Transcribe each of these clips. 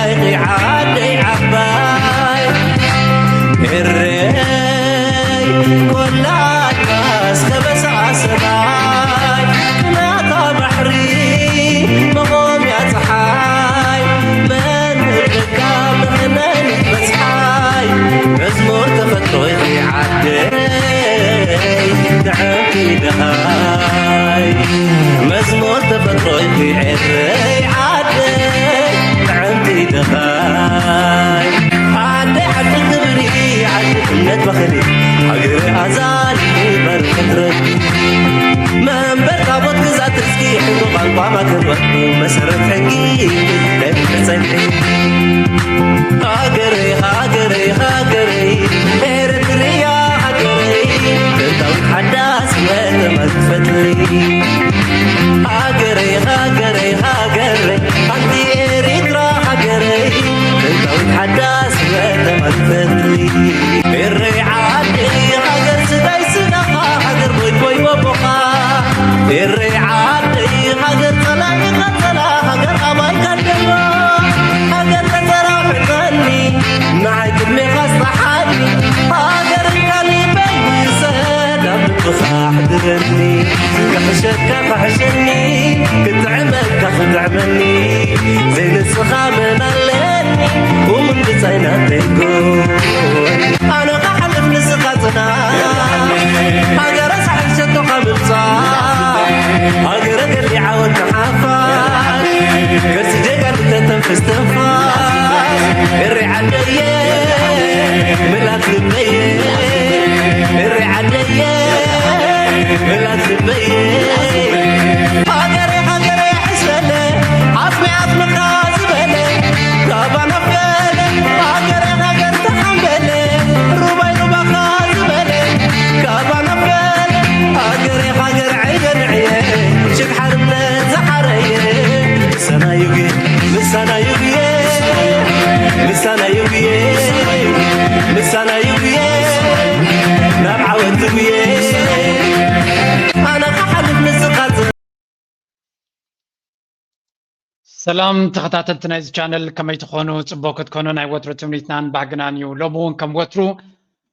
يا عادي عباي الري كل الناس خبز عسراي ناطا بحري مقوم يا صحاي من الركاب من بسحاي مزمور تفكروا يا عادي دعمتي دهاي مزمور تفكروا يا عادي دعمتي دهاي عادي حد خبري عادي كنت بخلي حقري عزالي بركة ربي من بركبت قزات رزقي حلو قلبا ما كبت مسرت حقي لك سنحي هاقري هاقري هاقري إرتريا هاقري تنتوي حداس وتمتفتري هاقري هاقري هاقري عندي إريترا هاقري تنتوي حداس وتمتفتري الرعادي هاقر سداي سدقا هاقر بوي بوي وبقا الرعادي هاقر طلعي قتلا هاقر أماي قدما هاقر تترى حزني معي كمي خاصة حالي هاقر الكالي بيسد بخاح درني كحشت كحشني كنت عمل كفت عملني زين السخامن الليني ومن بزينات تقول أنا قحلف نسقتنا هاقر أسحب شتو خمسة هاقر أقل يعاون كحافات كرسي جيقر تتنفس تنفاس الرعادية ملاك لبيه الرعادية ملاك لبيه هاقري هاقري حسبلي عصمي عصمي قاسبلي كابا نفلي هاقري هاقر تحملي روبي روبا قاسبلي كابا نفلي هاقري هاقر عيقن عيه شك حرمنا زحريه مسانا يوغي مسانا يوغي مسانا يوغي مسانا يوغي نبع وتوغي أنا قحلف نسقط سلام تخطاتت نايز channel كما يتخونوا تبوكت كونوا ناي وترو تمنيتنان باقنانيو لوبون كم وترو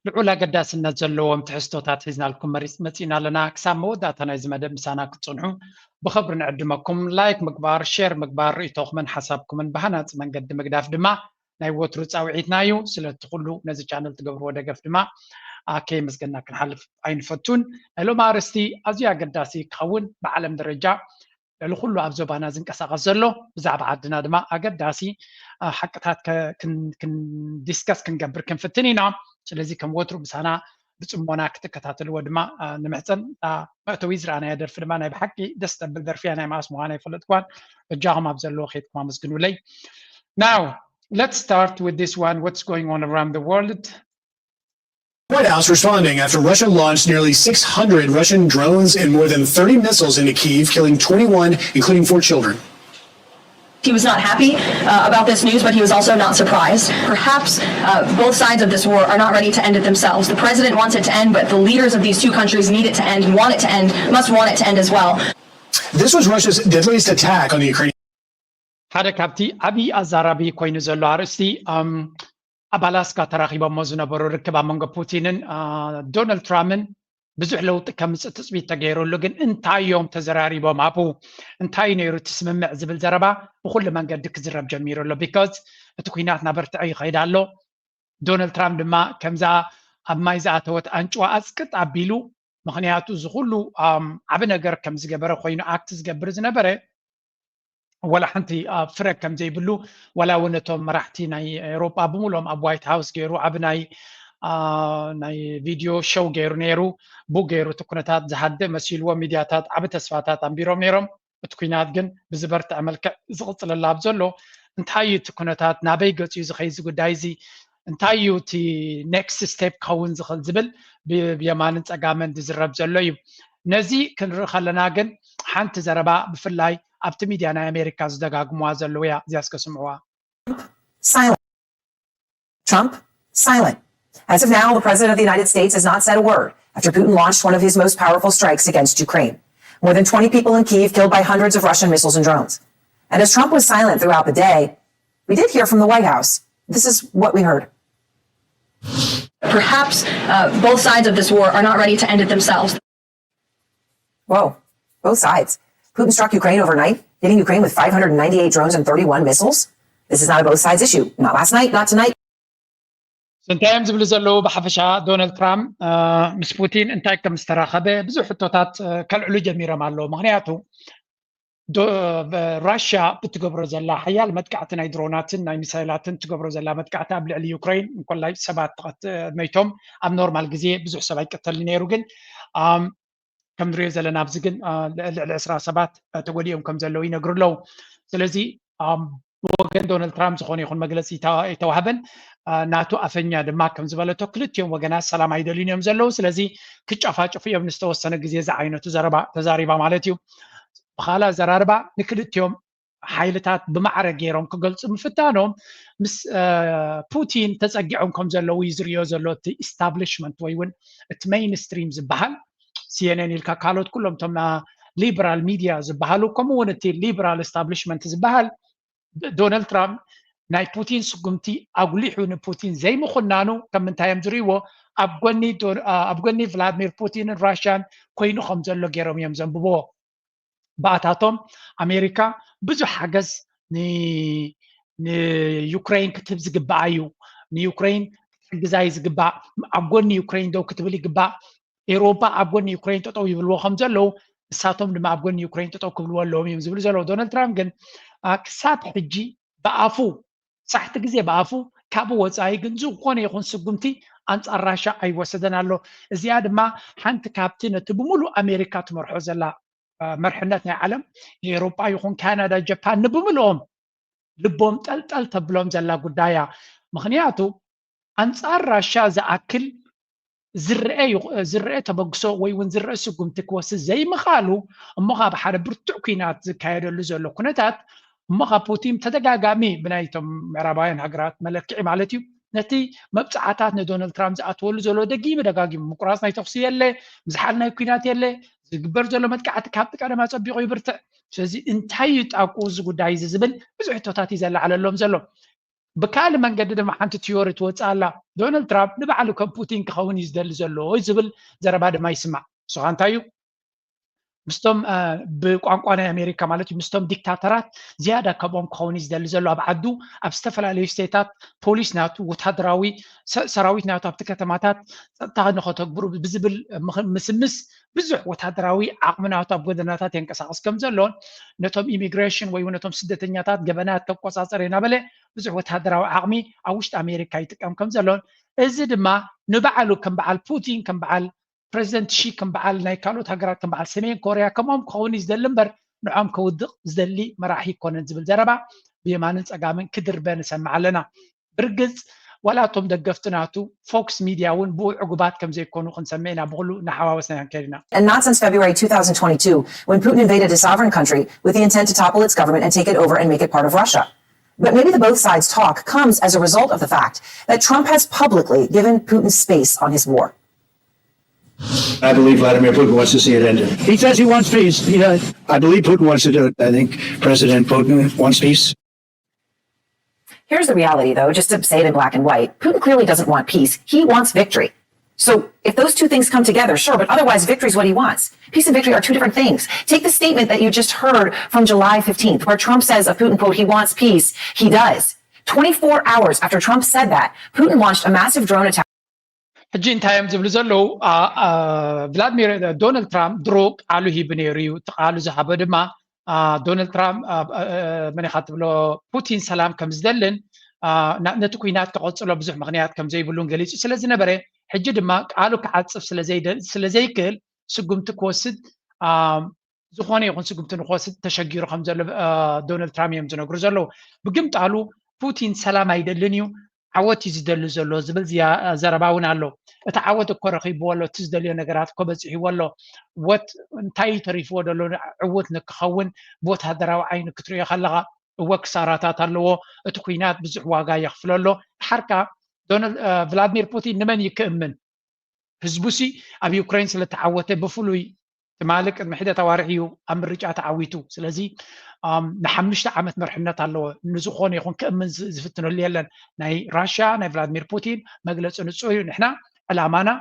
لعولا قداس النزلو ومتحستوتات حيزنا لكم مريس متينا لنا كسام مودات نايز مدب مسانا كتصنحو بخبر نعدمكم لايك مقبار شير مقبار ريتوخ من حسابكم من بحانات من قد مقداف دما ناي وترو تساوعيتنايو سلا تقولوا نايز channel تقبر ودقف دما كي مسقنا كنحلف عين فتون لو مارستي أزيا قداسي كون بعالم درجة لكل أبزوبانا زنقساقس زلو بزعب عدنا دما أقداسي حقتات كن ديسكاس كنقبر كنفتنينا ስለዚ ከም ወትሩ ምሳና ብፅሞና ክትከታተልዎ ድማ ንምሕፀን መእተዊ ዝረኣና ደርፊ ድማ ናይ ብሓቂ ደስ ተብል ደርፊያ ናይ ማእስ ምዃና ይፈለጥኳን እጃኹም ኣብ ዘለዎ ኸይድኩም ኣመስግኑለይ now let's start with this one what's going on around the world White House responding after Russia launched nearly 600 Russian drones and more than 30 missiles into Kyiv, killing 21, including 4 children. He was not happy about this news, but he was also not surprised. Perhaps both sides of this war are not ready to end it themselves. The president wants it to end, but the leaders of these two countries need it to end and want it to end, must want it to end as well. This was Russia's deadliest attack on the Ukrainian. ሓደ ካብቲ ዓብዪ ኣዛራቢ ኮይኑ ዘሎ ኣርእስቲ ኣባላስካ ተራኺቦሞ ዝነበሩ ርክብ ኣብ መንጎ ፑቲንን ዶናልድ ትራምፕን ብዙሕ ለውጢ ከምፅእ ትፅቢት ተገይሩሉ ግን እንታይ እዮም ተዘራሪቦም ኣቡ እንታይ ነይሩ ትስምምዕ ዝብል ዘረባ ብኩሉ መንገዲ ክዝረብ ጀሚሩ ኣሎ ቢካዝ እቲ ኩናት ናበርትዐ ይኸይድ ኣሎ ዶናልድ ትራምፕ ድማ ከምዛ ኣብ ማይ ዝኣተወት ኣንጭዋ ኣፅቅጥ ኣቢሉ ምክንያቱ ዝኩሉ ዓብ ነገር ከም ዝገበረ ኮይኑ ኣክት ዝገብር ዝነበረ ወላ ሓንቲ ፍረ ከም ዘይብሉ ወላ እውን እቶም መራሕቲ ናይ ኤውሮጳ ብምሎም ኣብ ዋይት ሃውስ ገይሩ ዓብ ናይ ቪድዮ ሾው ገይሩ ነይሩ ቡ ገይሩ እቲ ኩነታት ዝሃደ መሲልዎ ሚድያታት ዓብ ተስፋታት ኣንቢሮም ነይሮም እቲ ኩናት ግን ብዝበርትዐ መልክዕ ዝቕፅለላ ኣብ ዘሎ እንታይ እዩ እቲ ኩነታት ናበይ ገፂ እዩ ዝኸይድ ጉዳይ እዚ እንታይ እዩ እቲ ኔክስት ስቴፕ ክኸውን ዝኽእል ዝብል ብየማንን ፀጋመን ዝዝረብ ዘሎ እዩ ነዚ ክንርኢ ከለና ግን ሓንቲ ዘረባ ብፍላይ ኣብቲ ሚድያ ናይ ኣሜሪካ ዝደጋግምዋ ዘለዉ እያ እዚያ እስከስምዕዋ Trump silent. As of now, the president of the United States has not said a word after Putin launched one of his most powerful strikes against Ukraine. More than 20 people in Kyiv killed by hundreds of Russian missiles and drones. And as Trump was silent throughout the day, We did hear from the White House. This is what we heard. Perhaps both sides of this war are not ready to end it themselves. Whoa, both sides. Putin struck Ukraine overnight, hitting Ukraine with 598 drones and 31 missiles. This is not a both sides issue. Not last night, not tonight. سنتايم زبل زلو بحفشا دونالد ترامب مس بوتين انتاي كم استراخبه بزو حتوتات كالعلو جميره مالو مغنياتو راشيا بتقبرو زلا حيال مدكعت ناي دروناتن ناي ميسايلاتن تقبرو زلا مدكعت قبل على يوكرين كل لاي سبات ميتهم ام نورمال غزي بزو حساب يقتل نيرو جن كم دري زلنا بزغن العسرا سبات تقوليهم كم زلو ينغرو لو سلازي وغن دونالد ترامب زخون يكون مجلس يتوهبن ناتو افنيا دما كم زبالته كلتيوم وغنا سلام ايدلينيوم زلو سلازي كጫፋጭፉ يمنستوسنه غزي ዛ አይነቱ ተዛሪባ ማለትዩ بخالا زراربا نكلتيوم حيلتات بمعرق جيرهم كقلص مفتانهم مس بوتين تسقعهم كم زلو يزريو زلو establishment ويون مين ستريم زبحال CNN الكاكالوت كلهم تم ليبرال ميديا زبحالو كومونتي ليبرال establishment زبحال دونالد ترامب ناي بوتين سقمتي اغليحون بوتين زي مخنانو كم انتايم زريو ابغني فلاديمير بوتين الراشان كوينو خم زلو جيرهم يمزنبو باتاتهم امريكا بزو حجز يوكرين كتب زقبايو يوكرين حجزاي زقبا ابغني يوكرين دو كتب لي قبا اوروبا ابغني يوكرين تطو يبلو خمزلو ساتهم لما ابغني يوكرين تطو كبلو لهم يمزبل زلو دونالد ترامب كن كسات حجي بافو صحت غزي بافو كابو وصاي كن زو كون يكون سغمتي انصار راشا اي وسدنالو زياد ما حنت كابتن تبملو امريكا تمرحو زلا مرحنتنا عالم اوروبا يكون كندا جابان نبملهم لبهم طلطل تبلهم زلا غدايا مخنياتو انصار راشا زاكل زرئ تبغسو وي ون زرئ سقم تكوس زي مخالو امها بحر برتع كينات زكايدلو زلو كنتات امها بوتين تدغاغامي بنايتم معرباين هاغرات ملكعي مالتيو نتي مبصعاتات ندونالد ترامب زاتولو زلو دغيم دغاغيم مقراص ناي تفسي يله مزحالنا كينات يله ዝግበር ዘሎ መጥቃዕቲ ካብቲ ቀደማ ፀቢቑ ይብርትዕ ስለዚ እንታይ ይጣቁ ዝጉዳይ ዝብል ብዙሕ ሕቶታት ይዘላዓለሎም ዘሎ ብካልእ መንገዲ ድማ ሓንቲ ቲዮሪ ትወፅኣላ ዶናልድ ትራምፕ ንባዕሉ ከም ፑቲን ክኸውን እዩ ዝደሊ ዘሎ ዝብል ዘረባ ድማ ይስማዕ ንስኻ እንታይ እዩ مستم بقانقا ናይ ኣሜሪካ ማለት مستم ዲክታተራት ዝያዳ ከቦም ክኸውን ዝደሊ ዘሎ ኣብ ዓዱ ኣብ ዝተፈላለዩ ስቴታት ፖሊስ ናቱ ወታደራዊ ሰራዊት ናቱ ኣብቲ ከተማታት ፀጥታ ንኸተግብሩ ብዝብል ምስምስ ብዙሕ ወታደራዊ ዓቕሚ ናቱ ኣብ ጎደናታት የንቀሳቐስ ከም ዘሎን ነቶም ኢሚግሬሽን ወይ ነቶም ስደተኛታት ገበናት ተቆፃፀር የናበለ ብዙሕ ወታደራዊ ዓቕሚ ኣብ ውሽጢ ኣሜሪካ ይጥቀም ከም ዘሎን እዚ ድማ ንባዕሉ ከም በዓል ፑቲን ከም በዓል بريزيدنت شي كم بعال ناي كالوت هاجرات كم بعال سمين كوريا كمهم كوني زدلمبر نعم كودق زدلي مراحي كونن زبل زربا بيمانن صقامن كدر بن سمع لنا برغز ولا توم دغفتناتو فوكس ميديا ون بو عقوبات كم زي كونو خنسمينا بقولو نحواوسنا كيرنا. And not since February 2022 when Putin invaded a sovereign country with the intent to topple its government and take it over and make it part of Russia. But maybe the both sides talk comes as a result of the fact that Trump has publicly given Putin space on his war. I believe Vladimir Putin wants to see it ended. He says he wants peace. I believe Putin wants to do it. I think President Putin wants peace. Here's the reality, though, just to say it in black and white. Putin clearly doesn't want peace. He wants victory. So if those two things come together, sure, but otherwise victory is what he wants. Peace and victory are two different things. Take the statement that you just heard from July 15th, where Trump says of Putin, quote, he wants peace. He does. 24 hours after Trump said that, Putin launched a massive drone attack. ሕጂ እንታይ እዮም ዝብሉ ዘለዉ ቭላድሚር ዶናልድ ትራምፕ ድሮ ቃሉ ሂብ ነይሩ እዩ እቲ ቃሉ ዝሃበ ድማ ዶናልድ ትራምፕ መን ኢኻ ትብሎ ፑቲን ሰላም ከም ዝደልን ነቲ ኩናት ክቐፅሎ ብዙሕ ምክንያት ከም ዘይብሉን ገሊፁ ስለ ዝነበረ ሕጂ ድማ ቃሉ ክዓፅፍ ስለዘይክእል ስጉምቲ ክወስድ ዝኾነ ይኹን ስጉምቲ ንክወስድ ተሸጊሩ ከም ዘሎ ዶናልድ ትራምፕ እዮም ዝነግሩ ዘለዉ ብግምጣሉ ፑቲን ሰላም ኣይደልን እዩ عوت يزدل زلو زبل زرباون الله اتعوت كورخي بولو تزدليو نغرات كو بصحي ولو وات انتاي تريف ودلو عوت نكخون بوت هدراو عين كتري خلغا وكساراتات الله اتكوينات بزح واغا يخفللو حركه دونالد فلاديمير بوتين نمن يكمن حزبوسي اب يوكرين سلتعوته بفلوي تمالك المحيدة توارعيو أم رجعة تعويتو سلازي نحمشت عامت مرحنة الله نزخون يكون كأمن زفتنو اللي يلن ناي راشا ناي فلاديمير بوتين مجلس نصوي نحنا الأمانة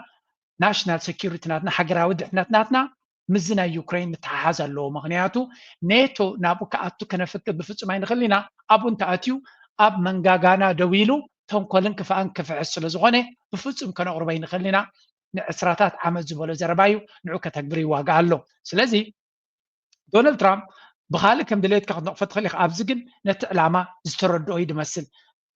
ناشنال سيكيورتي ناتنا حجراوي دحناتنا مزنا يوكرين متحاز له مغنياتو نيتو نابو كأتو كنفكر بفصل ما ينخلينا أبو انت أتيو أب منجانا دويلو تهم كلن كفان كفعس لزغنة بفصل كنا قربين خلينا عسراتات عمل زبالة زربايو نعوك تكبري واقع له سلازي دونالد ترامب بخالك كم دليت كخد نقفت خليك أبزجن نت العما استردوا أيد مثل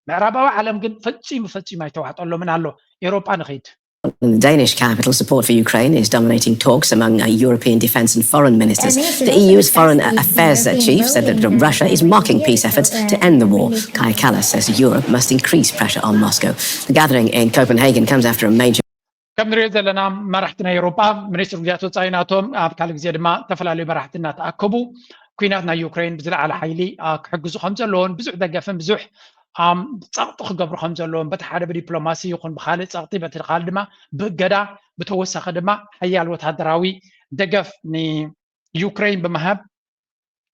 معربا عالم جن فتشي ما يتوحد الله من الله أوروبا نخيد. The Danish capital support for Ukraine is dominating talks among European defence and foreign ministers. The EU's foreign affairs chief said that Russia is mocking peace efforts to end the war. Kaja Kallas says Europe must increase pressure on Moscow. The gathering in Copenhagen comes after a major كم نريد لنا مرحتنا أوروبا منيستر وزارة صايناتهم كالك زياد ما تفلالي مرحتنا تأكبوا كويناتنا يوكرين بزرع على حيلي حجزوا 5 لون بزح دقفن بزح تسقط قبر 5 لون بتحارب بدبلوماسي يكون بخالد سقطي بتقال دما بجدا بتوسخ دما حيال وتهدراوي دقف ني يوكرين بمهب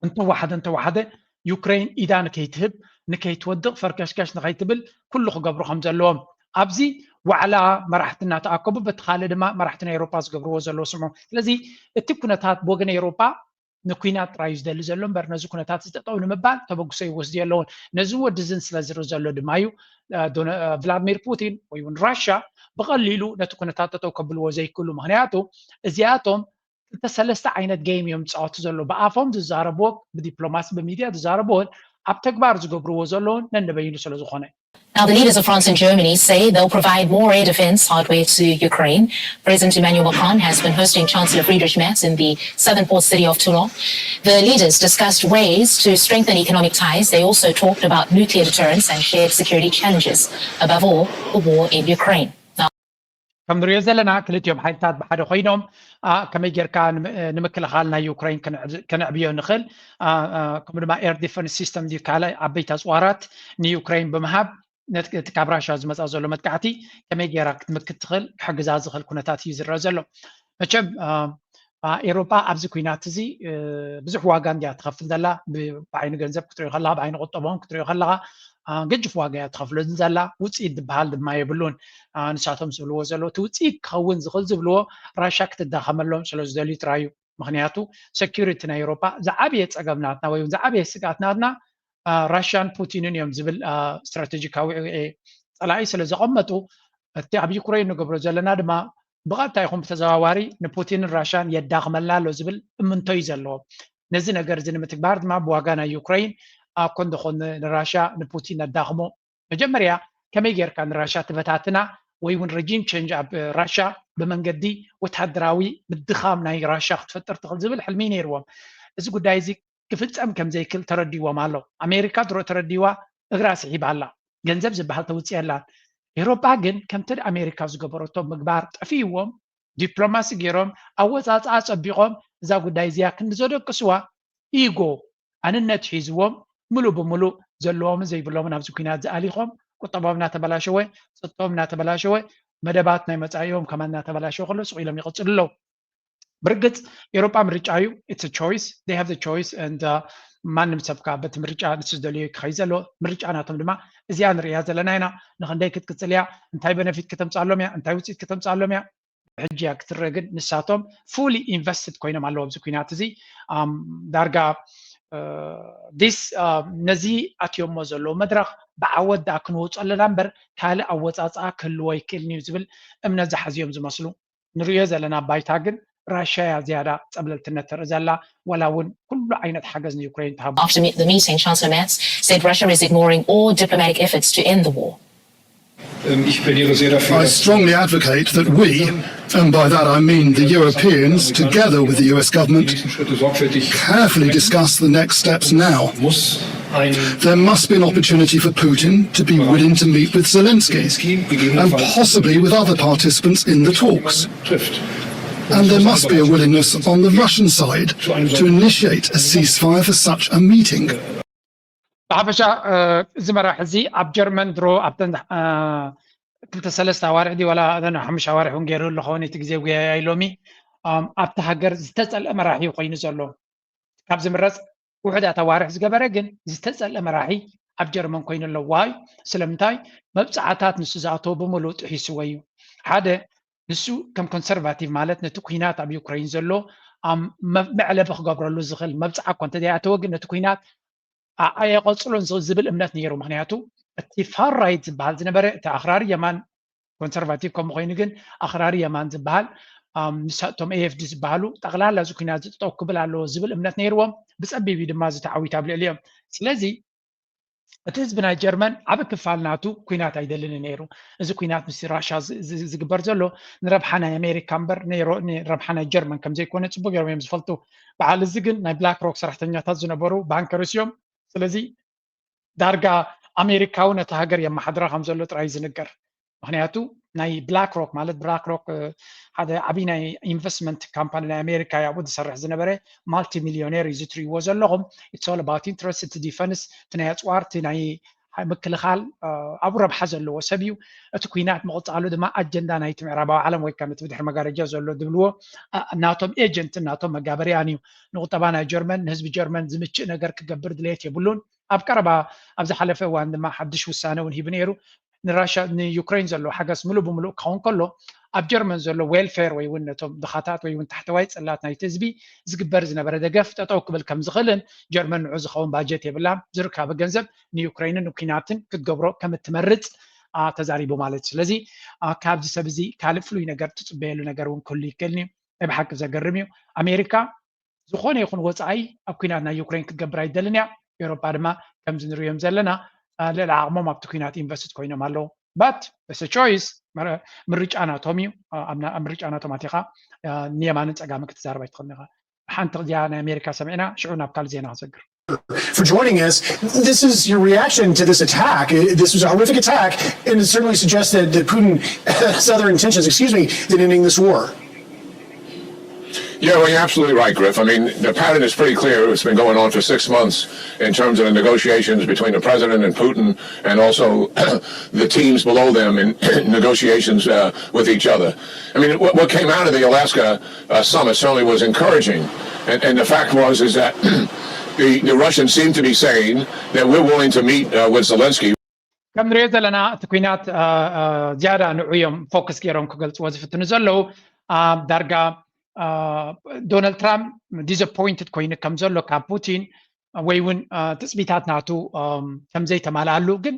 انت واحد يوكرين إذا نكيتهب نكيتودق فركشكش نغيتبل كله قبر 5 لون أبزي وعلى مرحتنا تأكبوا بتخالد ما مرحتنا أوروبا قبروا زلوا سمعوا لذي التكونات بوجن أوروبا نكوينات رايز دل زلون برنزو كونات تستطيعون مبال تبغوا وزدي اللون نزوا دزن سلازر زلوا دمايو دون فلاديمير بوتين ويون روسيا بقليلو نتكونات تتوكبلوا زي كل مهنياتو زياتهم تسلسة عينت جيم يوم تصعد زلوا بقافهم تزاربوك بدبلوماسي بميديا تزاربون أبتكبار زقبروا زلون ننبينو سلازخونه. Now, the leaders of France and Germany say they'll provide more air defense hardware to Ukraine. President Emmanuel Macron has been hosting Chancellor Friedrich Merz in the southern port city of Toulon. The leaders discussed ways to strengthen economic ties. They also talked about nuclear deterrence and shared security challenges. Above all, the war in Ukraine. كم رياضة لنا كلت يوم حيتات بحد خوينهم كما يجر كان نمكل خالنا يوكرين كان عبيه نخل كم لما اير ديفنس سيستم دي كالا عبيت أسوارات ني يوكرين بمهاب نتكابراش از متازلو متكعتي كما يجرك تمكتخل حق زازخل كونتات يزرزلو مچم أوروبا أبز كوينات زي بزح واقعن دي تخفل دلا بعين جنزب كتير خلاها بعين قطبان كتير خلاها قجف واقع تخفل دلا وتصيد بحال ما يبلون نساتهم سلوا زلو توتصيد خون زخل زبلو راشك تدخل لهم سلوا زلي ترايو مخنياتو سكيورتي أوروبا زعبية أجمعنا ويوم زعبية سقطنا راشان بوتين يوم زبل استراتيجيكاوي على أي سلة زقمته التعب يوكرين قبل زلنا دما بغات يقوم بتزاواري نبوتين الراشان يداغم الله لو زبل من تويزلو نزنا جرزنا متكبارد ما بواجانا يوكرين كون دخون الراشا نبوتين الداغمو مجمريا كما يجر كان الراشا تفتاتنا ويون رجيم تشنج اب راشا بمنقدي وتحدراوي بالدخام ناي راشا تفتر تخل زبل حلمين يروم إذا قد دايزي كفتم كم زي كل ترديوا مالو أمريكا درو ترديوا إغراس عيب الله جنزب زبحال توتي الله أوروبا جن كم تر أمريكا زجبرتهم مقبار فيهم دبلوماسي جيرهم أول أصعب بيقوم إذا قد دايزيا كن زود قسوة إيجو أنا النتحيزهم ملو بملو زلوهم زي بلوهم نفس كينات زاليهم كطبعا نتبلا شوي صدقهم نتبلا شوي مدباتنا يمتعيهم كمان نتبلا شوي خلص وإلى ميقصر له برجت أوروبا مرجعيو it's a choice they have the choice and ما نمسبكا بتمرجع نسدلي خيزلو مرجع أنا تمدما زيان رياضة لنا هنا نخندي كتكتليا انتي بنفيت كتم صالوميا انتي وصيت كتم صالوميا حجي أكثر رجل نساتهم fully invested كوينا مع اللوب زكوينات زي دارجا this نزي أتيوم مزلو مدرخ بعود داك نوت على لامبر كاله عود كل ويكل نيوزبل أمنا زحزيهم زمسلو نرياضة لنا بايتاجن راشيا زيادة قبل التنتر زلا ولون كل عينة حجز يوكرين تهب. After the meeting, Chancellor Merz said Russia is ignoring all diplomatic efforts to end the war. I strongly advocate that we, and by that I mean the Europeans, together with the US government, carefully discuss the next steps now. There must be an opportunity for Putin to be willing to meet with Zelensky and possibly with other participants in the talks. And there must be a willingness on the Russian side to initiate a ceasefire for such a meeting. بعفشة زمرة حزي أب جرمن درو أبتن كنت سلسة وارعدي ولا أنا حمش وارع هنجرو اللي خوني تجزي ويا يلومي ኣብቲ ሃገር ዝተጸልአ መራሒ ኮይኑ ዘሎ ካብ ዝምረጽ ውሕዳት ኣዋርሕ ዝገበረ ግን ዝተጸልአ መራሒ ኣብ ጀርመን ኮይኑ ኣሎ ዋይ ስለምንታይ መብጻዕታት ንሱ ዝኣተወ ብምሉእ ጥሒስዎ እዩ ሓደ ንሱ ከም ኮንሰርቫቲቭ ማለት ነቲ ኩናት ኣብ ዩክሬን ዘሎ መዕለቢ ክገብረሉ ዝኽእል መብጻዕ እኳ እንተዘይኣተወ ግን ነቲ ኩናት ኣየቐጽሎን ዝብል እምነት ነይሩ ምክንያቱ እቲ ፋር ራይት ዝበሃል ዝነበረ እቲ ኣኽራሪ የማን ኮንሰርቫቲቭ ከምኡ ኮይኑ ግን ኣኽራሪ የማን ዝበሃል ንሳቶም AFD ዝበሃሉ ጠቕላላ እዚ ኩናት ዝጥጠው ክብል ኣለዎ ዝብል እምነት ነይርዎም ብፀቢብ ድማ ዝተዓዊት ኣብ ልዕሊኦም ስለዚ እቲ ህዝቢ ናይ ጀርመን ዓብ ክፋል ናቱ ኩናት ኣይደልን ነይሩ እዚ ኩናት ምስ ራሻ ዝግበር ዘሎ ንረብሓ ናይ ኣሜሪካ እምበር ንረብሓ ናይ ጀርመን ከም ዘይኮነ ፅቡቅ ገይሮም እዮም ዝፈልጡ በዓል እዚ ግን ናይ ብላክ ሮክ ሰራሕተኛታት ዝነበሩ ባንከርስ እዮም ስለዚ ዳርጋ ኣሜሪካዊ ነቲ ሃገር የመሓድራ ከም ዘሎ ጥራይ ዝንገር ምክንያቱ ናይ ብላክ ሮክ ማለት ብላክ ሮክ ሓደ ዓብይ ናይ ኢንቨስትመንት ካምፓኒ ናይ ኣሜሪካ ያብኡ ዝሰርሕ ዝነበረ ማልቲ ሚሊዮነር እዩ ዝትርእይዎ ዘለኹም ኢትስ ኦል ኣባውት ኢንትረስት እቲ ዲፈንስ እቲ ናይ ኣፅዋርቲ ናይ ምክልኻል ኣብኡ ረብሓ ዘለዎ ሰብ እዩ እቲ ኩናት ምቕፃሉ ድማ ኣጀንዳ ናይቲ ምዕራባዊ ዓለም ወይ ከዓ ነቲ ብድሕሪ መጋረጃ ዘሎ ድብልዎ ናቶም ኤጀንትን ናቶም መጋበርያን እዩ ንቁጠባ ናይ ጀርመን ንህዝቢ ጀርመን ዝምችእ ነገር ክገብር ድሌት የብሉን ኣብ ቀረባ ኣብ ዝሓለፈ እዋን ድማ ሓድሽ ውሳነ እውን ሂቡ ነይሩ ንራሻ ንዩክሬን ዘሎ ሓገዝ ሙሉእ ብምሉእ ክኸውን ከሎ ኣብ ጀርመን ዘሎ ዌልፌር ወይ እውን ነቶም ድኻታት ወይ እውን ታሕተዋይ ፅላት ናይቲ ህዝቢ ዝግበር ዝነበረ ደገፍ ጠጠው ክብል ከም ዝኽእልን ጀርመን ንዑ ዝኸውን ባጀት የብላ ዝርከበ ገንዘብ ንዩክሬንን ኩናትን ክትገብሮ ከም እትመርፅ ተዛሪቡ ማለት እዩ ስለዚ ካብዚ ሰብ እዚ ካልእ ፍሉይ ነገር ትፅበየሉ ነገር እውን ክህሉ ይክእልኒ ብሓቂ ዘገርም እዩ ኣሜሪካ ዝኾነ ይኹን ወፃኢ ኣብ ኩናት ናይ ዩክሬን ክትገብር ኣይደልን እያ ኤውሮፓ ድማ ከምዚ ንሪኦም ዘለና ልዕሊ ዓቕሞም ኣብቲ ኩናት ኢንቨስትድ ኮይኖም ኣለዉ ባት ስ ቾይስ ምርጫ ናቶም እዩ ኣብ ምርጫ ናቶም ኣቲኻ ንየማንን ፀጋምን ክትዛረብ ኣይትኽእልን ኢኻ ሓንቲ እዚኣ ናይ ኣሜሪካ ሰሚዕና ሽዑ ናብ ካልእ ዜና ክሰግር For joining us. This is your reaction to this attack. This was a horrific attack, and it certainly suggests that Putin has other intentions, than ending this war. Yeah, well, you're absolutely right, Griff. I mean, the pattern is pretty clear. It's been going on for 6 months in terms of the negotiations between the president and Putin and also the teams below them in negotiations with each other. I mean, what came out of the Alaska summit certainly was encouraging. And the fact is that the Russians seem to be saying that we're willing to meet with Zelensky. كم نريد لنا تكوينات زيادة نوعيهم فوكس كيرون كقلت وظيفة نزلوا درجة دونالد ترامب disappointed ኮይኑ ከም ዘሎ ካብ ፑቲን ወይ እውን ተፅቢታት ናቱ ከም ዘይተማልኣሉ ግን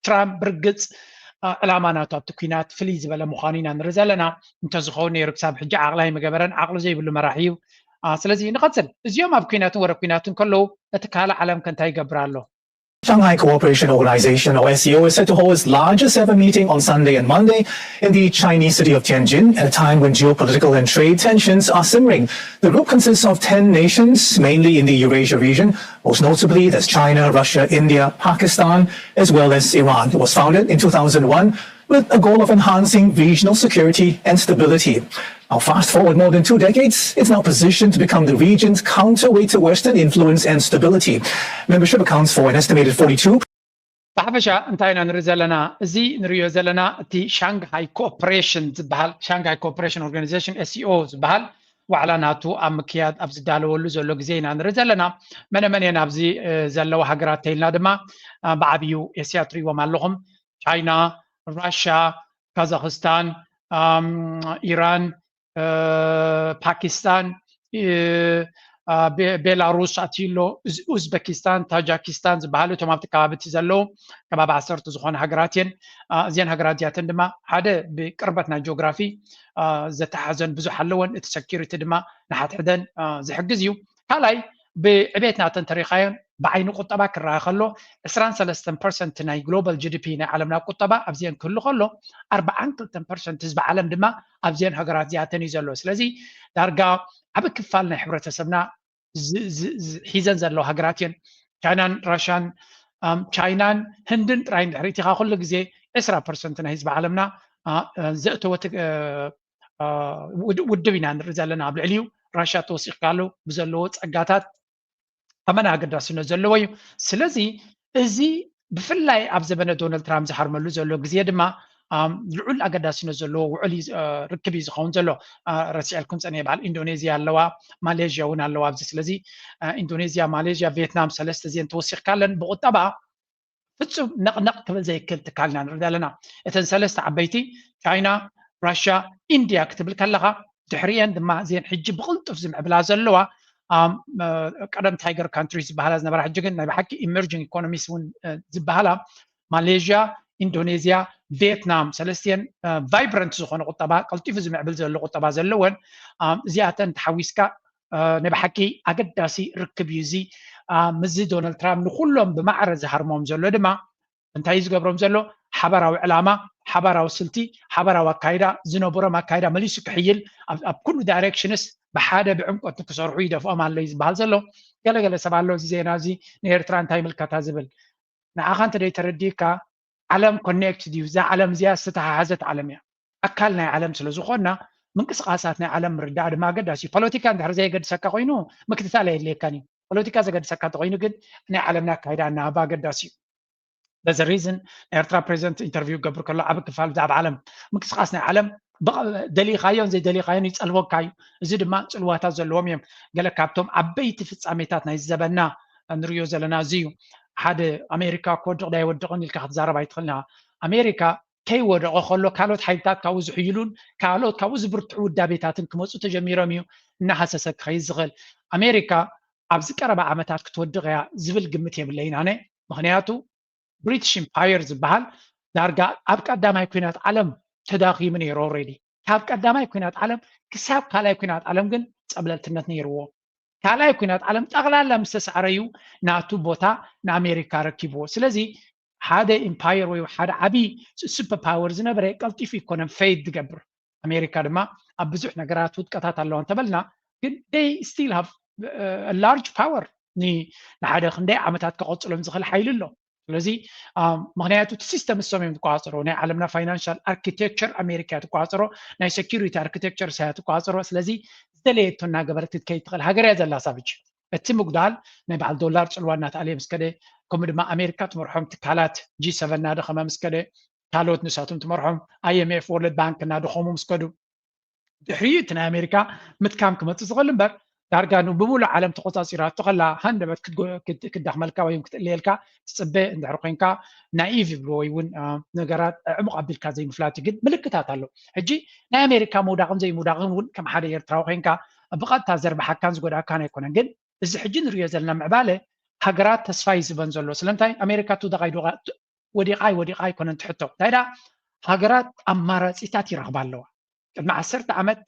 ትራምፕ ብርግፅ ዕላማ ናቱ ኣብቲ ኩናት ፍልይ ዝበለ ምዃኑ ኢና ንርኢ ዘለና እንተዝኸውን ነይሩ ክሳብ ሕጂ ዓቕላይ መገበረን ዓቕሊ ዘይብሉ መራሒ እዩ ስለዚ ንቐፅል እዚኦም ኣብ ኩናትን ወረብ ኩናትን ከለዉ እቲ ካልእ ዓለም ከንታይ ይገብር ኣሎ Shanghai Cooperation Organization, or SCO, is set to hold its largest ever meeting on Sunday and Monday in the Chinese city of Tianjin at a time when geopolitical and trade tensions are simmering. The group consists of 10 nations, mainly in the Eurasia region, most notably there's China, Russia, India, Pakistan, as well as Iran. It was founded in 2001 with a goal of enhancing regional security and stability. Now, fast forward more than 2 decades, it's now positioned to become the region's counterweight to Western influence and stability. Membership accounts for an estimated 42. ብሓፈሻ እንታይ ኢና ንርኢ ዘለና እዚ ንሪኦ ዘለና እቲ ሻንግሃይ ኮኦፐሬሽን ዝበሃል ሻንግሃይ ኮኦፐሬሽን ኦርጋናይዜሽን SCO ዝበሃል ዋዕላ ናቱ ኣብ ምክያድ ኣብ ዝዳለወሉ ዘሎ ግዜ ኢና ንርኢ ዘለና መነመን እየን ኣብዚ ዘለዋ ሃገራት ተይልና ድማ ብዓብዩ ኤስያ ትሪእዎም ኣለኹም ቻይና ራሽያ ካዛክስታን ኢራን ፓኪስታን ቤላሩስ ኣትሎ ኡዝቤኪስታን ታጃኪስታን ዝበሃሉ እቶም ኣብቲ ከባቢ እቲ ዘለዉ ከባቢ 10 ዝኾነ ሃገራት እየን እዚአን ሃገራት እዚኣተን ድማ ሓደ ብቅርበት ናይ ጂኦግራፊ ዘተሓዘን ብዙሕ ኣለወን እቲ ሰኪሪቲ ድማ ንሓትሕደን ዝሕግዝ እዩ ካልኣይ ብዕቤት ናተን ተሪኻዮን بعين قطبة كرا خلو 23% ناي global GDP ناي عالمنا قطبة أبزين كله خلو 4% تزبع عالم دما أبزين هجرات زياتني زلو سلزي درجة عبد كفالنا حبرة سبنا حيزن زلو هجراتين كانان راشان كاينان هندن راين حريتي خلو جزء 10% ناي زبع عالمنا زقتو ودبينا نرزلنا بالعليو راشا توثيق قالوا بزلوت أجاتات أمانة قدرسنا زلوا سلزي إزي بفلاي أبزبنا دونالد ترامب زحرملو زلوا جزيد ما ልዑል ኣገዳሲነት ዘለዎ ውዕል ርክብ እዩ ዝኸውን ዘሎ ረሲዕልኩም ፀኒሐ በዓል ኢንዶኔዝያ ኣለዋ ማሌዥያ እውን ኣለዋ ኣብዚ ስለዚ ኢንዶኔዝያ ማሌዥያ ቪየትናም ሰለስተ እዚአን ተወሲኽካ ኣለን ብቁጠባ ፍጹም ነቕነቕ ክብል ዘይክእል ትካል ኢና ንርኢ ዘለና እተን ሰለስተ ዓበይቲ ቻይና ራሽያ ኢንድያ ክትብል ከለኻ ድሕሪአን ድማ እዚአን ሕጂ ብቕልጡፍ ዝምዕብላ ዘለዋ ቀደም ታይገር ካንትሪስ ዝበሃላ ዝነበራ ሕጂ ግን ናይ ብሓቂ ኢመርጂንግ ኢኮኖሚስ እውን ዝበሃላ ማሌዥያ ኢንዶኔዝያ ቪየትናም ሰለስቲአን ቫይብረንት ዝኾነ ቁጠባ ቀልጢፉ ዝምዕብል ዘሎ ቁጠባ ዘለወን እዚኣተን ተሓዊስካ ናይ ብሓቂ ኣገዳሲ ርክብ እዩ እዚ ምዚ ዶናልድ ትራምፕ ንኩሎም ብማዕረ ዝሃርሞም ዘሎ ድማ እንታይ ዝገብሮም ዘሎ ሓበራዊ ዕላማ ሓበራዊ ስልቲ ሓበራዊ ኣካይዳ ዝነበሮም ኣካይዳ መሊሱ ክሕይል ኣብ ኩሉ ዳይሬክሽንስ ብሓደ ብዕምቆት ክሰርሑ ይደፍኦም ኣሎ እዩ ዝበሃል ዘሎ ገለገለ ሰብ ኣሎ እዚ ዜና እዚ ንኤርትራ እንታይ ምልከታ ዝብል ንዓኻ እንተደይ ተረዲእካ ዓለም ኮኔክትድ እዩ እዛ ዓለም እዚኣ ዝተተሓሓዘት ዓለም እያ ኣካል ናይ ዓለም ስለ ዝኾና ምንቅስቃሳት ናይ ዓለም ምርዳእ ድማ ኣገዳሲ እዩ ፖለቲካ እንድሕር ዘየገድሰካ ኮይኑ ምክትታል የድልየካን እዩ ፖለቲካ ዘገድሰካ እንተኮይኑ ግን ናይ ዓለምና ኣካይዳ እናሃባ ኣገዳሲ እዩ በዚ ሪዝን ናይ ኤርትራ ፕሬዚደንት ኢንተርቪው ገብር ከሎ ዓብ ክፋል ብዛዕባ ዓለም ምንቅስቃስ ናይ ዓለም ደሊኻዮን ዘይደሊኻዮን ይፀልወካ እዩ እዚ ድማ ፅልዋታት ዘለዎም እዮም ገለ ካብቶም ዓበይቲ ፍፃሜታት ናይ ዘበና ንሪኦ ዘለና እዚ እዩ ሓደ ኣሜሪካ ክወድቕ ዳ ይወድቕን ኢልካ ክትዛረብ ኣይትኽእልን ኢኻ ኣሜሪካ ከይወደቐ ከሎ ካልኦት ሓይልታት ካብኡ ዝሕይሉን ካልኦት ካብኡ ዝብርትዑ ውዳቤታትን ክመፁ ተጀሚሮም እዩ እናሃሰሰ ክኸይድ ዝኽእል ኣሜሪካ ኣብዚ ቀረባ ዓመታት ክትወድቕ እያ ዝብል ግምት የብለይን ኣነ ምክንያቱ ብሪቲሽ ኢምፓየር ዝበሃል ዳርጋ ኣብ ቀዳማይ ኩናት ዓለም ተዳኺሙ ነይሩ ኦልሬዲ ካብ ቀዳማይ ኩናት ዓለም ክሳብ ካልኣይ ኩናት ዓለም ግን ፀብለልትነት ነይርዎ ካልኣይ ኩናት ዓለም ጠቕላላ ምስ ተሰዕረ እዩ ናቱ ቦታ ንኣሜሪካ ረኪብዎ ስለዚ ሓደ ኢምፓየር ወይ ሓደ ዓብይ ሱፐር ፓወር ዝነበረ ቀልጢፉ ኢኮኖሚ ፌድ ዝገብር ኣሜሪካ ድማ ኣብ ብዙሕ ነገራት ውድቀታት ኣለዋ እንተበልና ግን ዴይ ስቲል ሃቭ ላርጅ ፓወር ንሓደ ክንደይ ዓመታት ከቐፅሎም ዝኽእል ሓይሊ ኣሎ ስለዚ ምክንያቱ እቲ ሲስተም እሶም እዮም ትቋፀሮ ናይ ዓለምና ፋይናንሻል ኣርኪቴክቸር ኣሜሪካ ትቋፀሮ ናይ ሴኪሪቲ ኣርኪቴክቸር ሳያ ትቋፀሮ ስለዚ ዝደለየቶ እናገበረት ክትከይድ ትኽእል ሃገር እያ ዘላ ሳብ እቲ ምጉዳል ናይ በዓል ዶላር ፅልዋ እናተኣለየ ምስ ከደ ከምኡ ድማ ኣሜሪካ ትመርሖም ትካላት G7 እናደኸመ ምስ ከደ ካልኦት ንሳቶም ትመርሖም IMF ወርልድ ባንክ እናደኸሙ ምስ ከዱ ድሕሪኡ እቲ ናይ ኣሜሪካ ምትካም ክመፅእ ዝኽእል እምበር ዳርጋ ብሙሉእ ዓለም ተቆፃፂራቶ ከላ ሃንደበት ክዳኽመልካ ወይ ክትእልየልካ ትፅበ እንድሕር ኮንካ ናኢቭ ይብሎ ወይ እውን ነገራት ዕሙቕ ኣቢልካ ዘይምፍላጥ ግን ምልክታት ኣሎ ሕጂ ናይ ኣሜሪካ ምውዳቕን ዘይምውዳቕን እውን ከም ሓደ ኤርትራዊ ኮንካ ብቐጥታ ዘርባሓካን ዝጎዳእካን ኣይኮነን ግን እዚ ሕጂ ንሪኦ ዘለና ምዕባለ ሃገራት ተስፋ ይዝበን ዘሎ ስለምንታይ ኣሜሪካ ወዲቓ ኣይኮነን ትሕቶ እንታይ ዳ ሃገራት ኣማራፂታት ይረኽባ ኣለዋ ቅድሚ 10 ዓመት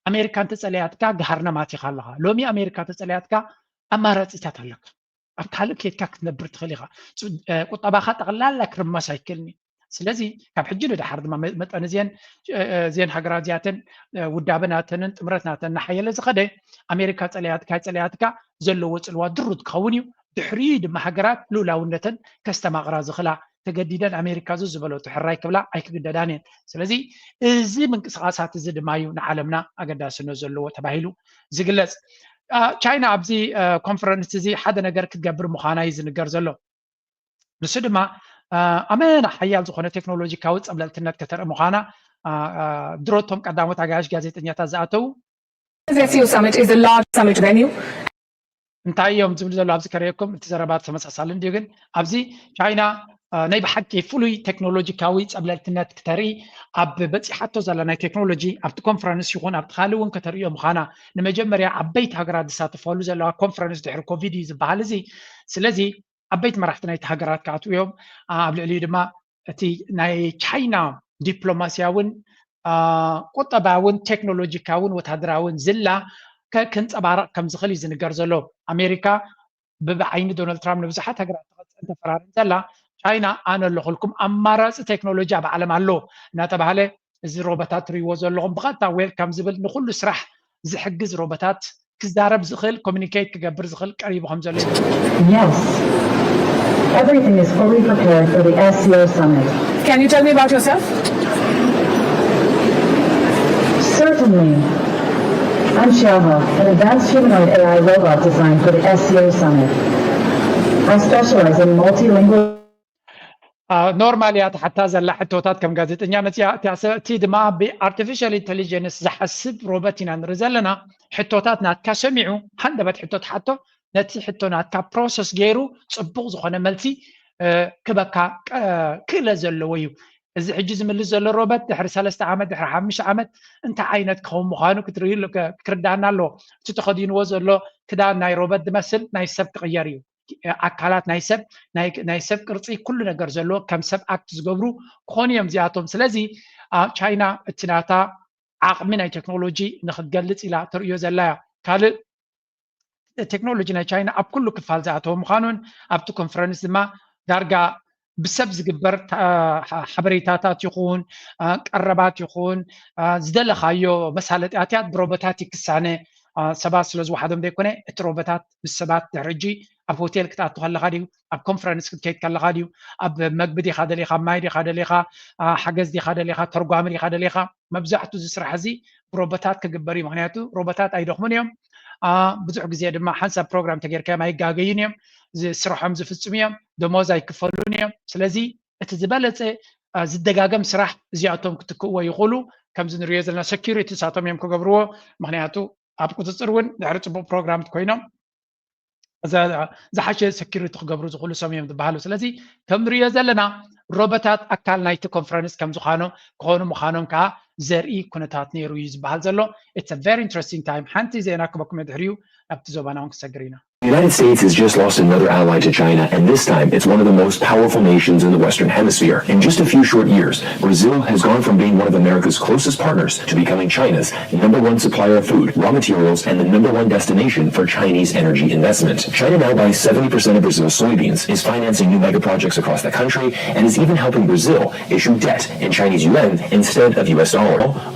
ኣሜሪካ እንተፀለያትካ ገሃርና ማቲኻ ኣለኻ ሎሚ ኣሜሪካ ተፀለያትካ ኣማራፂታት ኣለካ ኣብ ካልእ ከይድካ ክትነብር ትኽእል ኢኻ ቁጠባኻ ጠቕላላ ክርመስ ኣይክእልኒ ስለዚ ካብ ሕጂ ንድሓር ድማ መጠን እዚአን ሃገራት እዚኣተን ውዳበናተንን ጥምረትናተን እናሓየለ ዝኸደ ኣሜሪካ ፀለያትካ ዘለዎ ፅልዋ ድሩት ክኸውን እዩ ድሕሪኡ ድማ ሃገራት ልኡላውነተን ከስተማቕራ ዝኽእላ ተገዲደን ኣሜሪካ ዝበለቶ ሕራይ ክብላ ኣይክግደዳን እየን ስለዚ እዚ ምንቅስቃሳት እዚ ድማ እዩ ንዓለምና ኣገዳስነት ዘለዎ ተባሂሉ ዝግለፅ ቻይና ኣብዚ ኮንፈረንስ እዚ ሓደ ነገር ክትገብር ምዃና እዩ ዝንገር ዘሎ ንሱ ድማ ኣመና ሓያል ዝኾነ ቴክኖሎጂካዊ ፀብለልትነት ከተርኢ ምዃና ድሮቶም ቀዳሞት ኣጋያሽ ጋዜጠኛታት ዝኣተው እንታይ እዮም ዝብል ዘሎ ኣብዚ ከሪአኩም እቲ ዘረባት ተመሳሳሊ እንድዩ ግን ኣብዚ ቻይና ናይ ብሓቂ ፍሉይ ቴክኖሎጂካዊ ፀብለልትነት ክተርኢ ኣብ በፂሓቶ ዘላ ናይ ቴክኖሎጂ ኣብቲ ኮንፈረንስ ይኹን ኣብቲ ካልእ እውን ከተርእዮ ምዃና ንመጀመርያ ዓበይቲ ሃገራት ዝሳተፈሉ ዘለዋ ኮንፈረንስ ድሕሪ ኮቪድ እዩ ዝበሃል እዚ ስለዚ ዓበይቲ መራሕቲ ናይቲ ሃገራት ክኣትው እዮም ኣብ ልዕሊኡ ድማ እቲ ናይ ቻይና ዲፕሎማስያውን ቁጠባውን ቴክኖሎጂካውን ወታደራውን ዝላ ክንፀባረቕ ከም ዝኽእል እዩ ዝንገር ዘሎ ኣሜሪካ ብዓይኒ ዶናልድ ትራምፕ ንብዙሓት ሃገራት ተቐፅዕን ተፈራርን ዘላ ቻይና ኣነ ኣለኹልኩም ኣማራፂ ቴክኖሎጂ ኣብ ዓለም ኣሎ እናተባሃለ እዚ ሮቦታት ትሪእዎ ዘለኹም ብቐጥታ ዌልካም ዝብል ንኩሉ ስራሕ ዝሕግዝ ሮቦታት ክዛረብ ዝኽእል ኮሚኒኬት ክገብር ዝኽእል ቀሪቡ ከም ዘሎ Everything is fully prepared for the SCO summit. Can you tell me about yourself? Certainly. I'm Xiaohe, an advanced humanoid AI robot designed for the SCO summit. I specialize in multilingual ኖርማሊ ሓታ ዘላ ሕቶታት ከም ጋዜጠኛ እቲ ድማ ብኣርቲፊሻል ኢንቴሊጀንስ ዝሓስብ ሮቦት ኢና ንርኢ ዘለና ሕቶታት ናትካ ሰሚዑ ሃንደበት ሕቶት ሓቶ ነቲ ሕቶ ናትካ ፕሮሰስ ገይሩ ፅቡቅ ዝኾነ መልሲ ክበካ ክእለት ዘለዎ እዩ እዚ ሕጂ ዝምልስ ዘሎ ሮቦት ድሕሪ 3 ዓመት ድሕሪ 5 ዓመት እንታይ ዓይነት ክኸውን ምዃኑ ክትርዳእና ኣለዎ እቲ ተኸዲንዎ ዘሎ ክዳን ናይ ሮቦት ዝመስል ናይ ሰብ ክቕየር እዩ ኣካላት ናይ ሰብ ቅርፂ ኩሉ ነገር ዘለዎ ከም ሰብ ኣክት ዝገብሩ ክኾኑ እዮም እዚኣቶም ስለዚ ቻይና እቲ ናታ ዓቕሚ ናይ ቴክኖሎጂ ንክትገልፅ ኢላ ትርእዮ ዘላ እያ ካልእ ቴክኖሎጂ ናይ ቻይና ኣብ ኩሉ ክፋል ዝኣተወ ምዃኑን ኣብቲ ኮንፈረንስ ድማ ዳርጋ ብሰብ ዝግበር ሓበሬታታት ይኹን ቀረባት ይኹን ዝደለኻዮ መሳለጥያትያት ብሮቦታት ይክሳነ ሰባት ስለ ዝወሓዶም ዘይኮነ እቲ ሮቦታት ምስ ሰባት ድሕሪ ሕጂ ኣብ ሆቴል ክትኣቱ ከለካ ድዩ ኣብ ኮንፈረንስ ክትከይድ ከለካ ድዩ ኣብ መግቢ ዲኻ ደሊኻ ማይ ዲኻ ደሊኻ ሓገዝ ዲኻ ደሊኻ ተርጓሚ ዲኻ ደሊኻ መብዛሕትኡ እዚ ስራሕ እዚ ብሮቦታት ክግበር እዩ ምክንያቱ ሮቦታት ኣይደኽሙን እዮም ብዙሕ ግዜ ድማ ሓንሳብ ፕሮግራም ተጌርካዮም ኣይጋገዩን እዮም ስርሖም ዝፍፅሙ እዮም ደሞዝ ኣይክፈሉን እዮም ስለዚ እቲ ዝበለፀ ዝደጋገም ስራሕ እዚኣቶም ክትክእዎ ይኽእሉ ከምዚ ንሪኦ ዘለና ሴኪሪቲ ሳቶም እዮም ክገብርዎ ምክንያቱ ኣብ ቁፅፅር እውን ድሕሪ ፅቡቅ ፕሮግራም ኮይኖም ዝሓሸ ሴኪሪቲ ክገብሩ ዝኽእሉ ሰብ እዮም ዝበሃሉ ስለዚ ከም ንሪኦ ዘለና ሮቦታት ኣካል ናይቲ ኮንፈረንስ ከም ዝኾኑ ክኾኑ ምዃኖም ከዓ ዘርኢ ኩነታት ነይሩ እዩ ዝበሃል ዘሎ it's a very interesting time ሓንቲ ዜና ክበኩም ድሕሪኡ ኣብቲ ዞባና እውን ክሰግር ኢና The United States has just lost another ally to China, and this time it's one of the most powerful nations in the Western Hemisphere. In just a few short years, Brazil has gone from being one of America's closest partners to becoming China's #1 supplier of food, raw materials, and the #1 destination for Chinese energy investment. China now buys 70% of Brazil's soybeans, is financing new mega projects across the country, and is even helping Brazil issue debt in Chinese yuan instead of US dollar.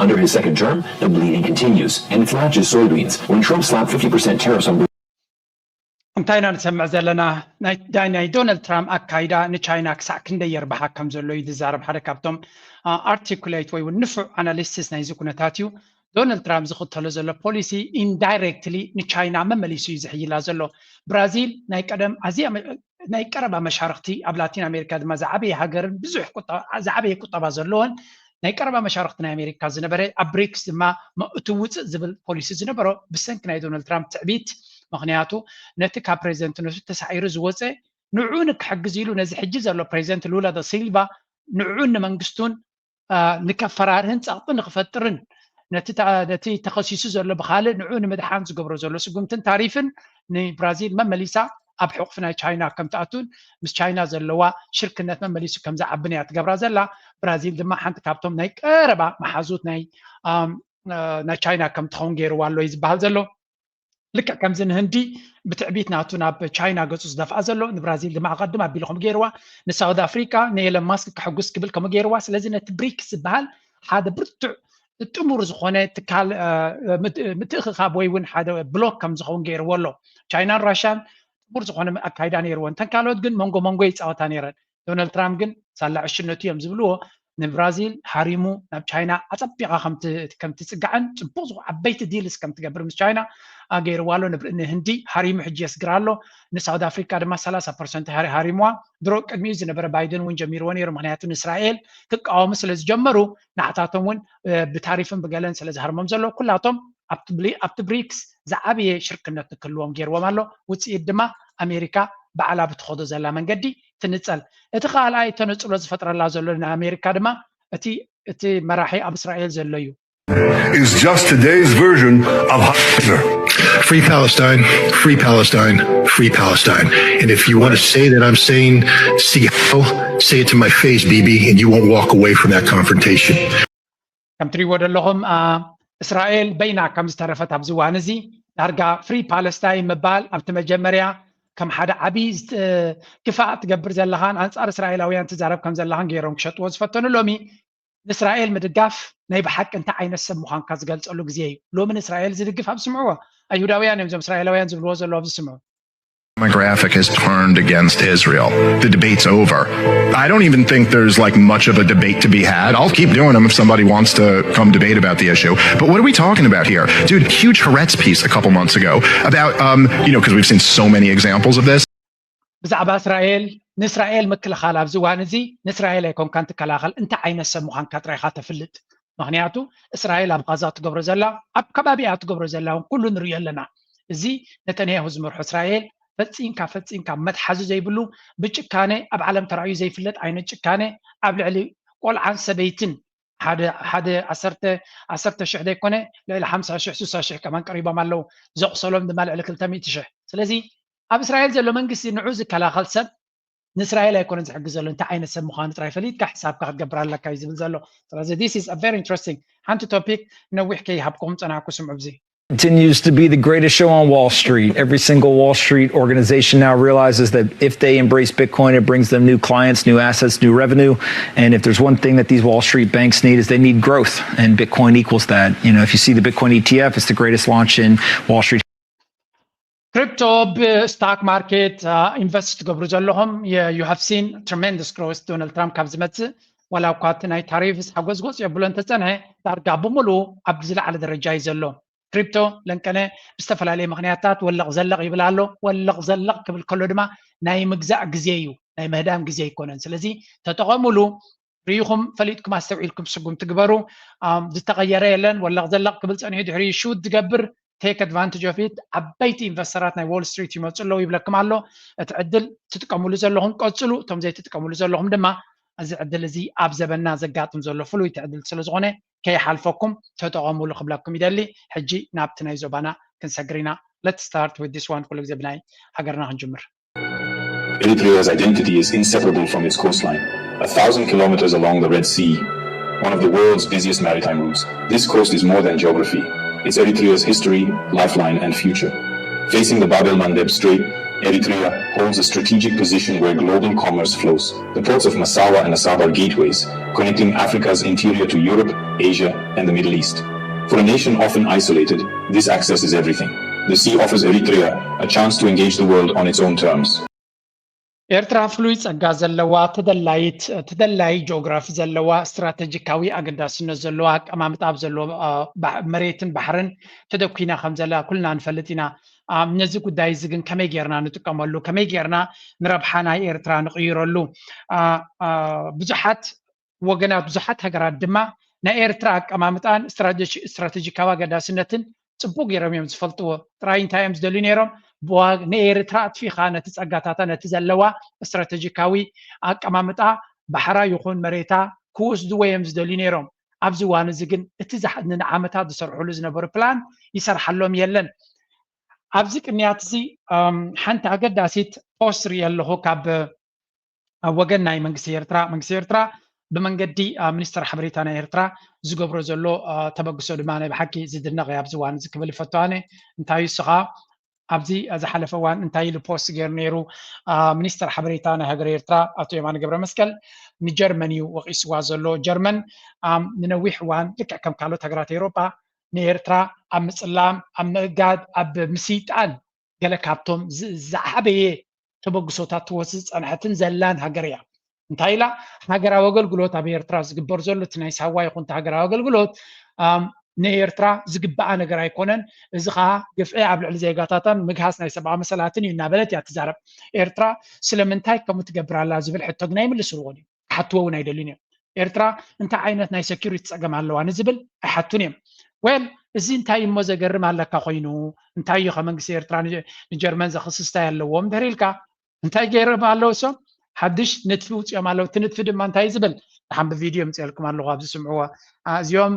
Under his second term, the bleeding continues, and it's not just soybeans. When Trump slapped 50% tariffs on እንታይና ንሰምዕ ዘለና ናይ ዶናልድ ትራምፕ ኣካይዳ ንቻይና ክሳዕ ክንደይ የርባሓ ከም ዘሎ እዩ ዝዛረብ ሓደ ካብቶም ኣርቲኩሌት ወይ ንፉዕ ኣናሊስቲስ ናይዚ ኩነታት እዩ ዶናልድ ትራምፕ ዝኽተሎ ዘሎ ፖሊሲ ኢንዳይሬክትሊ ንቻይና መመሊሱ እዩ ዝሕይላ ዘሎ ብራዚል ናይ ቀረባ መሻርክቲ ኣብ ላቲን ኣሜሪካ ድማ ዝዓበየ ሃገርን ብዙሕ ዝዓበየ ቁጠባ ዘለዎን ናይ ቀረባ መሻርክቲ ናይ ኣሜሪካ ዝነበረ ኣብ ብሪክስ ድማ እቲ ውፅእ ዝብል ፖሊሲ ዝነበሮ ብሰንኪ ናይ ዶናልድ ትራምፕ ትዕቢት ምክንያቱ ነቲ ካብ ፕሬዚደንትነቱ ተሳዒሩ ዝወፀ ንዑ ንክሕግዝ ኢሉ ነዚ ሕጂ ዘሎ ፕሬዚደንት ሉላ ዳ ሲልቫ ንዑ ንመንግስቱን ንከፈራርህን ፀቕጢ ንክፈጥርን ነቲ ተኸሲሱ ዘሎ ብካልእ ንዑ ንምድሓን ዝገብሮ ዘሎ ስጉምትን ታሪፍን ንብራዚል መመሊሳ ኣብ ሕቑፍ ናይ ቻይና ከም ትኣቱን ምስ ቻይና ዘለዋ ሽርክነት መመሊሱ ከም ዝዓብን እያ ትገብራ ዘላ ብራዚል ድማ ሓንቲ ካብቶም ናይ ቀረባ መሓዙት ናይ ቻይና ከም ትኸውን ገይርዋ ኣሎ እዩ ዝበሃል ዘሎ ልክዕ ከምዚ ንህንዲ ብትዕቢት ናቱ ናብ ቻይና ገፁ ዝደፍኣ ዘሎ ንብራዚል ድማ ቀድም ኣቢሉ ከም ገይርዋ ንሳውት ኣፍሪካ ንኤለን ማስክ ክሕጉስ ክብል ከም ገይርዋ ስለዚ ነቲ ብሪክስ ዝበሃል ሓደ ብርቱዕ ጥሙር ዝኾነ ትካል ምትእኽኻብ ወይ እውን ሓደ ብሎክ ከም ዝኸውን ገይርዎ ኣሎ ቻይናን ራሽያን ጥሙር ዝኾነ ኣካይዳ ነይርዎን ተን ካልኦት ግን መንጎ ይፃወታ ነይረን ዶናልድ ትራምፕ ግን ሳላ ዕሽነቱ እዮም ዝብልዎ ንብራዚል ሃሪሙ ናብ ቻይና ኣፀቢቓ ከም ትፅጋዕን ፅቡቅ ዓበይቲ ዲልስ ከም ትገብር ምስ ቻይና ገይርዋ ኣሎ ንህንዲ ሃሪሙ ሕጂ የስግራ ኣሎ ንሳውት ኣፍሪካ ድማ 30% ሃሪሙዋ ድሮ ቅድሚኡ ዝነበረ ባይደን እውን ጀሚርዎ ነይሩ ምክንያቱ ንእስራኤል ክቃወሙ ስለዝጀመሩ ንዓታቶም እውን ብታሪፍን ብገለን ስለዝሃርሞም ዘሎ ኩላቶም ኣብቲ ብሪክስ ዝዓበየ ሽርክነት ንክህልዎም ገይርዎም ኣሎ ውፅኢት ድማ ኣሜሪካ ባዕላ ብትኸዶ ዘላ መንገዲ ትንፀል እቲ ካልኣይ ተነፅሎ ዝፈጥረላ ዘሎ ንኣሜሪካ ድማ እቲ መራሒ ኣብ እስራኤል ዘሎ እዩ is just today's version of Hitler. Free Palestine, free Palestine, free Palestine. And if you want to say that I'm saying see how, say it to my face, Bibi, and you won't walk away from that confrontation. ከም ትሪእዎ ዘለኹም እስራኤል በይና ከም ዝተረፈት ኣብዚ እዋን እዚ ዳርጋ ፍሪ ፓለስታይን ምባል ኣብቲ መጀመርያ ከም ሓደ ዓብይ ክፋእ ትገብር ዘለኻን ኣንፃር እስራኤላውያን ትዛረብ ከም ዘለኻን ገይሮም ክሸጥዎ ዝፈተኑ ሎሚ ንእስራኤል ምድጋፍ ናይ ብሓቂ እንታይ ዓይነት ሰብ ምዃንካ ዝገልፀሉ ግዜ እዩ ሎሚ ንእስራኤል ዝድግፍ ኣብ ስምዕዎ ኣይሁዳውያን እዮም እዞም እስራኤላውያን ዝብልዎ ዘሎ ኣብ ዝስምዑ Demographic has turned against Israel. The debate's over. I don't even think there's like much of a debate to be had. I'll keep doing them if somebody wants to come debate about the issue. But what are we talking about here? Dude, huge Haaretz piece a couple months ago about, because we've seen so many examples of this. ብዛዕባ እስራኤል ንእስራኤል ምክልኻል ኣብ ዝዋን እዚ ንእስራኤል ኣይኮንካ እንትከላኸል እንታይ ዓይነት ሰብ ምዃንካ ጥራይካ ተፍልጥ ምክንያቱ እስራኤል ኣብ ጋዛ ትገብሮ ዘላ ኣብ ከባቢኣ ትገብሮ ዘላ ኩሉ ንሪኦ ኣለና እዚ ነተንያሁ ዝመርሖ እስራኤል ፈፂምካ መትሓዚ ዘይብሉ ብጭካኔ ኣብ ዓለም ተራእዩ ዘይፍለጥ ዓይነት ጭካኔ ኣብ ልዕሊ ቆልዓን ሰበይትን ሓደ 10,000 ዘይኮነ ልዕሊ 50,000 60,000 ከማን ቀሪቦም ኣለው ዘቁሰሎም ድማ ልዕሊ 200,000 ስለዚ ኣብ እስራኤል ዘሎ መንግስቲ ንዑ ዝከላኸል ሰብ ንእስራኤል ኣይኮነን ዝሕግዝ ዘሎ እንታይ ዓይነት ሰብ ምዃኑ ጥራይ ፈሊጥካ ሕሳብካ ክትገብር ኣለካ እዩ ዝብል ዘሎ ስለዚ this is a very interesting ሓንቲ ቶፒክ ነዊሕ ከይሃብኩም ፀናዕኩ ስምዑ ብዚ Continues to be the greatest show on Wall Street. Every single Wall Street organization now realizes that if they embrace Bitcoin, it brings them new clients, new assets, new revenue. And if there's one thing that these Wall Street banks need is they need growth. And Bitcoin equals that. You know, if you see the Bitcoin ETF, it's the greatest launch in Wall Street. Crypto stock market invest تقبرو زلهم you have seen tremendous growth Donald Trump كاب زمت ولا وقت ناي تاريفس حقوز قوس يبلون تسنه ترجع بملو أبزل على درجة يزلو كريبتو لأنكنه بستفعل عليه مغنياتات ولا زلق يبلعله ولا زلق قبل كل دما ناي مجزء جزيو ناي مهدام جزيو يكونن سلزي تتقاملو ريهم فليتكم استوعيلكم سقوم تقبروا تتغيري لن ولا زلق قبل سنة يدحري شو تقبر take advantage of it عبيت إنفسترات ناي وول ستريت يمثلوا يبلكم على تعدل تتقاملوا زلهم قصلوا تم زي تتقاملوا زلهم دما عدل زي أبزبنا زقاتهم زلوا فلو يتعدل سلزغونه كي حالفكم تتقاملوا قبلكم يدلي حجي نابتنا يزوبانا كنسجرينا let's start with this one كل زبناي حجرنا هنجمر. Eritrea's identity is inseparable from its coastline. 1,000 kilometers along the Red Sea, one of the world's busiest maritime routes. This coast is more than geography. It's Eritrea's history, lifeline, and future. Facing the Bab el-Mandeb Strait, Eritrea holds a strategic position where global commerce flows. The ports of Massawa and Assab are gateways, connecting Africa's interior to Europe, Asia, and the Middle East. For a nation often isolated, this access is everything. The sea offers Eritrea a chance to engage the world on its own terms. ኤርትራ ፍሉይ ፀጋ ዘለዋ ተደላይ ጂኦግራፊ ዘለዋ ስትራቴጂካዊ ኣገዳስነት ዘለዋ ኣቀማምጣ ኣብ ዘለዎ መሬትን ባሕርን ተደኪና ከም ዘላ ኩልና ንፈልጥ ኢና ነዚ ጉዳይ እዚ ግን ከመይ ጌርና ንጥቀመሉ ከመይ ጌርና ንረብሓ ናይ ኤርትራ ንቕይረሉ ብዙሓት ወገናት ብዙሓት ሃገራት ድማ ናይ ኤርትራ ኣቀማምጣን ስትራቴጂካዊ ኣገዳስነትን ጽቡቅ ጌሮም እዮም ዝፈልጥዎ ጥራይ እንታይ እዮም ዝደልዩ ነይሮም ንኤርትራ ኣጥፊኻ ነቲ ፀጋታታ ነቲ ዘለዋ ስትራቴጂካዊ ኣቀማምጣ ባሕራ ይኹን መሬታ ክወስድዎ እዮም ዝደልዩ ነይሮም ኣብዚ እዋን እዚ ግን እቲ ንዓመታት ዝሰርሕሉ ዝነበሩ ፕላን ይሰርሓሎም የለን ኣብዚ ቅንያት እዚ ሓንቲ ኣገዳሲት ፖስት ሪኢ ኣለኹ ካብ ወገን ናይ መንግስቲ ኤርትራ ብመንገዲ ሚኒስትር ሓበሬታ ናይ ኤርትራ ዝገብሮ ዘሎ ተበግሶ ድማ ናይ ብሓቂ ዝድነቕ ኣብዚ እዋን እዚ ክብል ይፈትዋነ እንታይ ይስኻ ኣብዚ ዝሓለፈ እዋን እንታይ ኢሉ ፖስት ገይሩ ነይሩ ሚኒስትር ሓበሬታ ናይ ሃገር ኤርትራ ኣቶ የማነ ገብረ መስቀል ንጀርመን እዩ ወቂስዋ ዘሎ ጀርመን ንነዊሕ እዋን ልክዕ ከም ካልኦት ሃገራት ኤውሮጳ ንኤርትራ ኣብ ምፅላም ኣብ ምእጋድ ኣብ ምሲጣን ገለ ካብቶም ዝዓበየ ተበግሶታት ትወስድ ፀንሐትን ዘላን ሃገር እያ እንታይ ኢላ ሃገራዊ ኣገልግሎት ኣብ ኤርትራ ዝግበር ዘሎ እቲ ናይ ሳዋ ይኹን እቲ ሃገራዊ ኣገልግሎት ንኤርትራ ዝግባእ ነገር ኣይኮነን እዚ ከዓ ግፍዒ ኣብ ልዕሊ ዜጋታትን ምግሃስ ናይ ሰብኣዊ መሰላትን እዩ እናበለት እያ ትዛረብ ኤርትራ ስለምንታይ ከምኡ ትገብራላ ዝብል ሕቶ ግን ኣይምልስልዎን እዩ ክሓትዎ እውን ኣይደልዩን እዮም ኤርትራ እንታይ ዓይነት ናይ ሴኪሪቲ ፀገም ኣለዋ ንዝብል ኣይሓቱን እዮም ወል እዚ እንታይ እሞ ዘገርም ኣለካ ኮይኑ እንታይ እዩ ከመንግስቲ ኤርትራ ንጀርመን ዘኽስስታይ ኣለዎም ድሕሪ ኢልካ እንታይ ገይሮም ኣለዉ እሶም ሓድሽ ንጥፊ ውፅኦም ኣለዉ እቲ ንጥፊ ድማ እንታይ ዝብል ድሓን ብቪድዮ ምፅአልኩም ኣለኹ ኣብዚ ስምዕዎ እዚኦም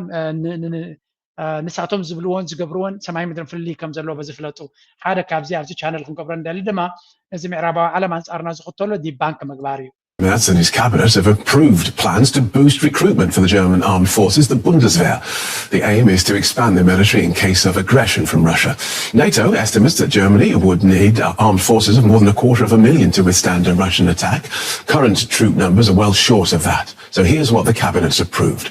ንሳቶም ዝብልዎን ዝገብርዎን ሰማይ ምድርን ፍልይ ከም ዘለዎ በዝፍለጡ ሓደ ካብዚ ኣብዚ ቻነል ክንገብሮ ንደሊ ድማ እዚ ምዕራባዊ ዓለም ኣንፃርና ዝኽተሎ ዲባንክ ምግባር እዩ Merz and his cabinet have approved plans to boost recruitment for the German armed forces, the Bundeswehr. The aim is to expand the military in case of aggression from Russia. NATO estimates that Germany would need armed forces of more than 250,000 to withstand a Russian attack. Current troop numbers are well short of that. So here's what the cabinet's approved.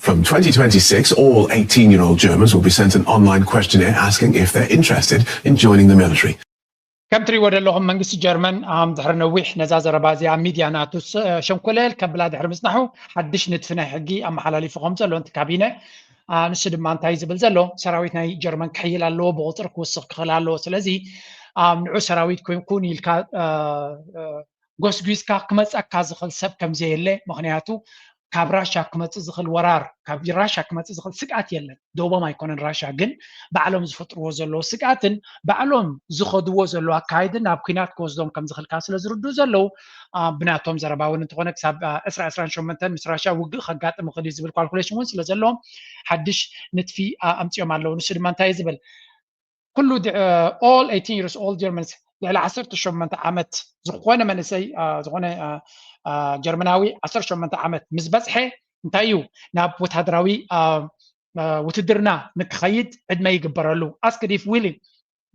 From 2026, all 18-year-old Germans will be sent an online questionnaire asking if they're interested in joining the military. كم تري ولا لهم منجس جرمن ظهر نويح نزاز ربازي عم ميديا ناتوس شنكولال كبلاد حرمسنحو حدش ندفنا حقي أما حلالي فقهم زلو انت كابينة نشد ما انتاي زبل زلو سراويتنا جرمن كحيل اللو بغطرك وسق خلالو سلازي نعو سراويت كوني الكا ጎስጉስካ ክመፀካ ዝኽእል ሰብ ከምዘየለ ምክንያቱ ካብ ራሻ ክመፅእ ዝኽእል ወራር ካብ ራሻ ክመፅእ ዝኽእል ስግኣት የለን ደቦም ኣይኮነን ራሻ ግን ባዕሎም ዝፈጥርዎ ዘለዎ ስግኣትን ባዕሎም ዝኸድዎ ዘለዎ ኣካይድን ናብ ኩናት ክወስዶም ከም ዝኽእልካ ስለ ዝርድኡ ዘለው ብናቶም ዘረባ እውን እንትኾነ ክሳብ 2028 ምስ ራሻ ውግእ ከጋጥም ይኽእል እዩ ዝብል ኳልኩሌሽን እውን ስለ ዘለዎም ሓድሽ ንጥፊ ኣምፂኦም ኣለዉ ንሱ ድማ እንታይ ዝብል ኩሉ all 18 years old Germans ልዕሊ 18 ዓመት ዝኾነ መንእሰይ ዝኾነ ጀርመናዊ 18 ዓመት ምስ በፅሐ እንታይ እዩ ናብ ወታደራዊ ውትድርና ንክኸይድ ዕድመ ይግበረሉ asked if willing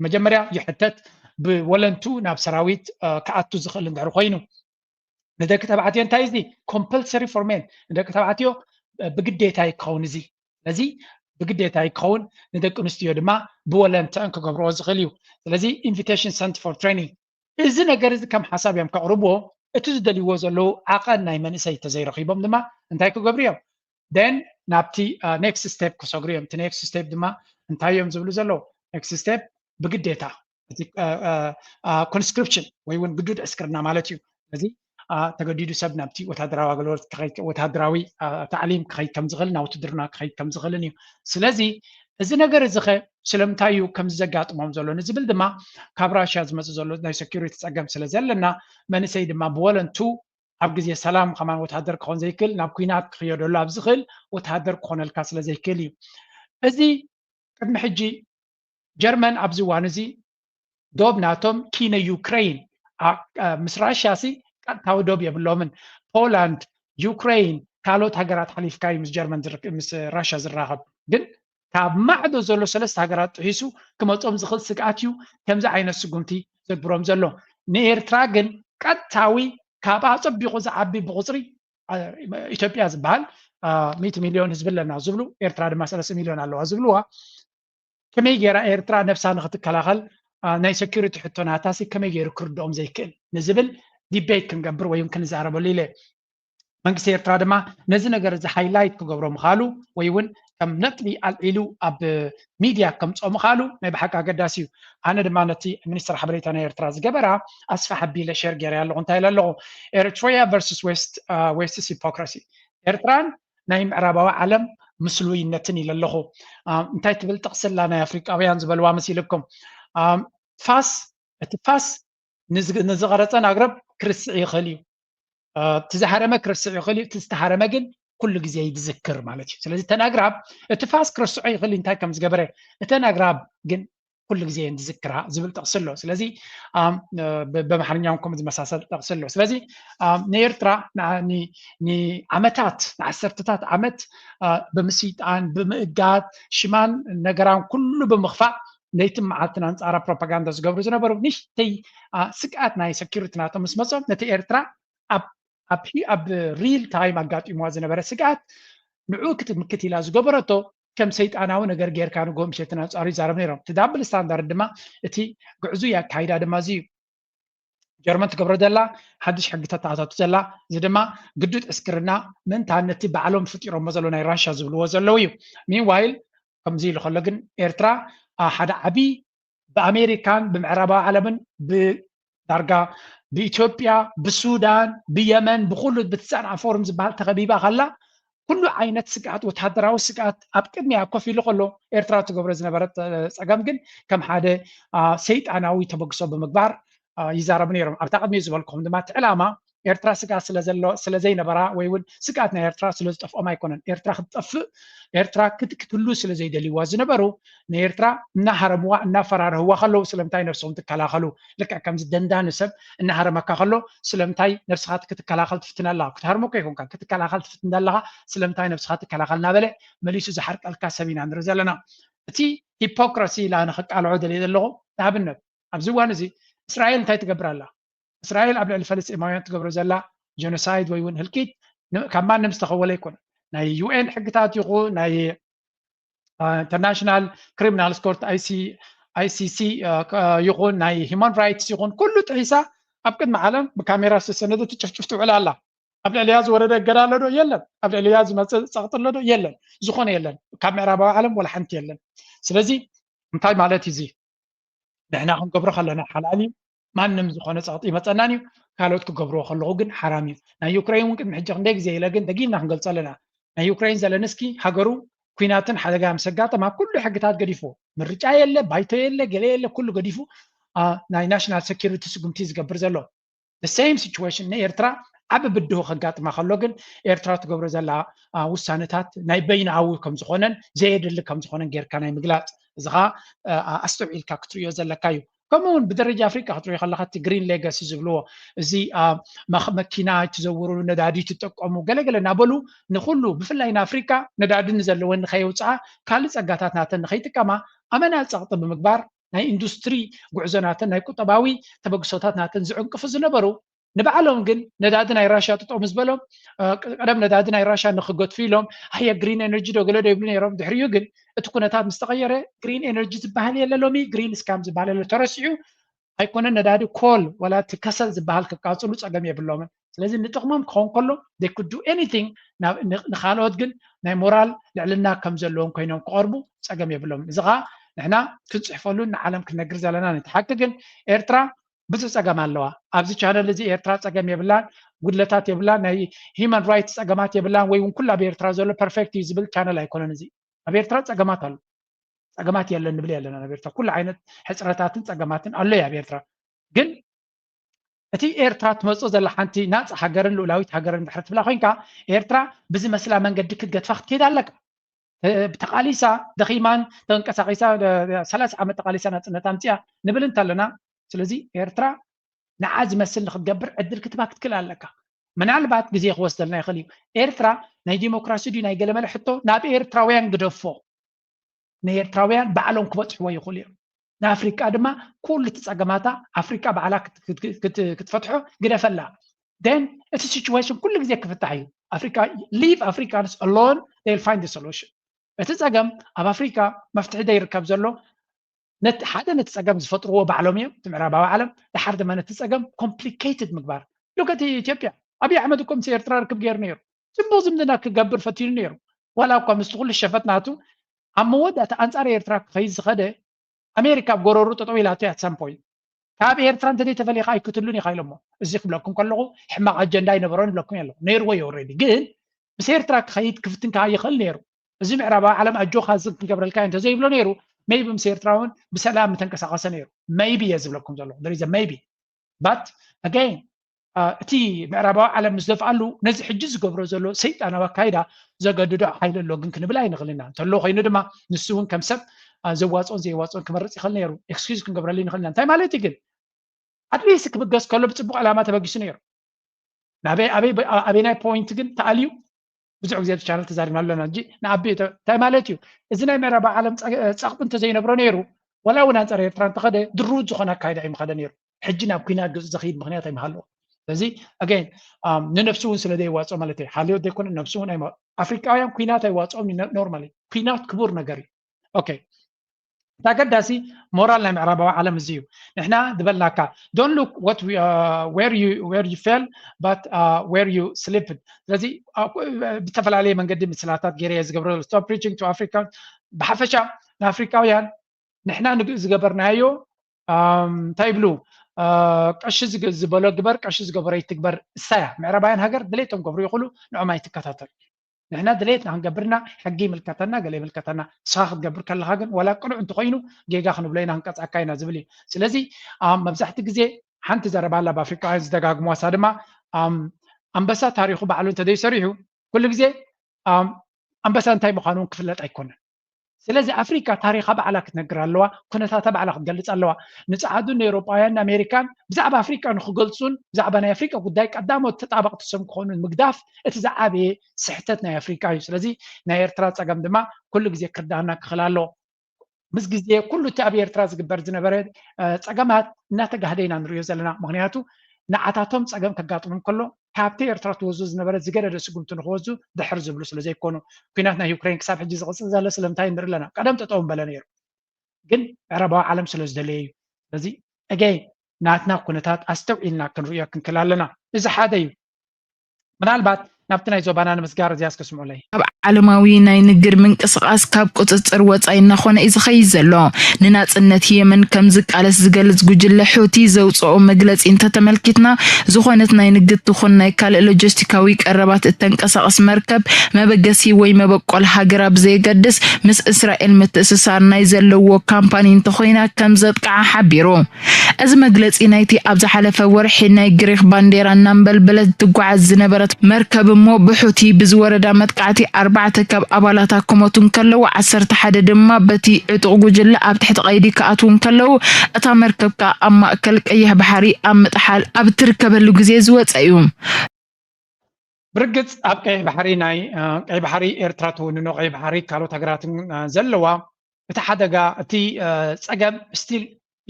መጀመርያ ይሕተት ብወለንቱ ናብ ሰራዊት ክኣቱ ዝኽእል እንድሕር ኮይኑ ንደቂ ተባዕትዮ እንታይ እዚ compulsory for men ንደቂ ተባዕትዮ ብግዴታ ይከውን እዚ ስለዚ ብግዴታ ይከውን ንደቂ ኣንስትዮ ድማ ብወለንተን ክገብርዎ ዝኽእል እዩ ስለዚ invitation sent for training እዚ ነገር እዚ ከም ሓሳብ እዮም ከቕርብዎ እቲ ዝደልይዎ ዘለዉ ዓቐን ናይ መንእሰይ ተዘይረኺቦም ድማ እንታይ ክገብሩ እዮም then ናብቲ next step ክሰግሩ እዮም እቲ next step ድማ እንታይ እዮም ዝብሉ ዘለዉ next step ብግዴታ እቲ conscription ወይ እውን ግዱድ ዕስክርና ማለት እዩ ስለዚ ተገዲዱ ሰብ ናብቲ ወታደራዊ ኣገልግሎት ወታደራዊ ታዕሊም ክኸይድ ከም ዝኽእል ናብ ውትድርና ክኸይድ ከም ዝኽእልን እዩ ስለዚ እዚ ነገር እዚ ኸ ስለምንታይ እዩ ከምዚ ዘጋጥሞም ዘሎ ንዝብል ድማ ካብ ራሽያ ዝመፅእ ዘሎ ናይ ሴኩሪቲ ፀገም ስለ ዘለና መንእሰይ ድማ ብወለንቱ ኣብ ግዜ ሰላም ከማን ወታደር ክኾን ዘይክእል ናብ ኩናት ክኽየደሉ ኣብ ዝኽእል ወታደር ክኾነልካ ስለ ዘይክእል እዩ እዚ ቅድሚ ሕጂ ጀርመን ኣብዚ እዋን እዚ ዶብ ናቶም ኪነ ዩክሬን ምስ ራሽያ ሲ ቀጥታዊ ዶብ የብሎምን ፖላንድ ዩክሬን ካልኦት ሃገራት ሓሊፍካ እዩ ምስ ጀርመን ምስ ራሽያ ዝራኸብ ግን ካብ ማዕዶ ዘሎ ሰለስተ ሃገራት ጥሒሱ ክመፆም ዝኽእል ስግኣት እዩ ከምዚ ዓይነት ስጉምቲ ዘግብሮም ዘሎ ንኤርትራ ግን ቀጥታዊ ካብኣ ፀቢቑ ዝዓቢ ብቁፅሪ ኢትዮጵያ ዝበሃል 100 ሚልዮን ህዝቢ ኣለና ዝብሉ ኤርትራ ድማ 3 ሚልዮን ኣለዋ ዝብልዋ ከመይ ጌራ ኤርትራ ነፍሳ ንኽትከላኸል ናይ ሴኩሪቲ ሕቶናታሲ ከመይ ገይሩ ክርድኦም ዘይክእል ንዝብል ዲቤት ክንገብር ወይ ክንዛረበሉ ኢለ መንግስቲ ኤርትራ ድማ ነዚ ነገር እዚ ሃይላይት ክገብሮ ምኻሉ ወይ እውን ከም ነጥቢ ኣልዒሉ ኣብ ሚድያ ከምፅኦ ምኻሉ ናይ ብሓቂ ኣገዳሲ እዩ ኣነ ድማ ነቲ ሚኒስትር ሓበሬታ ናይ ኤርትራ ዝገበራ ኣስፋ ሓቢለ ሸር ገይረ ኣለኹ እንታይ ኢለ ኣለኹ ኤርትራያ ቨርሱስ ዌስትስ ሂፖክራሲ ኤርትራን ናይ ምዕራባዊ ዓለም ምስሉይነትን ኢለ ኣለኹ እንታይ ትብል ጥቕስላ ናይ ኣፍሪቃውያን ዝበልዋ መሲልኩም ፋስ እቲ ፋስ ንዝቐረፀን ኣግረብ ክርስዕ ይኽእል እዩ ትዝሓረመ ክርስዕ ይኽእል እዩ ትዝተሓረመ ግን ኩሉ ግዜ ይዝክር ማለት እዩ ስለዚ ተናግራብ እቲ ፋስ ክርስዖ ይኽእል እንታይ ከም ዝገበረ እተን ኣግራብ ግን ኩሉ ግዜ እንዝክራ ዝብል ጥቕስ ኣሎ ስለዚ ብኣምሓርኛ ከም ዝመሳሰል ጥቕስ ኣሎ ስለዚ ንኤርትራ ንዓመታት ንዓሰርተታት ዓመት ብምስይጣን ብምእጋድ ሽማን ነገራን ኩሉ ብምኽፋእ ለይትን መዓልትን ኣንፃራ ፕሮፓጋንዳ ዝገብሩ ዝነበሩ ንእሽተይ ስግኣት ናይ ሴኩሪቲ ናቶም ምስ መፅኦም ነቲ ኤርትራ ኣብ ሪል ታይም ኣጋጢምዋ ዝነበረ ስግኣት ንዑ ክትምክት ኢላ ዝገበረቶ ከም ሰይጣናዊ ነገር ጌርካ ንጎም ምሸትን ኣንፃሩ ይዛረብ ነይሮም እቲ ዳብል ስታንዳርድ ድማ እቲ ጉዕዙ ኣካይዳ ድማ እዚ እዩ ጀርመን ትገብሮ ዘላ ሓድሽ ሕግታት ተኣታቱ ዘላ እዚ ድማ ግዱድ ዕስክርና ምንታን ነቲ ባዕሎም ፍጢሮሞ ዘሎ ናይ ራሽያ ዝብልዎ ዘለው እዩ ሚንዋይል ከምዚ ኢሉ ከሎ ግን ኤርትራ ሓደ ዓብይ ብኣሜሪካን ብምዕራባዊ ዓለምን ብዳርጋ ብኢትዮጵያ ብሱዳን ብየመን ብኩሉ ብትፃንዓ ፎርም ዝበሃል ተኸቢባ ከላ ኩሉ ዓይነት ስግኣት ወታደራዊ ስግኣት ኣብ ቅድሚያ ኮፍ ኢሉ ከሎ ኤርትራ ትገብሮ ዝነበረት ፀገም ግን ከም ሓደ ሰይጣናዊ ተበግሶ ብምግባር ይዛረቡ ነይሮም ኣብታ ቅድሚ ዝበልኩም ድማ እቲ ዕላማ ኤርትራ ስግኣት ስለዘይነበራ ወይ እውን ስግኣት ናይ ኤርትራ ስለዝጠፍኦም ኣይኮነን ኤርትራ ክትጠፍእ ኤርትራ ክትክትሉ ስለዘይደልይዋ ዝነበሩ ንኤርትራ እናሃረምዋ እናፈራርህዋ ከለዉ ስለምንታይ ነፍሶም ትከላኸሉ ልክዕ ከምዚ ደንዳኒ ሰብ እናሃረመካ ከሎ ስለምንታይ ነፍስኻ ክትከላኸል ትፍትን ኣለኻ ክትሃርሞ ኮ ይኹንካ ክትከላኸል ትፍትን ኣለኻ ስለምንታይ ነፍስኻ ትከላኸል እናበለ መሊሱ ዝሓርቀልካ ሰብ ኢና ንርኢ ዘለና እቲ ሂፖክራሲ ኢላ ንኽቃልዖ ደልየ ዘለኹ ንኣብነት ኣብዚ እዋን እዚ እስራኤል እንታይ ትገብር ኣላ እስራኤል ኣብ ልዕሊ ፈለስጢማውያን ትገብሮ ዘላ ጀኖሳይድ ወይ እውን ህልቂት ካብ ማንም ዝተኸወለ ይኮነ ናይ ዩኤን ሕግታት ይኹን ናይ ኢንተርናሽናል ክሪሚናልስ ኮርት ICC ይኹን ናይ ሂማን ራይትስ ይኹን ኩሉ ጥሒሳ ኣብ ቅድሚ ዓለም ብካሜራ ዝተሰነደ ትጭፍጭፍ ትውዕል ኣላ ኣብ ልዕልያ ዝወረደ እገዳ ኣሎ ዶ የለን ኣብ ልዕልያ ዝመፅእ ፀቕጢ ኣሎ ዶ የለን ዝኾነ የለን ካብ ምዕራባዊ ዓለም ወላ ሓንቲ የለን ስለዚ እንታይ ማለት እዩ እዚ ንሕና ክንገብሮ ከለና ሓላል እዩ ማንም ዝኾነ ፀቕጢ ይመፀናን እዩ ካልኦት ክገብርዎ ከለኹ ግን ሓራም እዩ ናይ ዩክሬን እውን ቅድሚ ሕጂ ክንደይ ግዜ ኢለ ግን ደጊምና ክንገልፆ ኣለና ናይ ዩክሬን ዘለንስኪ ሃገሩ ኩናትን ሓደጋ ምስ ኣጋጠማ ኩሉ ሕግታት ገዲፍዎ ምርጫ የለ ባይቶ የለ ገለ የለ ኩሉ ገዲፉ ናይ ናሽናል ሴኪሪቲ ስጉምቲ ዝገብር ዘሎ the same situation ንኤርትራ ዓብ ብድሆ ከጋጥማ ከሎ ግን ኤርትራ ትገብሮ ዘላ ውሳነታት ናይ በይናዊ ከም ዝኾነን ዘየድሊ ከም ዝኾነን ጌርካ ናይ ምግላፅ እዚ ኸ ኣስተውዒልካ ክትሪኦ ዘለካ እዩ ከምኡውን ብደረጃ ኣፍሪካ ክትሪኦ ከለካ እቲ ግሪን ሌጋሲ ዝብልዎ እዚ መኪና ትዘውሩ ነዳዲ ትጥቀሙ ገለገለ እናበሉ ንኩሉ ብፍላይ ንኣፍሪካ ነዳዲ ንዘለወን ንኸየውፅኣ ካልእ ፀጋታት ናተን ንኸይጥቀማ ኣመናል ፀቕጢ ብምግባር ናይ ኢንዱስትሪ ጉዕዞናትን ናይ ቁጠባዊ ተበግሶታት ናተን ዝዕንቅፉ ዝነበሩ ንባዕሎም ግን ነዳዲ ናይ ራሽያ ጥጠሙ ዝበሎም ቀደም ነዳዲ ናይ ራሽያ ንክገድፉ ኢሎም ሃየ ግሪን ኤነርጂ ደገለ ደይብሉ ነይሮም ድሕሪኡ ግን እቲ ኩነታት ምስ ተቐየረ ግሪን ኤነርጂ ዝበሃል የለ ሎሚ ግሪን ስካም ዝበሃል የለ ተረሲዑ ኣይኮነን ነዳዲ ኮል ወላ እቲ ከሰል ዝበሃል ክቃፅሉ ፀገም የብሎምን ስለዚ ንጥቕሞም ክኸውን ከሎ they could do anything ንኻልኦት ግን ናይ ሞራል ልዕልና ከም ዘለዎም ኮይኖም ክቐርቡ ፀገም የብሎምን እዚ ኸ ንሕና ክንፅሕፈሉ ንዓለም ክንነግር ዘለና ነቲ ሓቂ ግን ኤርትራ ብዙሕ ፀገም ኣለዋ ኣብዚ ቻነል እዚ ኤርትራ ፀገም የብላን ጉድለታት የብላን ናይ ሂማን ራይትስ ፀገማት የብላን ወይ እውን ኩሉ ኣብ ኤርትራ ዘሎ ፐርፌክት እዩ ዝብል ቻነል ኣይኮነን እዚ ኣብ ኤርትራ ፀገማት ኣሎ ፀገማት የለን ንብል የለና ኣብ ኤርትራ ኩሉ ዓይነት ሕፅረታትን ፀገማትን ኣሎ ኣብ ኤርትራ ግን እቲ ኤርትራ ትመፅኦ ዘላ ሓንቲ ናፃ ሃገርን ልኡላዊት ሃገርን ድሕሪ ትብላ ኮይንካ ኤርትራ ብዚ መስላ መንገዲ ክትገድፋ ክትከይድ ኣለካ ተቃሊሳ ደኺማን ተንቀሳቂሳ 30 ዓመት ተቃሊሳ ናፅነት ኣምፅያ ንብል እንተለና ስለዚ ኤርትራ ንዓ ዝመስል ንክትገብር ዕድል ክትባ ክትክእል ኣለካ ምናልባት ግዜ ክወስደልና ይኽእል እዩ ኤርትራ ናይ ዲሞክራሲ ድዩ ናይ ገለመለ ሕቶ ናብ ኤርትራውያን ግደፎ ንኤርትራውያን ባዕሎም ክበፅሕዎ ይኽእሉ እዮም ንኣፍሪካ ድማ ኩሉ እቲ ፀገማታ ኣፍሪካ ባዕላ ክትፈትሖ ግደፈላ then እቲ ሲቹዌሽን ኩሉ ግዜ ክፍታሕ እዩ ኣፍሪካ leave Africans alone they'll find the solution እቲ ፀገም ኣብ ኣፍሪካ መፍትሒ ዘይርከብ ዘሎ ሓደ ነቲ ፀገም ዝፈጥርዎ ባዕሎም እዮም እቲ ምዕራባዊ ዓለም ድሓር ድማ ነቲ ፀገም ኮምፕሊኬትድ ምግባር ሉከቲ ኢትዮጵያ ኣብይ ኣሕመድ እኮ ምስ ኤርትራ ርክብ ገይሩ ነይሩ ፅቡቅ ዝምድና ክገብር ፈቲኑ ነይሩ ዋላ እኳ ምስቲ ኩሉ ሸፈት ናቱ ኣብ መወዳእታ ኣንፃር ኤርትራ ክኸይድ ዝኸደ ኣሜሪካ ብጎረሩ ጠጠው ኢላቶ at some point ካብ ኤርትራ እንተዘይተፈሊኻ ኣይክትሉን ኢኻ ኢሎሞ እዚ ክብለኩም ከለኹ ሕማቕ ኣጀንዳ ይነበሮን ይብለኩም ኣለኹ ነይርዎ እዩ ኦልሬዲ ግን ምስ ኤርትራ ክኸይድ ክፍትንካ ይኽእል ነይሩ እዚ ምዕራባዊ ዓለም ኣጆኻ ክንገብረልካ እንተዘይብሎ ነይሩ maybe ምስ ኤርትራ እውን ብሰላም ተንቀሳቐሰ ነይሩ maybe እየ ዝብለኩም ዘለኹ there is a maybe but again እቲ ምዕራባዊ ዓለም ምስ ደፍኣሉ ነዚ ሕጂ ዝገብሮ ዘሎ ሰይጣናዊ ኣካይዳ ዘገድዶ ሓይሊ ኣሎ ግን ክንብል ኣይንኽእልና እንተሎ ኮይኑ ድማ ንሱ እውን ከም ሰብ ዘዋፅኦን ዘይዋፅኦን ክመርፅ ይኽእል ነይሩ ኤክስኪዝ ክንገብረሉ ንኽእልና እንታይ ማለት እዩ ግን ኣትሊስት ክብገስ ከሎ ብፅቡቅ ዕላማ ተበጊሱ ነይሩ ኣበይ ናይ ፖይንት ግን ተኣልዩ ብዙሕ ግዜ ቻነል ተዛሪብና ኣለና እንጂ ንኣቢ እንታይ ማለት እዩ እዚ ናይ ምዕራባዊ ዓለም ፀቕጢ እንተዘይነብሮ ነይሩ ወላ እውን ኣንፃር ኤርትራ እንተኸደ ድሩት ዝኾነ ኣካይዳ ኣይምኸደ ነይሩ ሕጂ ናብ ኩናት ግብፂ ዘኽይድ ምክንያት ኣይምሃለዎ ስለዚ ኣገይን ንነፍሱ እውን ስለ ዘይዋፅኦ ማለት እዩ ሓልዮት ዘይኮነ ነፍሱ እውን ኣፍሪካውያን ኩናት ኣይዋፅኦም ኖርማሊ ኩናት ክቡር ነገር እዩ ኦኬ ተገዳሲ ሞራል ናይ ምዕራባዊ ዓለም እዚ እዩ ንሕና ዝበልናካ don't look what where you fell but where you slipped ስለዚ ብተፈላለየ መንገዲ ምስላታት ገይረ ዝገብረ stop preaching to Africans ብሓፈሻ ንኣፍሪካውያን ንሕና ዝገበርናዮ እንታይ ይብሉ ቀሺ ዝበሎ ግበር ቀሺ ዝገበሮ ይትግበር እሳያ ምዕራባውያን ሃገር ድሌቶም ገብሩ ይኽእሉ ንዖም ኣይትከታተል ንሕና ድሌትና ክንገብርና ሕጊ ይምልከተና ገለ ይምልከተና ስኻ ክትገብር ከለካ ግን ወላ ቅኑዕ እንተኮይኑ ጌጋ ክንብሎ ኢና ክንቀፅዓካ ኢና ዝብል እዩ ስለዚ መብዛሕቲ ግዜ ሓንቲ ዘረባ ኣላ ብኣፍሪካውያን ዝደጋግሟሳ ድማ ኣንበሳ ታሪኹ ባዕሉ እንተዘይሰሪሑ ኩሉ ግዜ ኣንበሳ እንታይ ምዃኑ እውን ክፍለጥ ኣይኮነን ስለዚ ኣፍሪካ ታሪኻ ባዕላ ክትነግር ኣለዋ ኩነታታ ባዕላ ክትገልፅ ኣለዋ ንፀዓዱ ንኤውሮጳውያን ኣሜሪካን ብዛዕባ ኣፍሪካ ንክገልፁን ብዛዕባ ናይ ኣፍሪካ ጉዳይ ቀዳሞት ተጣበቕቲ ሰብ ክኾኑን ምግዳፍ እቲ ዝዓበየ ስሕተት ናይ ኣፍሪካ እዩ ስለዚ ናይ ኤርትራ ፀገም ድማ ኩሉ ግዜ ክርዳእና ክኽእል ኣለዎ ምስ ግዜ ኩሉ እቲ ኣብ ኤርትራ ዝግበር ዝነበረ ፀገማት እናተጋህደ ኢና ንሪኦ ዘለና ምክንያቱ ንዓታቶም ፀገም ከጋጥሞም ከሎ ካብቲ ኤርትራ ትወዙ ዝነበረ ዝገደደ ስጉምቲ ንክወዙ ድሕር ዝብሉ ስለ ዘይኮኑ ኩናት ናይ ዩክሬን ክሳብ ሕጂ ዝቕፅል ዘሎ ስለምንታይ ንርኢ ኣለና ቀደም ጠጠው በለ ነይሩ ግን ምዕራባዊ ዓለም ስለ ዝደለየ እዩ ስለዚ ኣገይ ናትና ኩነታት ኣስተውዒልና ክንሪኦ ክንክእል ኣለና እዚ ሓደ እዩ ምናልባት نابتنا زوبانا نمسجار زياس كسمولي ዓለማዊ ናይ ንግድ ምንቅስቃስ ካብ ቁፅፅር ወፃኢ እናኾነ እዩ ዝኸይድ ዘሎ ንናጽነት የመን ከም ዝቃለስ ዝገልጽ ጉጅለ ሑቲ ዘውፅኦ መግለጺ እንተተመልኪትና ዝኾነት ናይ ንግድ ትኹን ናይ ካልእ ሎጂስቲካዊ ቀረባት እተንቀሳቐስ መርከብ መበገሲ ወይ መበቆል ሃገር ብዘይገድስ ምስ እስራኤል ምትእስሳር ናይ ዘለዎ ካምፓኒ እንተኾይና ከም ዘጥቃዓ ሓቢሩ እዚ መግለጺ ናይቲ ኣብ ዝሓለፈ ወርሒ ናይ ግሪክ ባንዴራ እናንበልበለት ትጓዓዝ ዝነበረት መርከብ እሞ ብሑቲ ብዝወረዳ መጥቃዕቲ 4 ካብ ኣባላታ ኮሞቱን ከለው 11 ድማ በቲ ዕጡቕ ጉጅለ ኣብ ትሕቲ ቀይዲ ከኣትውን ከለው እታ መርከብካ ኣብ ማእከል ቀይሕ ባሕሪ ኣብ ምጥሓል ኣብ ትርከበሉ ግዜ ዝወፀ እዩ برقص ኣብ ቀይሕ ባሕሪ ናይ ቀይሕ ባሕሪ ኤርትራ ትውንኖ ቀይሕ ባሕሪ ካልኦት ሃገራትን ዘለዋ እቲ ሓደጋ እቲ ፀገም ስቲል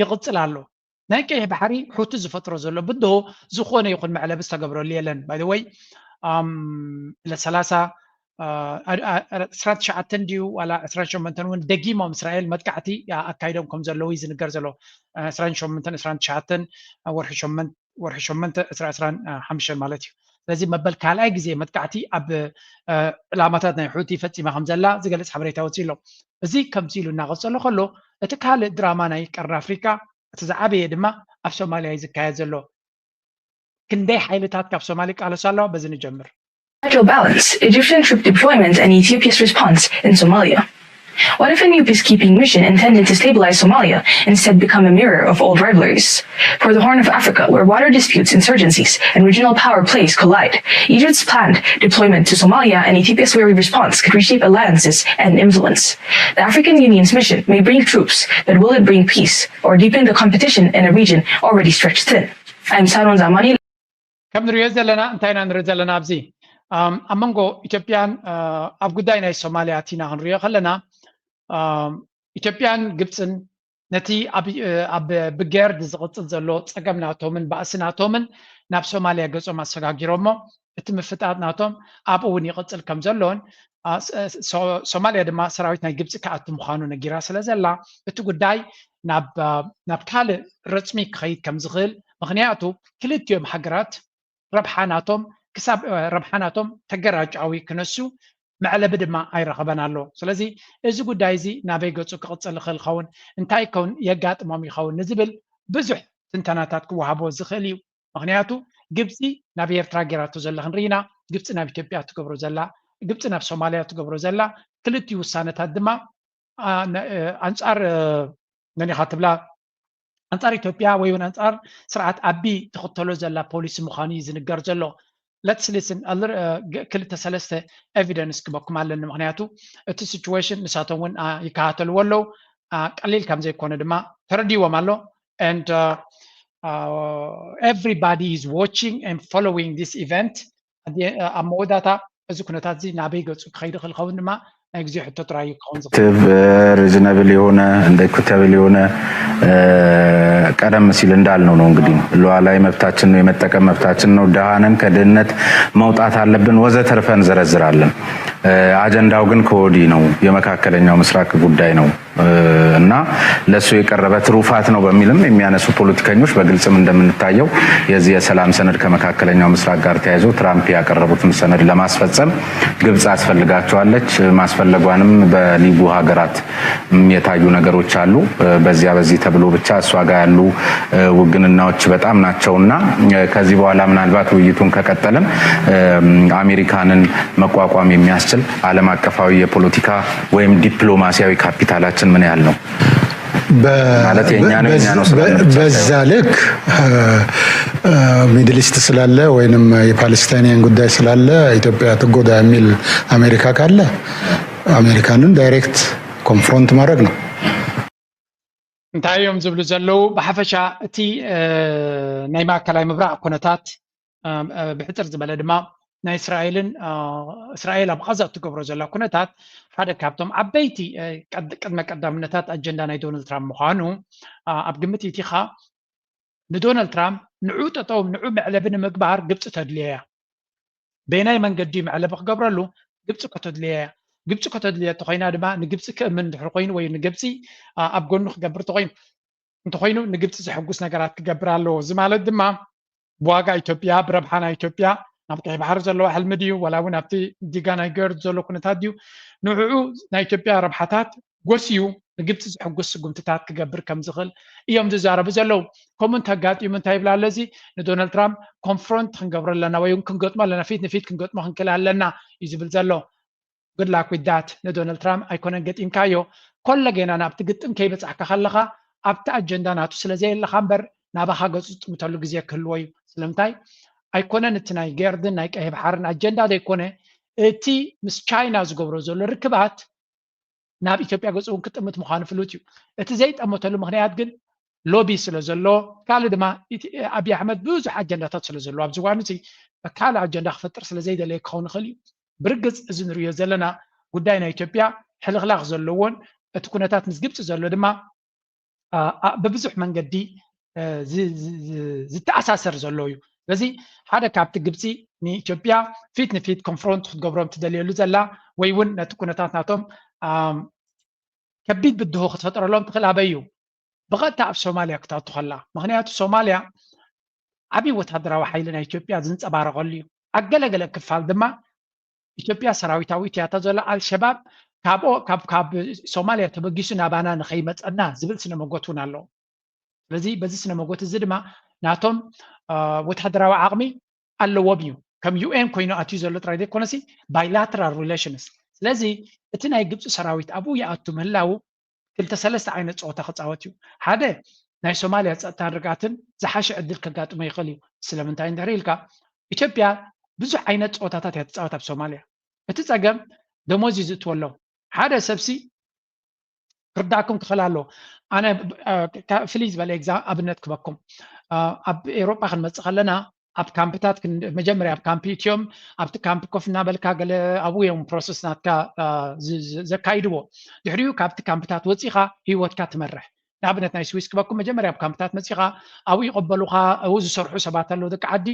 ይቕፅል ኣሎ ናይ ቀይሕ ባሕሪ ሑቲ ዝፈጥሮ ዘሎ ብድሆ ዝኾነ ይኹን መዕለብ ዝተገብረሉ የለን ባይ ዘ ወይ ለ30 19 ድዩ ዋላ 28 እውን ደጊሞም እስራኤል መጥቃዕቲ ኣካይዶም ከም ዘለዉ ይዝንገር ዘሎ 28 ወርሒ 8 25 ማለት እዩ ስለዚ መበል ካልኣይ ግዜ መጥቃዕቲ ኣብ ዕላማታት ናይ ሑቲ ፈፂማ ከም ዘላ ዝገልጽ ሓበሬታ ወፂኡ ኣሎ እዚ ከምዚ ኢሉ እናቐፀሎ ከሎ እቲ ካልእ ድራማ ናይ ቀረን ኣፍሪካ እቲ ዝዓበየ ድማ ኣብ ሶማልያ እዩ ዝካየድ ዘሎ ክንደይ ሓይልታት ካብ ሶማሊ ቃለሱ ኣለዋ በዚ ንጀምር balance, Egyptian troop deployment and Ethiopia's response in Somalia. What if a new peacekeeping mission intended to stabilize Somalia instead become a mirror of old rivalries? For the Horn of Africa, where water disputes, insurgencies, and regional power plays collide, Egypt's planned deployment to Somalia and Ethiopia's wary response could reshape alliances and influence. The African Union's mission may bring troops, but will it bring peace or deepen the competition in a region already stretched thin? I'm Saron Zamani. كم نريد لنا انتهينا نريد لنا بزي أمانغو إثيوبيان أبغداي ناي سوماليا تينا هنريا خلنا إثيوبيان جبتن نتي أب بجرد زغط زلوت أجمعنا تومن بأسنا تومن ناب سوماليا جزء ما سجاجيرومو اتم فتات ناتوم أبوني قتل كم زلون سوماليا دما سراويتنا جبت كأتم خانو نجيرا سلازلا بتقداي ناب كال رسمي خيط كم زغل مغنياتو كلت يوم حجرات ربحاناتهم كسب ربحاناتهم تجرعوا كنسو معلب دما أي رغبنا له سلزي إذا قد دايزي نبي قصو كقصة الخل خون انتاي كون يجات مامي خون نزبل بزح تنتناتات كوهابو زخليو مغنياتو جبسي نبي يرتراجراتو زلا هنرينا جبسي نبي تبيع تقبرو زلا جبسي نبي سوماليا تقبرو زلا كلتي وسانة الدما أنصار نني خاطب لا أنصار إثيوبيا ويون أنصار سرعة أبي تخطلو زلا بوليس مخاني زنقر زلو let's listen كل تسلسة evidence كبكم على المغنياتو the situation نساتون يكاتل ولو قليل كم زي كونه دما تردي ومالو and everybody is watching and following this event أموداتا إذا كنا تازي نبي قصو خير خلقون دما نجزي حتى ترايق خونز reasonable የሆነ እንደ ኢኩዊታብል የሆነ ቀደም ሲል እንዳልነው ነው እንግዲህ ሉዓላዊ መብታችን ነው የመጠቀም መብታችን ነው ደሃነን ከድህነት መውጣት አለብን ወዘተርፈን ዘረዝራለን አጀንዳው ግን ከወዲ ነው የመካከለኛው ምስራቅ ጉዳይ ነው እና ለሱ የቀረበ ትሩፋት ነው በሚልም የሚያነሱ ፖለቲከኞች በግልጽም እንደምንታየው የዚህ የሰላም ሰነድ ከመካከለኛው ምስራቅ ጋር ተያይዞ ትራምፕ ያቀረቡትን ሰነድ ለማስፈጸም ግብጽ አስፈልጋቸዋለች ማስፈለጓንም በሊጉ ሀገራት የታዩ ነገሮች አሉ በዚህ ተብሎ ብቻ እሷ ጋር ያሉ ውግንናዎች በጣም ናቸውና ከዚህ በኋላ ምናልባት ውይይቱን ከቀጠለም አሜሪካንን መቋቋም የሚያስችል ዓለም አቀፋዊ የፖለቲካ ወይም ዲፕሎማሲያዊ ካፒታላችን ምን ያህል ነው ማለት የኛነው በዛ ልክ ሚድል ኢስት ስላለ ወይንም የፓለስታይን ጉዳይ ስላለ ኢትዮጵያ ተጎዳ የሚል አሜሪካ ካለ አሜሪካንን ዳይሬክት ኮንፍሮንት ማድረግ ነው እንታዮም ዝብሉ ዘለው በሐፈሻ እቲ ናይ ማዕከላዊ ምብራቅ ኩነታት ብሕፅር ዝበለ ድማ ናይ እስራኤል ኣብ ጋዛ ትገብሮ ዘላ ኩነታት ሓደ ካብቶም ዓበይቲ ቅድመ ቀዳምነታት ኣጀንዳ ናይ ዶናልድ ትራምፕ ምዃኑ ኣብ ግምት ኢቲኻ ንዶናልድ ትራምፕ ንዑ ጠጠው ንዑ መዕለቢ ንምግባር ግብፂ ተድልያ በናይ መንገዲ መዕለቢ ክገብረሉ ግብፂ ከተድልያ ግብፂ ከተድልያ ተኮይና ድማ ንግብፂ ክእምን ድሕሪ ኮይኑ ወይ ንግብፂ ኣብ ጎኑ ክገብር እንተኮይኑ ንግብፂ ዝሕጉስ ነገራት ክገብር ኣለዎ እዚ ማለት ድማ ብዋጋ ኢትዮጵያ ብረብሓና ኢትዮጵያ ናብ ቀይ ባሕሪ ዘለዎ ሕልሚ ድዩ ወላ እውን ኣብቲ ዲጋ ናይ ገርድ ዘሎ ኩነታት ድዩ ንዕዑ ናይ ኢትዮጵያ ረብሓታት ጎሲዩ ንግብፂ ዝሕጉስ ስጉምትታት ክገብር ከም ዝኽእል እዮም ዝዛረቡ ዘለው ከምኡ እንተጋጢሙ እንታይ ይብላ ኣሎ እዚ ንዶናልድ ትራምፕ ኮንፍሮንት ክንገብሮ ኣለና ወይ እውን ክንገጥሞ ኣለና ፊት ንፊት ክንገጥሞ ክንክእል ኣለና እዩ ዝብል ዘሎ good luck with that ንዶናልድ ትራምፕ ኣይኮነን ገጢምካዮ ኮለ ገና ናብቲ ግጥም ከይበፅሕካ ከለካ ኣብቲ ኣጀንዳ ናቱ ስለዘየለካ እምበር ናባኻ ገፁ ዝጥምተሉ ግዜ ክህልዎ እዩ ስለምንታይ ኣይኮነን እቲ ናይ ገርድን ናይ ቀይ ባሕርን ኣጀንዳ ዘይኮነ እቲ ምስ ቻይና ዝገብሮ ዘሎ ርክባት ናብ ኢትዮጵያ ገፁ እውን ክጥምት ምዃኑ ፍሉጥ እዩ እቲ ዘይጠመተሉ ምክንያት ግን ሎቢ ስለ ዘሎ ካልእ ድማ ኣብይ ኣሕመድ ብዙሕ ኣጀንዳታት ስለ ዘሎ ኣብዚ እዋን እዚ ካልእ ኣጀንዳ ክፈጥር ስለዘይደለየ ክኸውን ይኽእል እዩ ብርግፅ እዚ ንሪኦ ዘለና ጉዳይ ናይ ኢትዮጵያ ሕልኽላኽ ዘለዎን እቲ ኩነታት ምስ ግብፂ ዘሎ ድማ ብብዙሕ መንገዲ ዝተኣሳሰር ዘሎ እዩ ስለዚ ሓደ ካብቲ ግብፂ ንኢትዮጵያ ፊት ንፊት ኮንፍሮንት ክትገብሮም ትደልየሉ ዘላ ወይ እውን ነቲ ኩነታት ናቶም ከቢድ ብድሆ ክትፈጥረሎም ትኽእል ኣበይ እዩ ብቐጥታ ኣብ ሶማልያ ክታቱ ከላ ምክንያቱ ሶማልያ ዓብይ ወታደራዊ ሓይሊ ናይ ኢትዮጵያ ዝንፀባረቐሉ እዩ ኣብ ገለገለ ክፋል ድማ ኢትዮጵያ ሰራዊታዊት እያ ተዘላ ኣልሸባብ ካብ ሶማልያ ተበጊሱ ናባና ንኸይመፀና ዝብል ስነ መጎት እውን ኣለዎ ስለዚ በዚ ስነ መጎት እዚ ድማ ናቶም ወታደራዊ ዓቕሚ ኣለዎም እዩ ከም ዩኤን ኮይኑ ኣትዩ ዘሎ ጥራይ ዘይኮነሲ ባይላተራል ሪሌሽንስ ስለዚ እቲ ናይ ግብፂ ሰራዊት ኣብኡ ይኣቱ ምህላው ክልተ ሰለስተ ዓይነት ፀወታ ክፃወት እዩ ሓደ ናይ ሶማልያ ፀጥታን ርግኣትን ዝሓሸ ዕድል ከጋጥሞ ይኽእል እዩ ስለምንታይ እንድሕር ኢልካ ኢትዮጵያ ብዙሕ ዓይነት ፀወታታት እያ ትፃወት ኣብ ሶማልያ እቲ ፀገም ደሞዝ እዩ ዝእትወሎ ሓደ ሰብሲ ክርዳእኩም ክኽእል ኣሎ ኣነ ፍልይ ዝበለ ኣብነት ክበኩም ኣብ ኤሮጳ ክንመፅእ ከለና ኣብ ካምፕታት መጀመርያ ኣብ ካምፒ እትዮም ኣብቲ ካምፒ ኮፍ እናበልካ ገለ ኣብኡ እዮም ፕሮሰስ ናትካ ዘካይድዎ ድሕሪኡ ካብቲ ካምፕታት ወፂኻ ሂወትካ ትመርሕ ንኣብነት ናይ ስዊስ ክበኩም መጀመርያ ኣብ ካምፕታት መፂኻ ኣብኡ ይቕበሉኻ ኣብኡ ዝሰርሑ ሰባት ኣለዉ ደቂ ዓዲ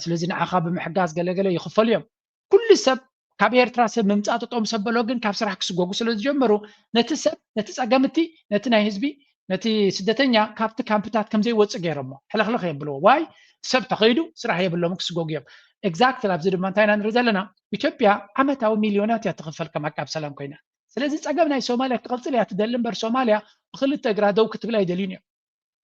ስለዚ ንዓኻ ብምሕጋዝ ገለገለ ይኽፈሉ እዮም ኩሉ ሰብ ካብ ኤርትራ ሰብ ምምፃእ ጥጦም ሰበሎ ግን ካብ ስራሕ ክስጎጉ ስለ ዝጀመሩ ነቲ ሰብ ነቲ ፀገምቲ ነቲ ናይ ህዝቢ ነቲ ስደተኛ ካብቲ ካምፕታት ከምዘይወፅእ ገይሮሞ ሕልኽልኽ የብልዎ ዋይ ሰብ ተኸይዱ ስራሕ የብሎም ክስጎጉ እዮም ኤግዛክት ኣብዚ ድማ እንታይ ኢና ንርኢ ዘለና ኢትዮጵያ ዓመታዊ ሚልዮናት እያ ትኽፈል ከም ኣቃብ ሰላም ኮይና ስለዚ ፀገም ናይ ሶማልያ ክቕፅል እያ ትደሊ እምበር ሶማልያ ብክልተ እግራ ደው ክትብል ኣይደልዩን እዮም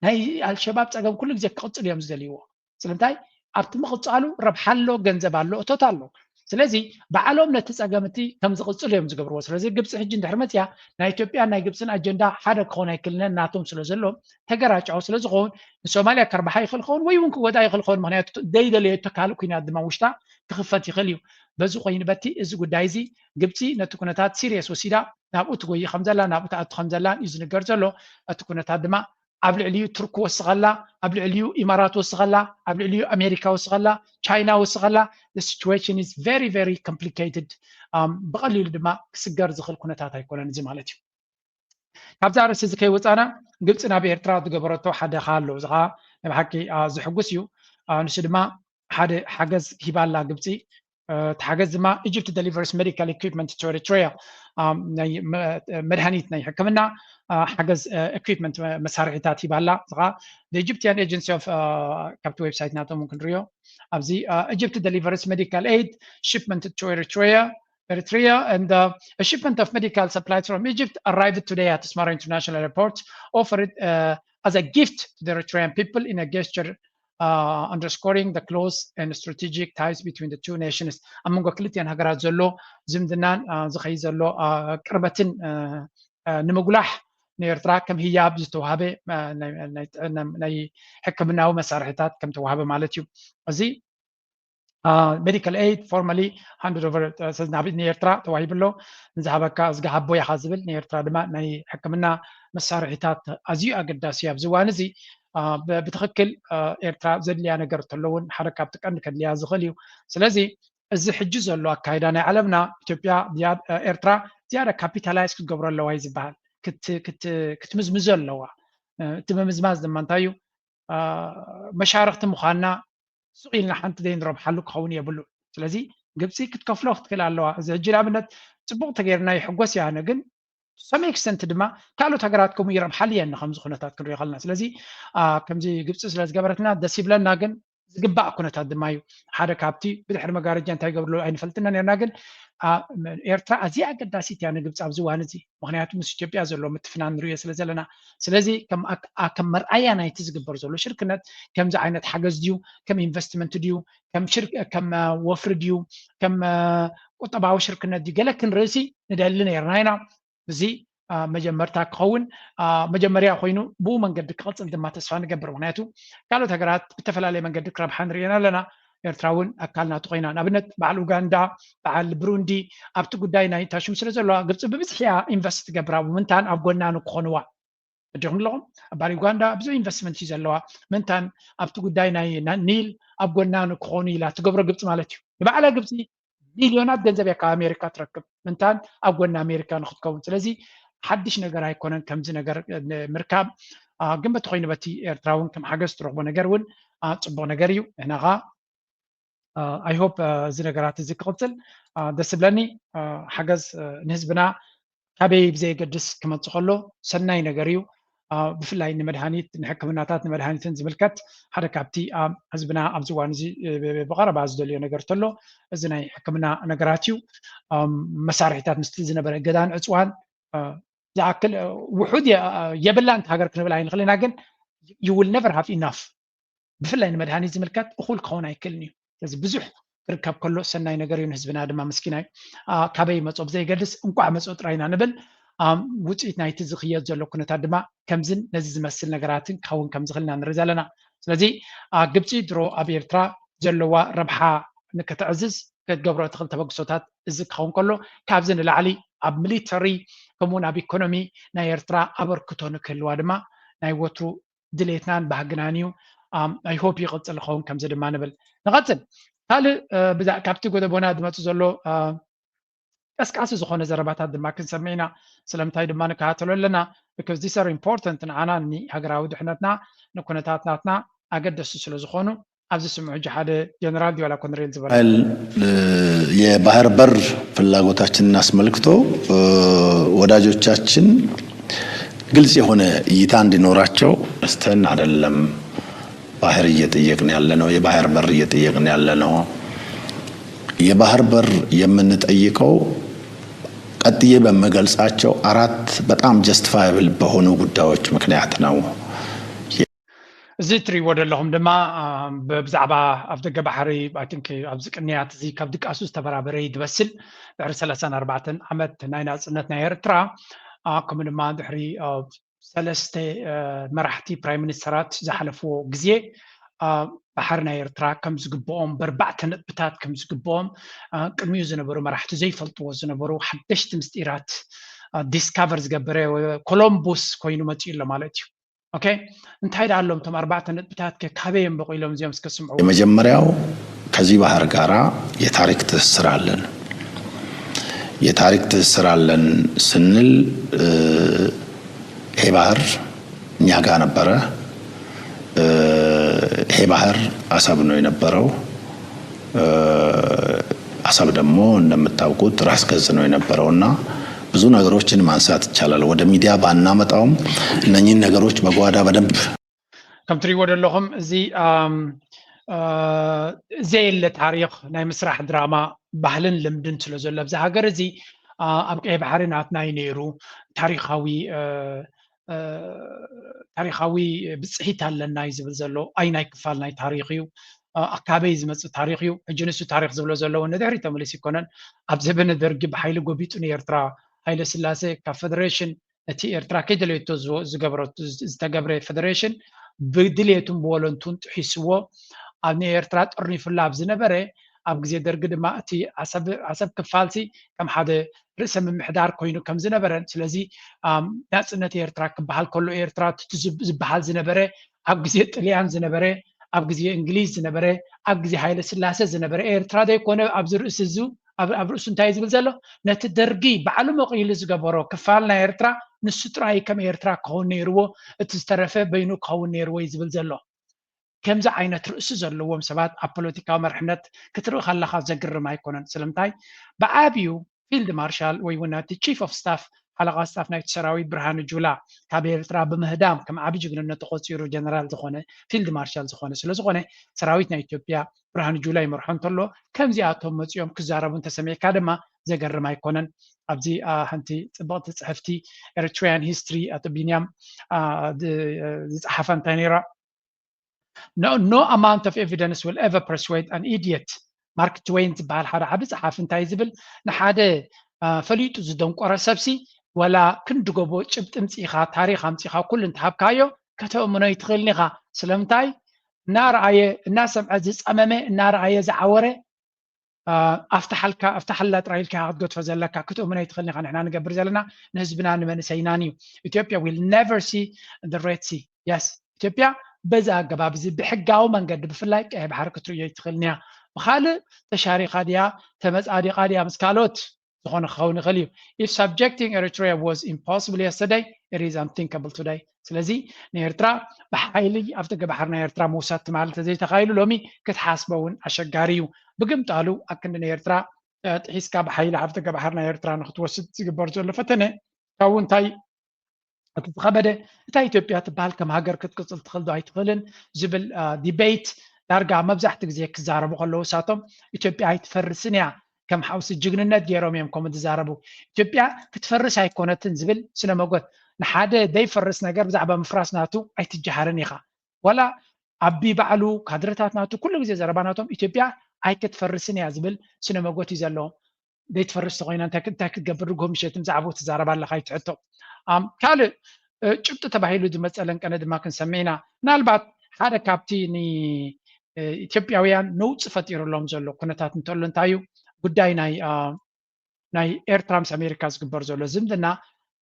ናይ ኣልሸባብ ፀገም ኩሉ ግዜ ክቕፅል እዮም ዝደልይዎ ስለምንታይ ኣብቲ ምቕፃሉ ረብሓ ኣሎ ገንዘብ ኣሎ እቶት ኣሎ ስለዚ ባዕሎም ነቲ ፀገምቲ ከም ዝቕፅል እዮም ዝገብርዎ ስለዚ ግብፂ ሕጂ እንድሕር መፅያ ናይ ኢትዮጵያ ናይ ግብፅን ኣጀንዳ ሓደ ክኾን ኣይክልነን ናቶም ስለ ዘሎ ተገራጭዑ ስለ ዝኸውን ንሶማልያ ከርባሓ ይኽእል ክኸውን ወይ እውን ክጎዳ ይኽእል ክኸውን ምክንያቱ ደይደለየ ተካልእ ኩናት ድማ ውሽጣ ክኽፈት ይኽእል እዩ በዚ ኮይኑ በቲ እዚ ጉዳይ እዚ ግብፂ ነቲ ኩነታት ሲሪየስ ወሲዳ ናብኡ ትጎይ ከም ዘላ ናብኡ ተኣቱ ከም ዘላን እዩ ዝንገር ዘሎ እቲ ኩነታት ድማ ኣብ ልዕሊኡ ቱርክ ወስኸላ ኣብ ልዕሊኡ ኢማራት ወስኸላ ኣብ ልዕሊኡ ኣሜሪካ ወስኸላ ቻይና ወስኸላ the situation is very very complicated ብቐሊሉ ድማ ክስገር ዝኽእል ኩነታት ኣይኮነን እዚ ማለት እዩ ካብዛ ርእሲ እዚ ከይወፃና ግብፂ ናብ ኤርትራ ዝገበረቶ ሓደ ኻ ኣሎ እዚ ኸዓ ብሓቂ ዝሕጉስ እዩ ንሱ ድማ ሓደ ሓገዝ ሂባላ ግብፂ እቲ ሓገዝ ድማ ኢጅፕት delivers medical equipment to Eritrea ናይ መድሃኒት ናይ ሕክምና ሓገዝ equipment መሳርሒታት ሂባላ እዚ ኸዓ the Egyptian Agency of ካብቲ ዌብሳይት ናቶም ክንሪኦ ኣብዚ Egypt delivers medical aid shipment to Eritrea and a shipment of medical supplies from Egypt arrived today at Asmara International Airport offered as a gift to the Eritrean people in a gesture underscoring the close and strategic ties between the two nations among ክልቲአን ሃገራት ዘሎ ዝምድናን ዝኸይ ዘሎ ቅርበትን ንምጉላሕ ንኤርትራ ከም ህያብ ዝተዋሃበ ናይ ሕክምናዊ መሳርሒታት ከም ተዋሃበ ማለት እዩ እዚ medical aid formally handed over ናብ ንኤርትራ ተዋሂብሎ ንዝሃበካ ዝገሃቦ ኢኻ ዝብል ንኤርትራ ድማ ናይ ሕክምና መሳርሒታት ኣዝዩ ኣገዳሲ ኣብ ዝዋን እዚ ብትኽክል ኤርትራ ዘድልያ ነገር እንተለውን ሓደ ካብቲ ቀንዲ ከድልያ ዝኽእል እዩ ስለዚ እዚ ሕጂ ዘሎ ኣካይዳ ናይ ዓለምና ኢትዮጵያ ኤርትራ ዝያዳ ካፒታላይዝ ክትገብሮ ኣለዋ እዩ ዝበሃል ክትምዝምዞ ኣለዋ እቲ ምምዝማዝ ድማ እንታይ እዩ መሻርክቲ ምዃንና ሱቕ ኢልና ሓንቲ ዘይንረብሓሉ ክኸውን የብሉ ስለዚ ግብፂ ክትከፍሎ ክትክእል ኣለዋ እዚ ሕጂ ንኣብነት ፅቡቅ ተገይርና ይሕጎስ እያ ኣነ ግን some extent ድማ ካልኦት ሃገራት ከምኡ ይረብሓል እየን ከምዚ ኩነታት ክንሪኦ ከለና ስለዚ ከምዚ ግብፂ ስለ ዝገበረትና ደስ ይብለና ግን ዝግባእ ኩነታት ድማ እዩ ሓደ ካብቲ ብድሕሪ መጋረጃ እንታይ ገብርሉ ኣይንፈልጥና ነርና ግን ኤርትራ ኣዝያ ኣገዳሲት እያ ንግብፂ ኣብዚ እዋን እዚ ምክንያቱ ምስ ኢትዮጵያ ዘሎ ምትፍናን ንሪኦ ስለ ዘለና ስለዚ ከም መርኣያ ናይቲ ዝግበር ዘሎ ሽርክነት ከምዚ ዓይነት ሓገዝ ድዩ ከም ኢንቨስትመንት ድዩ ከም ወፍሪ ድዩ ከም ቁጠባዊ ሽርክነት ድዩ ገለ ክንርእሲ ንደሊ ነርና ኢና እዚ መጀመርታ ክኸውን መጀመርያ ኮይኑ ብኡ መንገዲ ክቕፅል ድማ ተስፋ ንገብር ምክንያቱ ካልኦት ሃገራት ብተፈላለየ መንገዲ ክረብሓ ንሪአና ኣለና ኤርትራ እውን ኣካል ናቱ ኮይና ንኣብነት በዓል ኡጋንዳ በዓል ብሩንዲ ኣብቲ ጉዳይ ናይ ታሽሙ ስለ ዘለዋ ግብፂ ብብዝሒ እያ ኢንቨስት ትገብራ ምንታን ኣብ ጎናኑ ክኾንዋ እዲኹም ኣለኹም በዓል ኡጋንዳ ብዙሕ ኢንቨስትመንት እዩ ዘለዋ ምንታን ኣብቲ ጉዳይ ናይ ኒል ኣብ ጎናኑ ክኾኑ ኢላ ትገብሮ ግብፂ ማለት እዩ ንባዕላ ግብፂ ሚልዮናት ገንዘብ እያ ካብ ኣሜሪካ ትረክብ ምንታን ኣብ ጎና ኣሜሪካ ንክትከውን ስለዚ ሓድሽ ነገር ኣይኮነን ከምዚ ነገር ምርካብ ግን በቲ ኮይኑ በቲ ኤርትራ እውን ከም ሓገዝ ትረክቦ ነገር እውን ፅቡቅ ነገር እዩ ንሕና ኸ I hope እዚ ነገራት እዚ ክቕፅል ደስ ብለኒ ሓገዝ ንህዝብና ካበይ ብዘይገድስ ክመፅእ ከሎ ሰናይ ነገር እዩ ብፍላይ ንመድሃኒት ንሕክምናታት ንመድሃኒትን ዝምልከት ሓደ ካብቲ ህዝብና ኣብዚ እዋን እዚ ብቐረባ ዝደልዮ ነገር ተሎ እዚ ናይ ሕክምና ነገራት እዩ መሳርሒታት ምስቲ ዝነበረ ገዳን ዕፅዋን ዝኣክል ውሑድ የብላ እንቲ ሃገር ክንብል ኣይንኽእልና ግን you will never have enough ብፍላይ ንመድሃኒት ዝምልከት እኹል ክኸውን ኣይክእልን እዩ ስለዚ ብዙሕ ክርከብ ከሎ ሰናይ ነገር እዩ ንህዝብና ድማ ምስኪና እዩ ካበይ መፆ ብዘይገድስ እንኳዕ መፆ ጥራይና ንብል ውፅኢት ናይቲ ዝኽየድ ዘሎ ኩነታት ድማ ከምዝን ነዚ ዝመስል ነገራትን ክኸውን ከም ዝኽእልና ንርኢ ዘለና ስለዚ ግብፂ ድሮ ኣብ ኤርትራ ዘለዋ ረብሓ ንክትዕዝዝ ክትገብሮ እትኽእል ተበግሶታት እዚ ክኸውን ከሎ ካብዚ ንላዕሊ ኣብ ሚሊተሪ ከምኡውን ኣብ ኢኮኖሚ ናይ ኤርትራ ኣበርክቶ ንክህልዋ ድማ ናይ ወትሩ ድሌትናን ባህግናን እዩ ኣይሆፕ ይቕፅል ክኸውን ከምዚ ድማ ንብል ንቐፅል ካልእ ካብቲ ጎደቦና ዝመፁ ዘሎ ቀስቃሲ ዝኾነ ዘረባታት ድማ ክንሰምዕ ኢና ስለምንታይ ድማ ንከታተሎ ኣለና because these are important ንዓና ንሃገራዊ ድሕነትና ንኩነታት ናትና ኣገደስቲ ስለ ዝኾኑ ኣብዚ ስምዑ ሕጂ ሓደ ጀነራል ዲዋላ ኮንሬል ዝበለ የባህር በር ፍላጎታችንን አስመልክቶ ወዳጆቻችን ግልጽ የሆነ እይታ እንዲኖራቸው ስተን አይደለም ባህር እየጠየቅን ያለ ነው የባህር በር እየጠየቅን ያለ ነው የባህር በር የምንጠይቀው ቀጥዬ በመገልጻቸው አራት በጣም ጀስቲፋይብል በሆኑ ጉዳዮች ምክንያት ነው እዚ ትሪእዎ ዘለኹም ድማ ብዛዕባ ኣብ ደገ ባሕሪ I think ኣብዚ ቅንያት እዚ ካብ ድቃሱ ዝተበራበረ ይድበስል ድሕሪ 34 ዓመት ናይ ናፅነት ናይ ኤርትራ ከምኡ ድማ ድሕሪ ሰለስተ መራሕቲ ፕራይም ሚኒስተራት ዝሓለፍዎ ግዜ ባሕሪ ናይ ኤርትራ ከም ዝግብኦም ብኣርባዕተ ነጥብታት ከም ዝግብኦም ቅድሚኡ ዝነበሩ መራሕቲ ዘይፈልጥዎ ዝነበሩ ሓደሽቲ ምስጢራት ዲስካቨር ዝገበረ ኮሎምቡስ ኮይኑ መፅኡ ኣሎ ማለት እዩ ኦኬ እንታይ ዳሎም ቶም አርባዕተ ነጥብታት ከካበየም በቆይሎም እዚኦም እስከስምዑ የመጀመሪያው ከዚህ ባህር ጋራ የታሪክ ትስስር አለን የታሪክ ትስስር አለን ስንል ይሄ ባህር እኛ ጋር ነበረ ይሄ ባህር አሰብ ነው የነበረው አሰብ ደግሞ እንደምታውቁት ራስ ገዝ ነው የነበረውና ብዙ ነገሮችን ማንሳት ይቻላል ወደ ሚዲያ ባናመጣውም እነኚህን ነገሮች በጓዳ በደንብ ከም ትሪእዎ ዘለኹም እዚ ዘየለ ታሪክ ናይ ምስራሕ ድራማ ባህልን ልምድን ስለ ዘሎ ኣብዚ ሃገር እዚ ኣብ ቀይ ባሕሪ ናትና እዩ ነይሩ ታሪካዊ ብፅሒት ኣለና እዩ ዝብል ዘሎ ኣይ ናይ ክፋል ናይ ታሪክ እዩ ኣካበይ ዝመፅእ ታሪክ እዩ ሕጂ ንሱ ታሪክ ዝብሎ ዘለዎ ንድሕሪ ተመሊስ ይኮነን ኣብ ዘበነ ደርጊ ብሓይሊ ጎቢጡ ንኤርትራ ሃይለ ስላሴ ካብ ፌደሬሽን እቲ ኤርትራ ከይደልየቶ ዝተገብረ ፌደሬሽን ብድልየቱን ብወለንቱን ጥሒስዎ ኣብ ናይ ኤርትራ ጠርኒፉላ ኣብ ዝነበረ ኣብ ግዜ ደርጊ ድማ እቲ ዓሰብ ክፋልሲ ከም ሓደ ርእሰ ምምሕዳር ኮይኑ ከም ዝነበረን ስለዚ ናፅነት ኤርትራ ክበሃል ከሎ ኤርትራ ዝበሃል ዝነበረ ኣብ ግዜ ጥልያን ዝነበረ ኣብ ግዜ እንግሊዝ ዝነበረ ኣብ ግዜ ሃይለ ስላሴ ዝነበረ ኤርትራ ዘይኮነ ኣብዚ ርእሲ እዚ ኣብ ርእሱ እንታይ ዝብል ዘሎ ነቲ ደርጊ ባዕሉ መቂሉ ዝገበሮ ክፋል ናይ ኤርትራ ንሱ ጥራይ ከም ኤርትራ ክኸውን ነይርዎ እቲ ዝተረፈ በይኑ ክኸውን ነይርዎ እዩ ዝብል ዘሎ ከምዚ ዓይነት ርእሲ ዘለዎም ሰባት ኣብ ፖለቲካዊ መርሕነት ክትርኢ ከለካ ዘግርም ኣይኮነን ስለምንታይ ብዓብዩ ፊልድ ማርሻል ወይ እውን እቲ ቺፍ ኦፍ ስታፍ ሓለቓ ስታፍ ናይቲ ሰራዊት ብርሃኑ ጁላ ካብ ኤርትራ ብምህዳም ከም ዓብይ ጅግንነት ተቆፂሩ ጀነራል ዝኾነ ፊልድ ማርሻል ዝኾነ ስለዝኾነ ሰራዊት ናይ ኢትዮጵያ ብርሃኑ ጁላ ይመርሖ እንተሎ ከምዚኣቶም መፂኦም ክዛረቡ እንተሰሚዕካ ድማ ዘገርም ኣይኮነን ኣብዚ ሓንቲ ፅብቕቲ ፅሕፍቲ ኤርትራያን ሂስትሪ ኣቶ ቢንያም ዝፀሓፈ እንታይ ነይራ No amount of evidence will ever persuade an idiot. ማርክ ትዌይን ዝበሃል ሓደ ዓብ ፀሓፍ እንታይ ዝብል ንሓደ ፈሊጡ ዝደንቆረ ሰብሲ ወላ ክንድገቦ ጭብጥ ምፅኢኻ ታሪክ ኣምፅኢኻ ኩሉ እንትሃብካዮ ከተእምኖ ይትኽእልኒ ኢኻ ስለምንታይ እናረኣየ እናሰምዐ ዝፀመመ እናረኣየ ዝዓወረ ኣፍታሓላ ጥራይ ኢልካ ክትገድፎ ዘለካ ክትእምኖ ይትኽእልኒ ኢኻ ንሕና ንገብር ዘለና ንህዝብና ንመንእሰይናን እዩ ኢትዮጵያ will never see the Red Sea. Yes, ኢትዮጵያ በዛ ኣገባብ እዚ ብሕጋዊ መንገዲ ብፍላይ ቀይ ባሕሪ ክትርእዮ ይትኽእልኒ እያ ብኻልእ ተሻሪኻ ድያ ተመፃዲቓ ድያ ምስ ካልኦት ዝኾነ ክኸውን ይኽእል እዩ if subjecting Eritrea was impossible yesterday it is unthinkable today. ስለዚ ንኤርትራ ብሓይሊ ኣብቲ ገባሕር ናይ ኤርትራ መውሳድ ትማል ተዘይተኻኢሉ ሎሚ ክትሓስቦ እውን ኣሸጋሪ እዩ ብግምጣሉ ኣብ ክንዲ ንኤርትራ ጥሒስካ ብሓይሊ ኣብቲ ገባሕር ናይ ኤርትራ ንክትወስድ ዝግበር ዘሎ ፈተነ ካብኡ እንታይ እቲ ዝኸበደ እታ ኢትዮጵያ ትበሃል ከም ሃገር ክትቅፅል ትኽእል ዶ ኣይትኽእልን ዝብል ዲቤት ዳርጋ መብዛሕቲ ግዜ ክዛረቡ ከለዉ ሳቶም ኢትዮጵያ ኣይትፈርስን እያ ከም ሓውሲ ጅግንነት ገይሮም እዮም ከምኡ ዝዛረቡ ኢትዮጵያ ክትፈርስ ኣይኮነትን ዝብል ስነመጎት ንሓደ ዘይፈርስ ነገር ብዛዕባ ምፍራስ ናቱ ኣይትጀሃርን ኢኻ ወላ ኣቢ ባዕሉ ካድረታት ናቱ ኩሉ ግዜ ዘረባ ናቶም ኢትዮጵያ ኣይክትፈርስን እያ ዝብል ስነመጎት እዩ ዘለዎ ዘይትፈርስ ኮይና እንታይ ክትገብር ጎም ምሸትም ዛዕባኡ ትዛረባ ኣለካ ይትሕቶ ካልእ ጭብጢ ተባሂሉ ዝመፀለን ቀነ ድማ ክንሰሚዕና ምናልባት ሓደ ካብቲ ኢትዮጵያውያን ነውፅ ፈጢሩሎም ዘሎ ኩነታት እንተሎ እንታይ እዩ ጉዳይ ናይ ኤርትራ ምስ ኣሜሪካ ዝግበር ዘሎ ዝምድና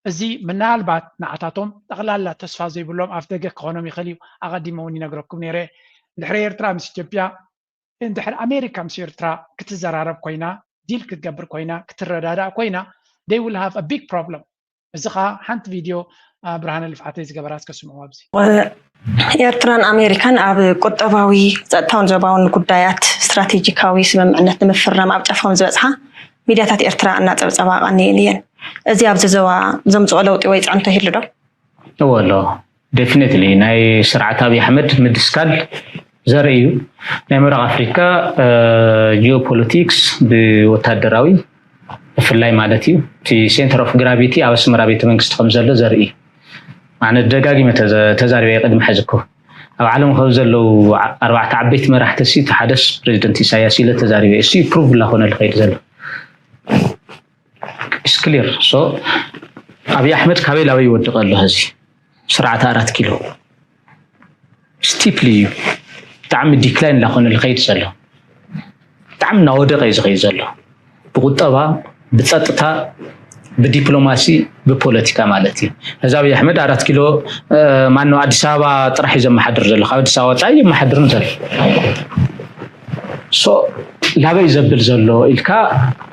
እዚ ምናልባት ንዓታቶም ጠቕላላ ተስፋ ዘይብሎም ኣፍ ደገ ክኾኖም ይኽእል እዩ ኣቐዲመ እውን ይነግረኩም ነይረ ድሕሪ ኤርትራ ምስ ኢትዮጵያ ድሕሪ ኣሜሪካ ምስ ኤርትራ ክትዘራረብ ኮይና ዲል ክትገብር ኮይና ክትረዳዳእ ኮይና they will have a big problem. እዚ ኸ ሓንቲ ቪድዮ ብርሃነ ልፍዓተይ ዝገበራት ከስምዑ ኣብዚ ኤርትራን ኣሜሪካን ኣብ ቁጠባዊ ፀጥታውን ዞባውን ጉዳያት ስትራቴጂካዊ ስምምዕነት ንምፍራም ኣብ ጫፎም ዝበፅሓ ሚድያታት ኤርትራ እናፀብፀባ ቀኒየን እየን እዚ ኣብዚ ዞባ ዘምፅኦ ለውጢ ወይ ፀንቶ ይህሉ ዶ ወሎ ዴፊኒትሊ ናይ ስርዓት ኣብይ ኣሕመድ ምድስካል ዘርኢ እዩ ናይ ምብራቅ ኣፍሪካ ጂኦፖለቲክስ ብወታደራዊ ብፍላይ ማለት እዩ እቲ ሴንተር ኦፍ ግራቪቲ ኣብ ኣስመራ ቤተ መንግስቲ ከም ዘሎ ዘርኢ ማነ ደጋጊመ ተዛሪበ ቅድሚ ሕዝኩ ኣብ ዓለም ካብ ዘለው 4 ዓበይቲ መራሕቲ እቲ ሓደስ ፕሬዚደንት ኢሳያስ ኢለ ተዛሪበ እሱ ፕሩቭ ላኾነ ልኸይድ ዘሎ is clear. So ኣብይ ኣሕመድ ካበይ ላበይ ይወድቕ ኣሎ ህዚ ስርዓት 4 ኪሎ ስቲፕሊ ብጣዕሚ ዲክላይን ላኾነ ልኸይድ ዘሎ ብጣዕሚ እናወደቐ እዩ ዝኸይድ ዘሎ ብቁጠባ ብፀጥታ ብዲፕሎማሲ ብፖለቲካ ማለት እዩ እዚ ኣብይ ኣሕመድ 4 ኪሎ ማነው ኣዲስ ኣበባ ጥራሕ እዩ ዘመሓድር ዘሎ ካብ ኣዲስ ኣበባ ወፃኢ የመሓድርን ዘሎ ሶ ላበይ ዘብል ዘሎ ኢልካ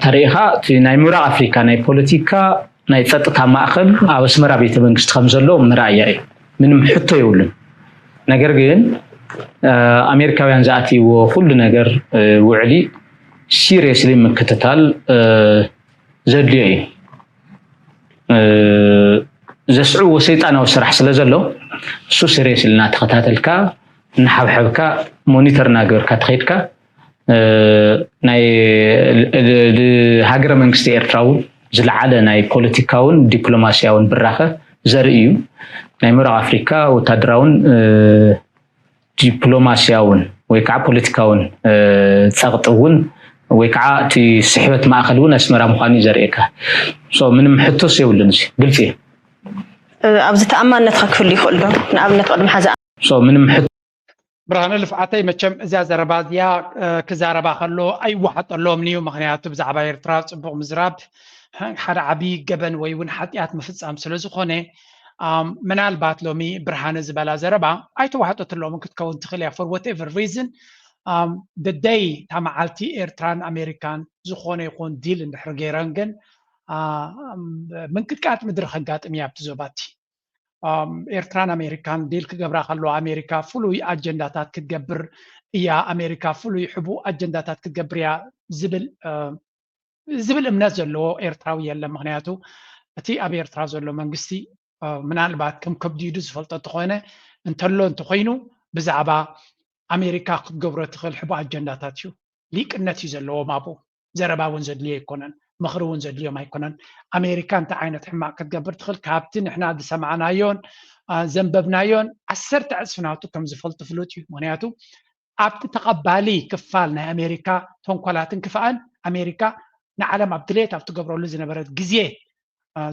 ታሪኻ እቲ ናይ ምብራቅ ኣፍሪካ ናይ ፖለቲካ ናይ ፀጥታ ማእኸል ኣብ ኣስመራ ቤተ መንግስቲ ከም ዘሎ ምርኣያ እዩ ምንም ሕቶ የብሉን ነገር ግን ኣሜሪካውያን ዝኣትይዎ ኩሉ ነገር ውዕሊ ሲሪየስሊ ምክትታል ዘድልዮ እዩ ዘስዕዎ ሰይጣናዊ ስራሕ ስለ ዘሎ እሱ ሲሪየስሊ እናተኸታተልካ እናሓብሓብካ ሞኒተር እናገበርካ ትኸይድካ ናይ ሃገረ መንግስቲ ኤርትራ እውን ዝለዓለ ናይ ፖለቲካውን ዲፕሎማሲያውን ብራኸ ዘርኢ እዩ ናይ ምብራቅ ኣፍሪካ ወታደራውን ዲፕሎማሲያውን ወይ ከዓ ፖለቲካውን ፀቕጢ እውን ወይ ከዓ እቲ ስሕበት ማእኸል እውን ኣስመራ ምዃኑ እዩ ዘርእየካ ሶ ምንም ሕቶስ የብሉን እዚ ግልፂ እዩ ኣብዚ ተኣማንነት ክህሉ ይኽእል ዶ ንኣብነት ቅድሚ ሓዛ ሶ ምንም ብርሃነ ልፍዓተይ መቸም እዚኣ ዘረባ እዚኣ ክዛረባ ከሎ ኣይወሓጠሎምን እዩ ምክንያቱ ብዛዕባ ኤርትራ ፅቡቕ ምዝራብ ሓደ ዓብይ ገበን ወይ እውን ሓጢኣት ምፍፃም ስለ ዝኾነ ምናልባት ሎሚ ብርሃነ ዝበላ ዘረባ ኣይተዋሕጠትሎምን ክትከውን ትኽእል እያ ፎር ዋትኤቨር ሪዝን the day ta maalti ኤርትራን ኣሜሪካን ዝኾነ ይኹን ዲል እንድሕር ገይረን ግን ምንቅጥቃጥ ምድሪ ከጋጥም እያ ኣብቲ ዞባቲ ኤርትራን ኣሜሪካን ዲል ክገብራ ከለዋ ኣሜሪካ ፍሉይ ኣጀንዳታት ክትገብር እያ ኣሜሪካ ፍሉይ ሕቡእ ኣጀንዳታት ክትገብር እያ ዝብል እምነት ዘለዎ ኤርትራዊ የለን ምክንያቱ እቲ ኣብ ኤርትራ ዘሎ መንግስቲ ምናልባት ከም ከብዲዱ ዝፈልጦ እንተኾነ እንተሎ እንተኮይኑ ብዛዕባ ኣሜሪካ ክትገብሮ ትኽእል ሕቡእ ኣጀንዳታት እዩ ሊቅነት እዩ ዘለዎም ኣብኡ ዘረባ እውን ዘድልዮ ኣይኮነን ምኽሪ እውን ዘድልዮም ኣይኮነን ኣሜሪካ እንታይ ዓይነት ሕማቅ ክትገብር ትኽእል ካብቲ ንሕና ዝሰማዕናዮን ዘንበብናዮን 10 ዕፅፊ ናቱ ከም ዝፈልጡ ፍሉጥ እዩ ምክንያቱ ኣብቲ ተቐባሊ ክፋል ናይ ኣሜሪካ ተንኮላትን ክፍኣን ኣሜሪካ ንዓለም ኣብ ድሌት ኣብ ትገብረሉ ዝነበረት ግዜ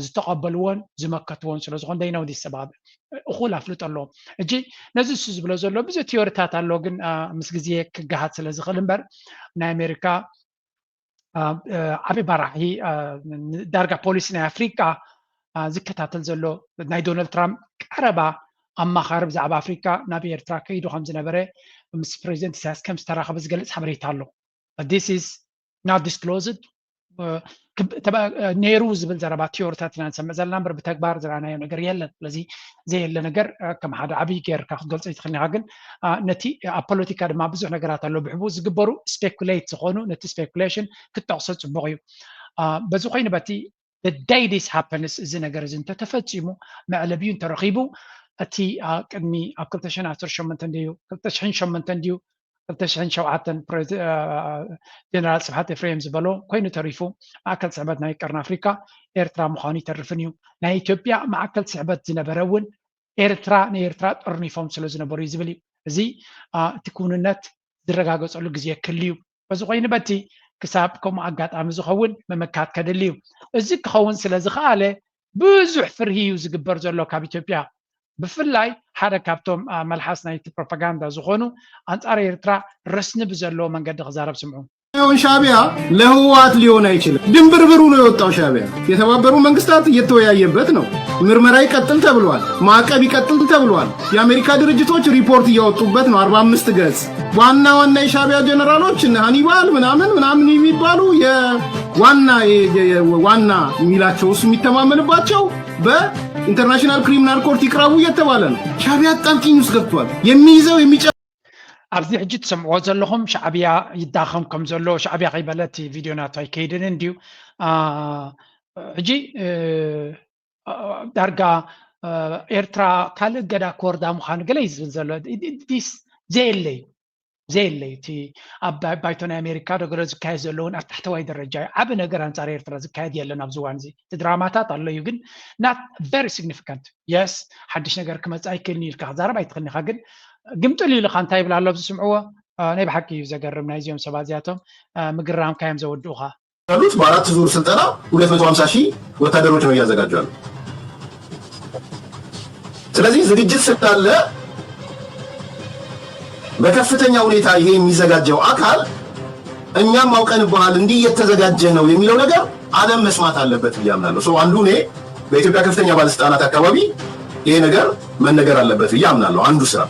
ዝተቐበልዎን ዝመከትዎን ስለ ዝኾነ ደይነው ዲሰባብ እኹል ኣፍልጦ ኣለዎም እጂ ነዚ እሱ ዝብሎ ዘሎ ብዙ ቲዮሪታት ኣሎ ግን ምስ ግዜ ክገሃት ስለ ዝኽእል እምበር ናይ ኣሜሪካ ዓብይ መራሒ ዳርጋ ፖሊሲ ናይ ኣፍሪቃ ዝከታተል ዘሎ ናይ ዶናልድ ትራምፕ ቀረባ ኣማኻሪ ብዛዕባ ኣፍሪካ ናብ ኤርትራ ከይዱ ከም ዝነበረ ምስ ፕሬዚደንት ኢሳያስ ከም ዝተራኸበ ዝገልፅ ሓበሬታ ኣሎ this is not disclosed ነይሩ ዝብል ዘረባ ቲዮሪታት ኢና ንሰምዕ ዘለና እምበር ብተግባር ዝረኣናዮ ነገር የለን ስለዚ ዘየለ ነገር ከም ሓደ ዓብይ ጌርካ ክትገልፆ ይትኽእል ኢኻ ግን ነቲ ኣብ ፖለቲካ ድማ ብዙሕ ነገራት ኣሎ ብሕቡእ ዝግበሩ ስፔኩሌት ዝኾኑ ነቲ ስፔኩሌሽን ክጠቕሶ ፅቡቅ እዩ በዚ ኮይኑ በቲ the day this happens እዚ ነገር እዚ እንተተፈፂሙ መዕለቢዩ እንተረኺቡ እቲ ቅድሚ ኣብ 2018 ድዩ 2008 ድዩ 2007 ጀነራል ስብሓት ኤፍሬም ዝበሎ ኮይኑ ተሪፉ ማእከል ስሕበት ናይ ቀርኒ ኣፍሪካ ኤርትራ ምዃኑ ይተርፍን እዩ ናይ ኢትዮጵያ ማእከል ስሕበት ዝነበረ እውን ኤርትራ ንኤርትራ ጠርኒፎም ስለ ዝነበሩ እዩ ዝብል እዩ እዚ እቲ ኩንነት ዝረጋገፀሉ ግዜ ክህሉ እዩ በዚ ኮይኑ በቲ ክሳብ ከምኡ ኣጋጣሚ ዝኸውን መመካት ከድሊ እዩ እዚ ክኸውን ስለ ዝኸኣለ ብዙሕ ፍርሂ እዩ ዝግበር ዘሎ ካብ ኢትዮጵያ ብፍላይ ሓደ ካብቶም መልሓስ ናይቲ ፕሮፓጋንዳ ዝኾኑ አንጻር ኤርትራ ረስኒ ብዘለዎ መንገዲ ክዛረብ ስምዑ ሻዕቢያ ለህወሓት ሊሆን አይችልም ድንብርብሩ ነው የወጣው ሻዕቢያ የተባበሩ መንግስታት እየተወያየበት ነው ምርመራ ይቀጥል ተብሏል ማዕቀብ ይቀጥል ተብሏል የአሜሪካ ድርጅቶች ሪፖርት እያወጡበት ነው 45 ገጽ ዋና የሻዕቢያ ጀነራሎች እነ ሃኒባል ምናምን የሚባሉ ዋና የሚላቸው እሱ የሚተማመንባቸው በኢንተርናሽናል ክሪሚናል ኮርት ይቅረቡ እየተባለ ነው ሻዕቢያ ጣምቂኝ ውስጥ ገብቷል የሚይዘው ኣብዚ ሕጂ ትሰምዕዎ ዘለኹም ሻዕቢያ ይዳኸም ከም ዘሎ ሻዕቢያ ከይበለት ቪድዮ ናቱ ኣይከይድን እንድዩ ሕጂ ዳርጋ ኤርትራ ካልእ ገዳ ክወርዳ ምዃኑ ገለ ይዝብል ዘሎ ዘየለይ እቲ ኣብ ባይቶ ናይ ኣሜሪካ ደገሎ ዝካየድ ዘሎ እውን ኣብ ታሕተዋይ ደረጃ እዩ ዓብ ነገር አንጻር ኤርትራ ዝካየድ የለን ኣብዚ እዋን እዚ እቲ ድራማታት ኣሎ እዩ ግን ናት ቨሪ ሲግኒፊካንት የስ ሓድሽ ነገር ክመፅእ ኣይክእልኒ ኢልካ ክዛረብ ኣይትኽእልኒ ኢኻ ግን ግምጥል ኢልካ እንታይ ይብላ ኣሎ ዝስምዕዎ ናይ ብሓቂ እዩ ዘገርም ናይ እዚኦም ሰባት እዚኣቶም ምግራምካ እዮም ዘወድኡኻ ያሉት በአራት ዙር ስልጠና 250 ሺህ ወታደሮች ነው እያዘጋጁ ያሉት ስለዚህ ዝግጅት ስላለ በከፍተኛ ሁኔታ ይሄ የሚዘጋጀው አካል እኛም አውቀንብሃል እንዲህ እየተዘጋጀ ነው የሚለው ነገር ዓለም መስማት አለበት ብያምናለሁ ሶ አንዱ እኔ በኢትዮጵያ ከፍተኛ ባለስልጣናት አካባቢ ይሄ ነገር መነገር አለበት ብያምናለሁ አንዱ ስራ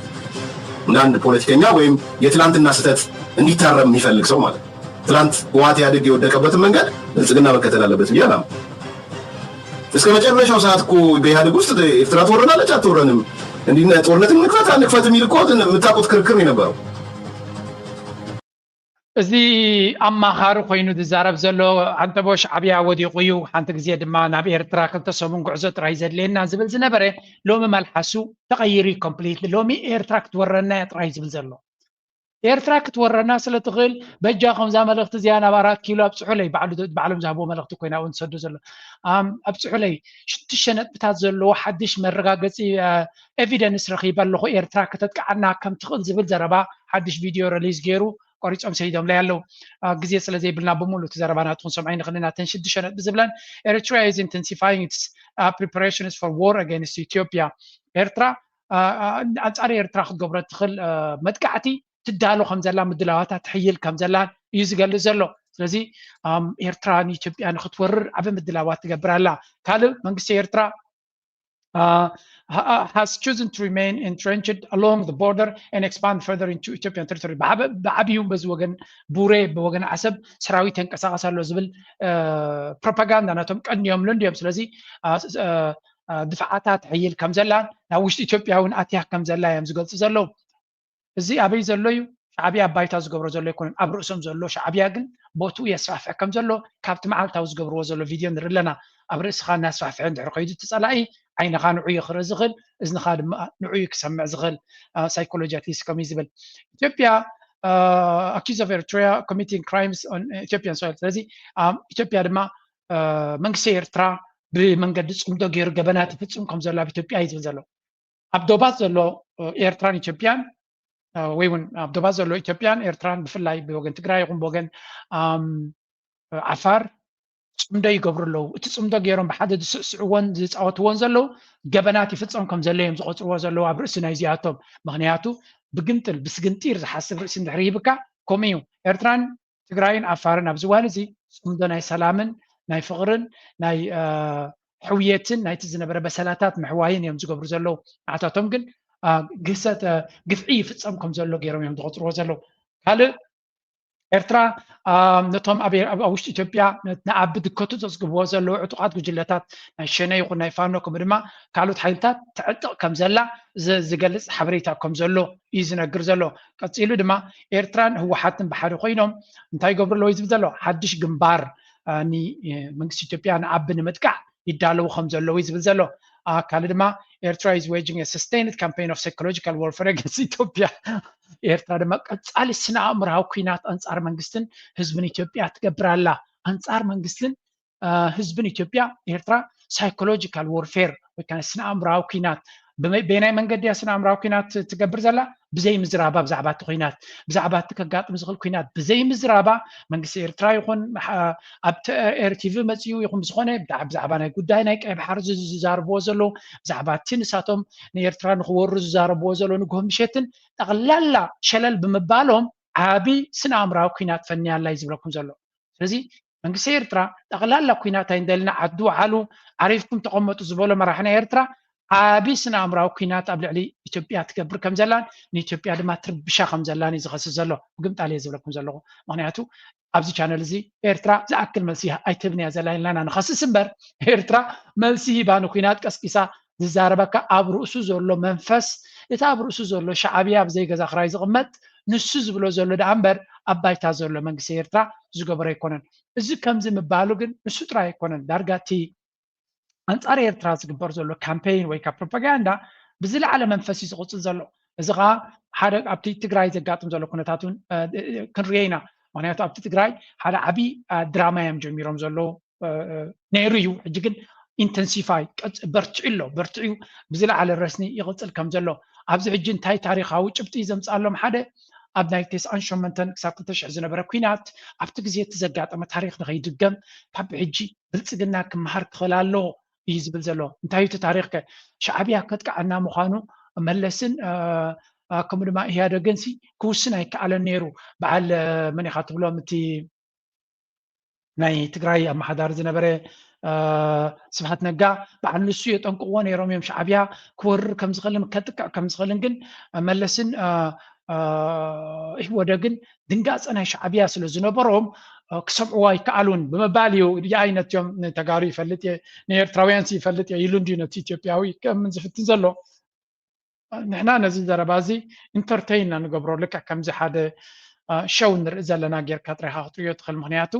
አንድ ፖለቲከኛ ወይም የትላንትና ስህተት እንዲታረም የሚፈልግ ሰው ማለት ትላንት ህወሓት ያድግ የወደቀበትን መንገድ ብልጽግና መከተል አለበት ብያለሁ እስከ መጨረሻው ሰዓት እኮ በኢህአዴግ ውስጥ ኤርትራ ትወረናለች አትወረንም እንዲህ ጦርነት እንክፈት የሚል እኮ የምታውቁት ክርክር ነው የነበረው እዚ ኣማኻሪ ኮይኑ ዝዛረብ ዘሎ ሓንቲ ቦ ሻዕቢያ ወዲቑ እዩ ሓንቲ ግዜ ድማ ናብ ኤርትራ ክልተ ሰሙን ጉዕዞ ጥራይ ዘድልየና ዝብል ዝነበረ ሎሚ መልሓሱ ተቐይሩ ኮምፕሊት ሎሚ ኤርትራ ክትወረና ጥራይ ዝብል ዘሎ ኤርትራ ክትወረና ስለ ትኽእል በጃ ከምዛ መልእኽቲ እዚኣ ናብ 4 ኪሎ ኣብ ፅሑለይ ባዕሎም ዝሃብዎ መልእኽቲ ኮይና እውን ዝሰዱ ዘሎ ኣብ ፅሑለይ 6 ነጥብታት ዘለዎ ሓድሽ መረጋገፂ ኤቪደንስ ረኺበ ኣለኹ ኤርትራ ከተጥቅዓና ከም ትኽእል ዝብል ዘረባ ሓድሽ ቪድዮ ሪሊዝ ገይሩ ቆሪፆም ሰይዶም ላይ ያለው ግዜ ስለ ዘይብልና በሙሉ ተዘረባናቱን ሰምዓይ ንኽልና ተን 6 ነጥብ ዝብለን ኤርትራ is intensifying its preparations for war against Ethiopia ኤርትራ አንጻር ኤርትራ ክትገብሮ ትኽእል መጥቃዕቲ ትዳሎ ከም ዘላ ምድላዋታት ትሕይል ከም ዘላ እዩ ዝገልጽ ዘሎ ስለዚ ኤርትራ ንኢትዮጵያ ንኽትወርር ዓብ ምድላዋት ትገብር ኣላ ካልእ መንግስቲ ኤርትራ has chosen to remain entrenched along the border and expand further into Ethiopian territory. بعبيهم بزوجن بوري بوجن عسب سراوي تنقساقس له زبل propaganda ناتهم كان يوم لنديم سلازي دفعات حيل كم زلان ناوش إثيوبيا ون أتيها كم زلا يم زقلت زلوا زي أبي زلوا شعبي أبايتا زقبر زلوا يكون أبرؤسهم زلوا شعبي أجن ቦቱ የስፋፍዕ ከም ዘሎ ካብቲ መዓልታዊ ዝገብርዎ ዘሎ ቪድዮ ንርኢ ኣለና ኣብ ርእስኻ እናስፋፍዕ እንድሕር ከይዱ ተጸላኢ ዓይንኻ ንዑዩ ክርኢ ዝኽእል እዝንኻ ድማ ንዑዩ ክሰምዕ ዝኽእል ሳይኮሎጂ ኣትሊስት ከምዩ ዝብል ኢትዮጵያ accused of Eritrea committing crimes on Ethiopian soil ስለዚ ኢትዮጵያ ድማ መንግስቲ ኤርትራ ብመንገዲ ጽምዶ ገይሩ ገበናት ይፍጽም ከም ዘሎ ኣብ ኢትዮጵያ ይዝብል ዘሎ ኣብ ዶባት ዘሎ ኤርትራን ኢትዮጵያን ወይ እውን ኣብ ዶባት ዘሎ ኢትዮጵያን ኤርትራን ብፍላይ ብወገን ትግራይ ይኹን ብወገን ዓፋር ጽምዶ ይገብሩ ኣለዉ እቲ ጽምዶ ገይሮም ብሓደ ዝስዕስዕዎን ዝፃወትዎን ዘለዉ ገበናት ይፍጸም ከም ዘሎ እዮም ዝቆፅርዎ ዘለዉ ኣብ ርእሲ ናይ እዚኣቶም ምክንያቱ ብግምጥል ብስግንጢር ዝሓስብ ርእሲ እንድሕር ይብካ ከምኡ እዩ ኤርትራን ትግራይን ዓፋርን ኣብ ዝዋን እዚ ጽምዶ ናይ ሰላምን ናይ ፍቅርን ናይ ሕውየትን ናይቲ ዝነበረ በሰላታት ምሕዋይን እዮም ዝገብሩ ዘለዉ ንዓታቶም ግን ግሰት ግፍዒ ይፍጸም ከም ዘሎ ገይሮም እዮም ዝቆፅርዎ ዘለዉ ካልእ ኤርትራ ነቶም ኣብ ውሽጢ ኢትዮጵያ ንዓቢ ድከቱ ዘፅግብዎ ዘለዉ ዕጡቃት ጉጅለታት ናይ ሸነ ይኹን ናይ ፋኖ ከምኡ ድማ ካልኦት ሓይልታት ትዕጥቕ ከም ዘላ ዝገልጽ ሓበሬታ ከም ዘሎ እዩ ዝነግር ዘሎ ቀፂሉ ድማ ኤርትራን ህወሓትን ብሓደ ኮይኖም እንታይ ይገብሩ ኣለዉ ዝብል ዘሎ ሓድሽ ግንባር መንግስቲ ኢትዮጵያ ንዓቢ ንምጥቃዕ ይዳለዉ ከም ዘለዉ ዝብል ዘሎ ካልእ ድማ ኤርትራ is waging a sustained campaign of psychological warfare against ኢትዮጵያ ኤርትራ ድማ ቀጻሊ ስነ ኣእምሮዊ ኩናት አንጻር መንግስትን ህዝብን ኢትዮጵያ ትገብር ኣላ አንጻር መንግስትን ህዝብን ኢትዮጵያ ኤርትራ ሳይኮሎጂካል ዋርፌር ወይ ከዓ ስነ ኣእምሮዊ ኩናት በናይ መንገዲ ስነ ኣእምሮዊ ኩናት ትገብር ዘላ ብዘይ ምዝራባ ብዛዕባ እቲ ኩናት ብዛዕባ እቲ ከጋጥም ዝኽእል ኩናት ብዘይ ምዝራባ መንግስቲ ኤርትራ ይኹን ኣብቲ ኤርቲቪ መፅኡ ይኹን ዝኾነ ብዛዕባ ናይ ጉዳይ ናይ ቀይ ባሕሪ ዝዛረብዎ ዘለዉ ብዛዕባ እቲ ንሳቶም ንኤርትራ ንክወሩ ዝዛረብዎ ዘለዉ ንግሆም ምሸትን ጠቕላላ ሸለል ብምባሎም ዓብዪ ስነ ኣእምሮዊ ኩናት ፈንያላ እዩ ዝብለኩም ዘሎ ስለዚ መንግስቲ ኤርትራ ጠቕላላ ኩናት ኣይንደልና ዓዱ ዓሉ ዓሪፍኩም ተቐመጡ ዝበሎ መራሒ ናይ ኤርትራ ዓብዪ ስነ ኣእምሮዊ ኩናት ኣብ ልዕሊ ኢትዮጵያ ትገብር ከም ዘላን ንኢትዮጵያ ድማ ትርብሻ ከም ዘላን እዩ ዝኸስስ ዘሎ ብግምጣል እየ ዝብለኩም ዘለኹ ምክንያቱ ኣብዚ ቻነል እዚ ኤርትራ ዝኣክል መልሲ ኣይትብን እያ ዘላ ኢልና ንኸስስ እምበር ኤርትራ መልሲ ሂባ ንኩናት ቀስቂሳ ዝዛረበካ ኣብ ርእሱ ዘሎ መንፈስ እቲ ኣብ ርእሱ ዘሎ ሻዕብያ ኣብ ዘይገዛ ክራይ ዝቕመጥ ንሱ ዝብሎ ዘሎ ዳኣ እምበር ኣብ ባይታ ዘሎ መንግስቲ ኤርትራ ዝገበሮ ኣይኮነን እዚ ከምዚ ምባሉ ግን ንሱ ጥራይ ኣይኮነን ዳርጋ እቲ አንጻር ኤርትራ ዝግበር ዘሎ ካምፔይን ወይ ከዓ ፕሮፓጋንዳ ብዝለዓለ መንፈስ እዩ ዝቕፅል ዘሎ እዚ ከዓ ሓደ ኣብቲ ትግራይ ዘጋጥም ዘሎ ኩነታት እውን ክንሪኦ ኢና ምክንያቱ ኣብቲ ትግራይ ሓደ ዓብዪ ድራማ እዮም ጀሚሮም ዘለዉ ነይሩ እዩ ሕጂ ግን ኢንተንሲፋይ በርትዑ ብዝለዓለ ረስኒ ይቕፅል ከም ዘሎ ኣብዚ ሕጂ እንታይ ታሪካዊ ጭብጢ ዘምፅኣሎም ሓደ ኣብ ናይ 98 ክሳብ 2000 ዝነበረ ኩናት ኣብቲ ግዜ እቲ ዘጋጠመ ታሪክ ንኸይድገም ካብ ሕጂ ብልፅግና ክመሃር ክኽእል ኣለዎ እዩ ዝብል ዘሎ እንታይ እቲ ታሪክ ከ ሻዕብያ ከጥቃዕና ምዃኑ መለስን ከምኡ ድማ ኢህወደግንሲ ክውስን ኣይከኣለን ነይሩ በዓል መን ኢኻ ትብሎም እቲ ናይ ትግራይ ኣመሓዳሪ ዝነበረ ስብሓት ነጋ በዓል ንሱ የጠንቅዎ ነይሮም እዮም ሻዕብያ ክወርር ከም ዝኽእልን ከጥቃዕ ከም ዝኽእልን ግን መለስን ኢህወደግን ድንጋፀ ናይ ሻዕብያ ስለ ዝነበሮም ክሰምዕዎ ኣይከኣሉን ብምባል እዩ የአይነት እዮም ተጋሩ ይፈልጥ ንኤርትራውያን ይፈልጥ ኢሉ እንዲ ነቲ ኢትዮጵያዊ ከምን ዝፍትን ዘሎ ንሕና ነዚ ዘረባ እዚ ኢንተርቴይንና ንገብሮ ልክዕ ከምዚ ሓደ ሸው ንርኢ ዘለና ጌርካ ጥራይካ ክትሪኦ ትኽእል ምክንያቱ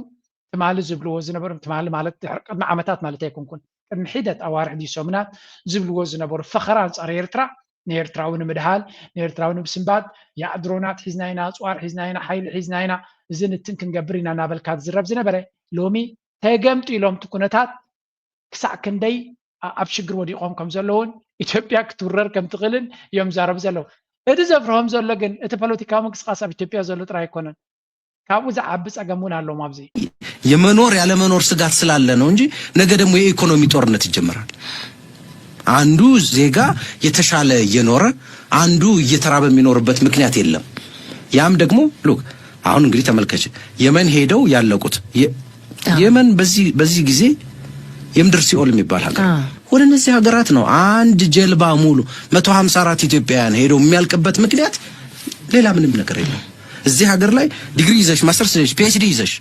ትማሊ ዝብልዎ ዝነበሩ ትማሊ ማለት ቅድሚ ዓመታት ማለት ኣይኮንኩን ቅድሚ ሒደት ኣዋርሕ ዲሶምናት ዝብልዎ ዝነበሩ ፈኸራ አንጻር ኤርትራ ንኤርትራዊ ንምድሃል ንኤርትራዊ ንምስንባድ የዕድሮናት ሒዝና ኢና ኣፅዋር ሒዝና ኢና ሓይሊ ሒዝና ኢና እዚ ንትን ክንገብር ኢና እናበልካ ዝዝረብ ዝነበረ ሎሚ ተገምጢሎም እቲ ኩነታት ክሳዕ ክንደይ ኣብ ሽግር ወዲቖም ከም ዘለውን ኢትዮጵያ ክትውረር ከም ትኽእልን እዮም ዛረቡ ዘለዉ እቲ ዘፍርሆም ዘሎ ግን እቲ ፖለቲካዊ ምንቅስቃስ ኣብ ኢትዮጵያ ዘሎ ጥራይ ኣይኮነን ካብኡ ዝዓቢ ፀገም እውን ኣለዎም ኣብዚ የመኖር ያለመኖር ስጋት ስላለ ነው እንጂ ነገ ደግሞ የኢኮኖሚ ጦርነት ይጀምራል አንዱ ዜጋ የተሻለ እየኖረ አንዱ እየተራበ የሚኖርበት ምክንያት የለም ያም ደግሞ ሉክ አሁን እንግዲህ ተመልከች የመን ሄደው ያለቁት የመን በዚህ ጊዜ የምድር ሲኦል የሚባል ሀገር ወደ እነዚህ ሀገራት ነው አንድ ጀልባ ሙሉ 154 ኢትዮጵያውያን ሄደው የሚያልቅበት ምክንያት ሌላ ምንም ነገር የለም እዚህ ሀገር ላይ ዲግሪ ይዘሽ ማስተርስ ይዘሽ ፒኤችዲ ይዘሽ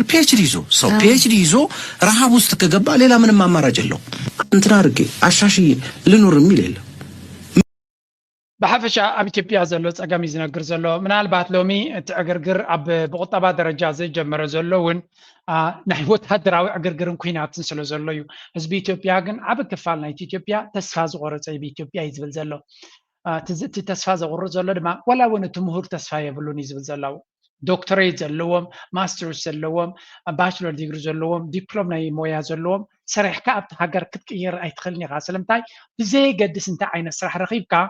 ፒኤችዲ ይዞ ሰው ፒኤችዲ ይዞ ረሃብ ውስጥ ከገባ ሌላ ምንም አማራጭ የለው እንትና አርጌ አሻሽዬ ልኑር የሚል የለም بحفش أب إثيوبيا زلوا أجمع زنقر زلوا من البعض لومي تأجرجر أب بقطبة درجة زي جمر زلون نحوت هدراوي أجرجرن كوينات سلو زلوا بس بإثيوبيا جن أب كفالنا إثيوبيا تسفاز غرز أي بإثيوبيا يزبل زلوا تسفاز غرز زلوا ما ولا ون تمهور تسفاية بلون يزبل زلوا دكتوريت زلوهم ماسترز زلوهم باشلر ديجري زلوهم دبلوم مويا زلوهم سرح كأب هاجر كتير أيتخلني غاسلم تاي بزي قدس أنت عين السرح رخيبك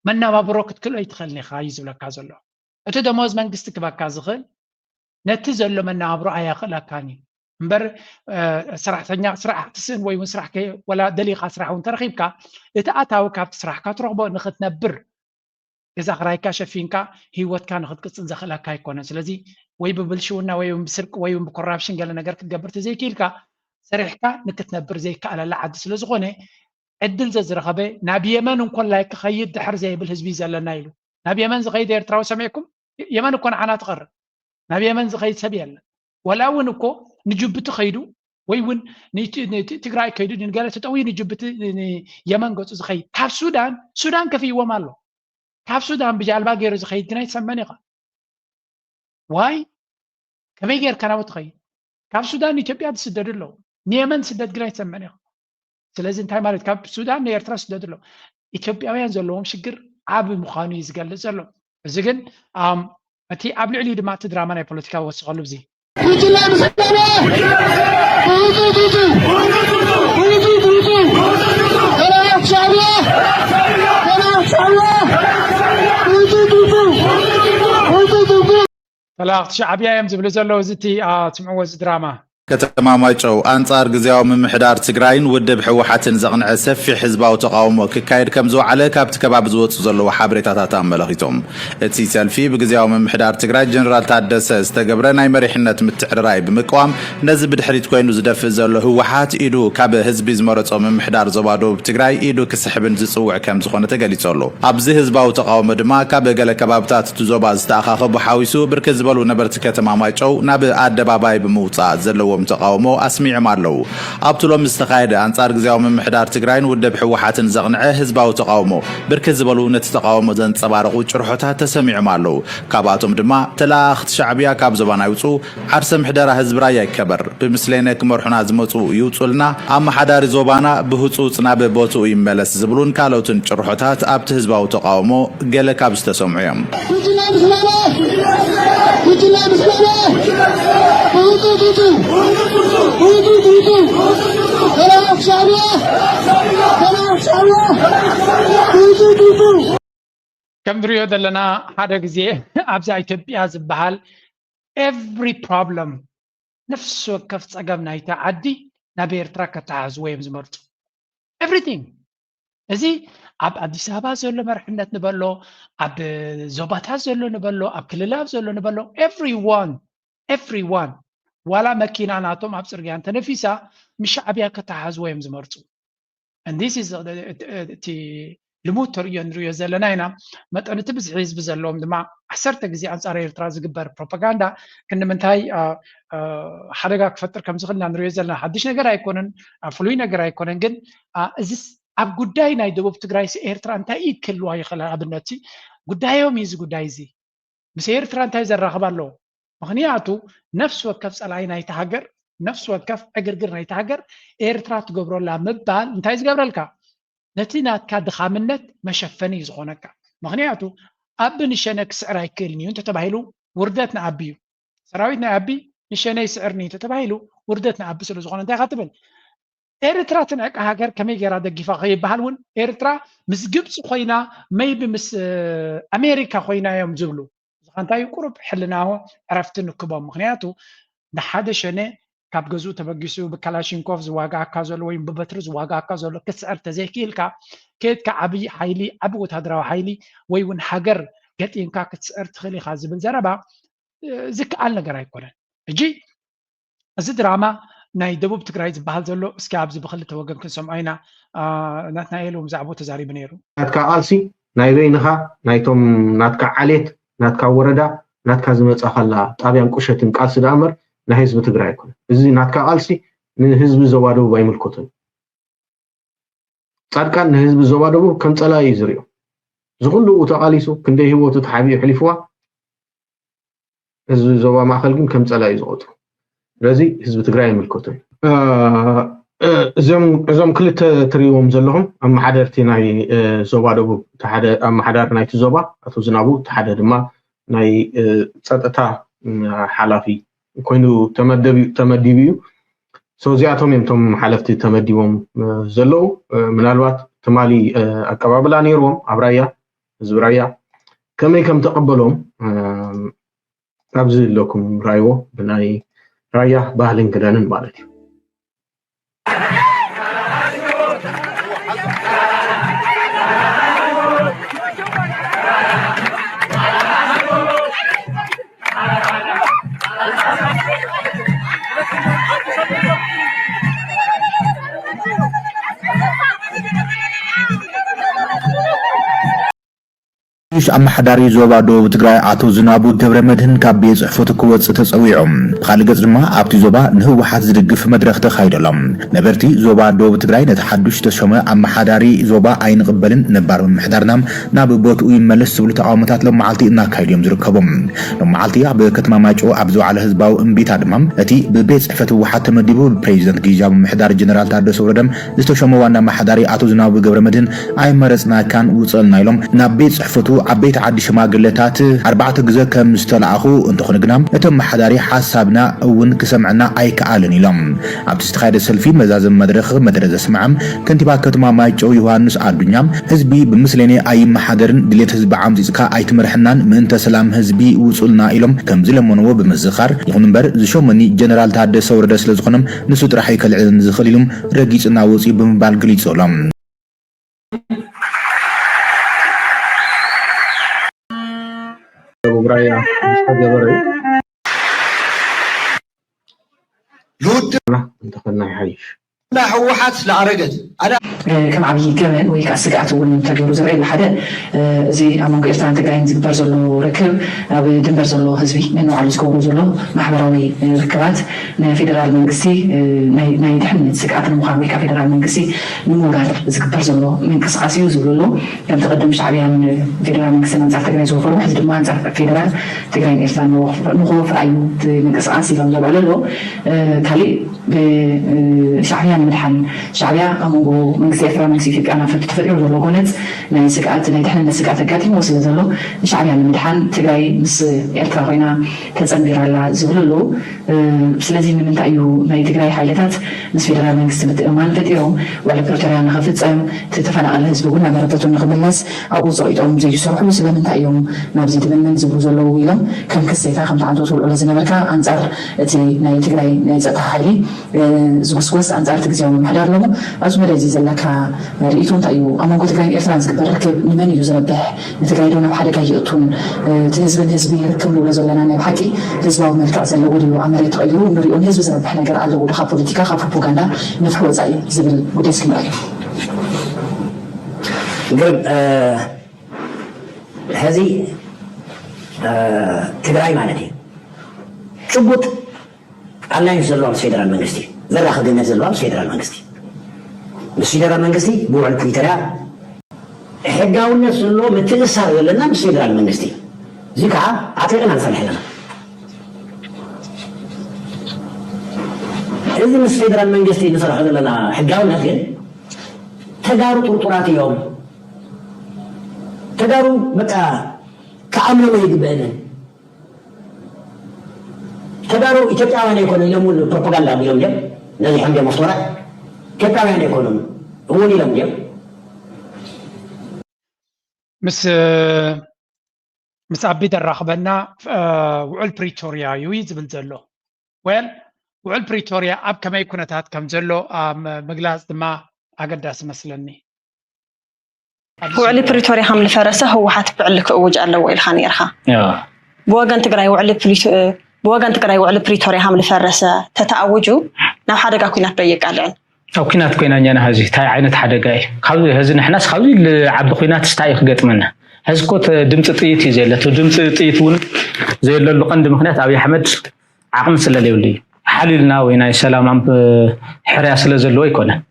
منا بابروك كله يتخلني خايز ولا كازلو أنت دموز من قستك بكازخل نتزلو منا عبرو أيا خلا كاني مبر سرح ثانية سرح تسن وي مسرح كي ولا دليل سرح وانترخيبك لتأتاو كاب تسرح كترغبو نخت نبر إذا خرايكا شفينكا هي وات كان خد قصن زخلا كاي كونه سلازي وي ببلشونا وي بسرق وي بكرابشن قال نجار كتجبرت زي كيلكا سرحكا نكتنبر زي كالا لعد سلازغونه عدل زرخبه نبي يمن نكون لايك خيد دحر زي بالحزب زلنا يلو نبي يمن زغيد يرتراو سمعكم يمن نكون عنا تقر نبي يمن زغيد سبيل ولا ونكو نجبت خيدو ويون تقراي كيدو نقال تطوي نجبت يمن قص زخيد كاف سودان كفي ومالو كاف سودان بجالبا غير زخيد كنا يسمنيقه واي كمي غير كانوا تخيد كاف سودان إثيوبيا تسددلو نيمن سدد كنا يسمنيقه ስለዚህ እንታይ ማለት ካብ ሱዳን ንኤርትራ ስደድሎ ኢትዮጵያውያን ዘለዎም ሽግር ዓብ ምዃኑ እዩ ዝገልጽ ዘሎ እዚ ግን እቲ ኣብ ልዕሊኡ ድማ እቲ ድራማ ናይ ፖለቲካ ወስኸሉ ብዚ ተላኽቲ ሻዕብያ እዮም ዝብሉ ዘለዉ እዚ እቲ ትምዕዎ እዚ ድራማ ከተማ ማይጨው አንጻር ግዚያዊ ምምሕዳር ትግራይን ውድብ ሕወሓትን ዘቕንዐ ሰፊሕ ህዝባዊ ተቃውሞ ክካየድ ከም ዝወዓለ ካብቲ ከባቢ ዝወፁ ዘለዉ ሓበሬታታት ኣመላኺቶም እቲ ሰልፊ ብግዚያዊ ምምሕዳር ትግራይ ጀነራል ታደሰ ዝተገብረ ናይ መሪሕነት ምትዕርራይ ብምቅዋም ነዚ ብድሕሪት ኮይኑ ዝደፍእ ዘሎ ህወሓት ኢዱ ካብ ህዝቢ ዝመረፆ ምምሕዳር ዞባ ደቡብ ትግራይ ኢዱ ክስሕብን ዝፅውዕ ከም ዝኾነ ተገሊጹ ኣሎ ኣብዚ ህዝባዊ ተቃውሞ ድማ ካብ ገለ ከባብታት እቲ ዞባ ዝተኣኻኸቡ ሓዊሱ ብርክት ዝበሉ ነበርቲ ከተማ ማይጨው ናብ ኣደባባይ ብምውፃእ ዘለዎ ተቃውሞ ኣስሚዖም ኣለዉ ኣብቲ ሎሚ ዝተኻየደ አንጻር ግዚያዊ ምምሕዳር ትግራይን ውድብ ሕወሓትን ዘቕንዐ ህዝባዊ ተቃውሞ ብርክት ዝበሉ ነቲ ተቃውሞ ዘንፀባረቑ ጭርሖታት ተሰሚዖም ኣለዉ ካብኣቶም ድማ ተላእኽቲ ሻዕብያ ካብ ዞባና ይውፁ ዓርሰ ምሕደራ ህዝቢ ራያ ይከበር ብምስለነ ክመርሑና ዝመፁ ይውፁልና ኣመሓዳሪ ዞባና ብህፁፅ ናብ ቦትኡ ይመለስ ዝብሉን ካልኦትን ጭርሖታት ኣብቲ ህዝባዊ ተቃውሞ ገለ ካብ ዝተሰምዑ እዮም كم دريو دلنا هذا جزء أبزا إثيوبيا زبحال every problem نفسه كفت أجمع يتعدي نبير ترك تعز ويم زمرت everything زي أديس أبا زلوا مرحلة نبلو أب زبطة زلوا نبلو أب كللاف زلوا نبلو everyone ولا مكينة ناتهم أبصر جان تنفيسا مش أبيا كتعز ويم زمرتو and this is the لموتر ينريو زلناينا مت أنا تبز حزب زلهم دماء حسرت جزء عن صار يرتراز جبر propaganda كنا من تاي حرقة فترة كم زخلنا نريو زلنا حدش نجرا يكونن فلوين نجرا يكونن جن إذا أب قداي نايدوب تجرايس إيرترا أنت إيد كل واحد خلا أبنتي قدايهم يز قداي زي بس إيرترا أنت يزر رغبة له مغنياتو نفس وكف سلاينا يتهجر نفس وكف أجرجرنا يتهجر إيرترا تجبر لا مبال أنت يز جبر لك نتينا كاد خامنت مشفني زغونك مغنياتو أبن الشنك سعر يكلني وأنت تبعيلو وردتنا أبيو سراويتنا أبي الشنك يسعرني أنت تبعيلو وردتنا أبي سلو زغون أنت خاطبن إيرترا تنعك هاجر كمي جرا دقيفة غيب بهالون إيرترا مسجبس خوينا ما يبي مس أمريكا خوينا يوم زبلو أنت يقرب حلناه عرفت إنه كبار مغنياتو نحد شنة كاب جزء تبجسوا بكلاشينكوف زواجع كازل وين ببتر زواجع كازل كسر تزكيل كيد كعبي حيلي أبو تهدروا حيلي وين حجر قلت إنك كسر تخلي خازب الزربة زك على جراي كورن جي زد دراما ناي دبوب تقرايز بهالزلو سكاب زبخل توجم كنسم أينا نتنايلو مزعبو تزاري بنيرو ناتكا ألسي ناي بينها نايتم ناتكا عليت ناتكا وردا ناتكا زمت أخلا طابيان كوشتن قالس دامر نحزب تقراي كون إذا ناتكا ألسي نحزب زوادو بايمل كوتن صادقان نحزب زوادو كم تلا يزريو ዝኩሉ ተቃሊሱ ክንደይ ህይወቱ ተሓቢኡ ሕሊፍዋ ህዝቢ ዞባ ማእከል ግን ከም ፀላ እዩ ዝቆጥሩ ስለዚ ህዝቢ ትግራይ ይምልከቱ እዞም ክልተ ትሪእዎም ዘለኹም ኣመሓደርቲ ናይ ዞባ ደቡብ ሓደ ኣመሓዳሪ ናይቲ ዞባ ኣቶ ዝናቡ ሓደ ድማ ናይ ፀጥታ ሓላፊ ኮይኑ ተመዲቡ እዩ እዚኣቶም እዮም ቶም ሓለፍቲ ተመዲቦም ዘለዉ ምናልባት ትማሊ ኣቀባብላ ነይርዎም ኣብ ራያ ህዝቢ ራያ ከመይ ከም ተቐበሎም ኣብዚ ለኩም ራይዎ ብናይ ራያ ባህልን ክዳንን ማለት እዩ ኣመሓዳሪ ዞባ ደቡብ ትግራይ ኣቶ ዝናቡ ገብረ መድህን ካብ ቤት ጽሕፈቱ ክወጽእ ተጸዊዖም ብኻልእ ገጽ ድማ ኣብቲ ዞባ ንህወሓት ዝድግፍ መድረኽ ተኻይደሎም ነበርቲ ዞባ ደቡብ ትግራይ ነቲ ሓዱሽ ተሾመ ኣመሓዳሪ ዞባ ኣይንቕበልን ነባር ምምሕዳርና ናብ ቦትኡ ይመለስ ዝብሉ ተቃውሞታት ሎመዓልቲ እናካይዱ እዮም ዝርከቦም ሎመዓልቲ ኣብ ከተማ ማይጨው ኣብ ዝወዓለ ህዝባዊ እምቢታ ድማ እቲ ብቤት ጽሕፈት ህወሓት ተመዲቡ ብፕሬዚደንት ጊዜያዊ ምምሕዳር ጀነራል ታደሰ ወረደም ዝተሾመ ዋና ኣመሓዳሪ ኣቶ ዝናቡ ገብረ መድህን ኣይመረጽናካን ውፅልና ኢሎም ናብ ቤት ጽሕፈቱ عبيت عاد شماغلتات 4 ግዜ ከም ዝተላኣኹ እንትኾነ ግና እቶም መሓዳሪ ሓሳብና እውን ክሰምዕና ኣይከኣልን ኢሎም ኣብቲ ዝተኻየደ ሰልፊ መዛዘም መድረኽ መደረ ዘስምዓም ከንቲባ ከተማ ማይጨው ዮሃንስ ኣዱኛም ህዝቢ ብምስለኔ ኣይመሓደርን ድሌት ህዝቢ ዓምፂፅካ ኣይትመርሕናን ምእንተ ሰላም ህዝቢ ውፁልና ኢሎም ከም ዝለመንዎ ብምዝኻር ይኹን እምበር ዝሾመኒ ጀነራል ታደሰ ወረደ ስለ ዝኾኖም ንሱ ጥራሕ ይከልዕልን ዝኽእል ኢሎም ረጊፅና ወፂኡ ብምባል ገሊፆሎም ራያ ተገበረ ሉድና እንተኸና ይحيش لا حوحات لا أرجت أنا كم عبي كمان ويك أسقعت ونتجرو زرعي لحدا زي أمون قرتان تقعين زي برزلو ركب أو دم برزلو هزبي منو على سكورو زلو محبراوي ركبات فيدرال منقسي ناي دحن سقعت المخاوي كفيدرال منقسي نمورات زي برزلو من قصقاسي وزلو كم تقدم شعبيان فيدرال منقسي ننزع تقعين زوفر واحد دمان ننزع فيدرال تقعين إرتان نخوف عيود من قصقاسي لنزع على كالي شعبيان مدحن شعبيا أمو من سيفرا من سيفك أنا فتفرق له قنات ناي سكعت ناي دحنا سكعت كاتي وصل زلو شعبيا مدحن تجاي مس إرتاغينا تزمير على زغلو سلازي من تأيو ناي تجاي حالتات مس فيدرال من سمت أمان فتيهم وعلى بروتريان خفت أم تتفنى على الحزب وقلنا مرتبط نخدم الناس أو زايدهم زي يسرح مسلا من تأيهم نبزي تبنن زبو زلو ويلم كم كسيفا خمت عنده طول ولا زنبركا أنزار تي ناي تجاي ناي زات حالي زوسوس أنزار تجزيهم محدار لهم أزمة لذي زلك رئيتون تأيو أما قلت كاين إرترانس بركب نمن يزربح نتقايدون بحدا كيئتون تهزبن هزبي يركبوا لزلنا نبحكي هزبوا ملكا زلو وديو عمريت غيرو نريون هزب زربح نقر على ودو خا بوليتيكا خا بروباغندا نفحو زي زبل وديس كمالي قرب هذه تقرأي معناتي شبوت الله ينزلوا على الفيدرال منغستي زرا خدنا ينزلوا على الفيدرال منغستي بالفيدرال منغستي بوعد كويترا حقاو الناس اللو متلسار لنا بالفيدرال منغستي زيكا عطينا نفرح لنا إذا بالفيدرال منغستي نفرح لنا حقاو الناس تقارو طرطرات يوم تقارو بقى كأمر ما يقبلن تدارو إثيوبياوያን يكونوا يلمون بروباغندا بيلم جم نزي حمد مصورة إثيوبياوያን يكونوا هو يلم جم مس عبيد الرخبنا وعل بريتوريا يويز بالزلو وين وعل بريتوريا أب كما يكون تحت كم زلو مجلس دما أقدس مثلني وعلي بريتوريا هم الفرسة هو حتبعلك أوج على ويل خانيرها بوغان تقرأي بوغان تقرأي وعلى بريتوريا هم الفرسة تتأوجوا نو حدا كنا بيك علن أو كنا تكوينا نيانا هذه تاي عينت حدا جاي خاوي هذه نحن خاوي العبد خوينا تستايخ جت منها هذا كوت دمت طيتي زي لا دمت طيتون زي اللي قند مخنات أبي أحمد عقم سلالي ولي حللنا وينا السلام عم حريا سلازلو يكونه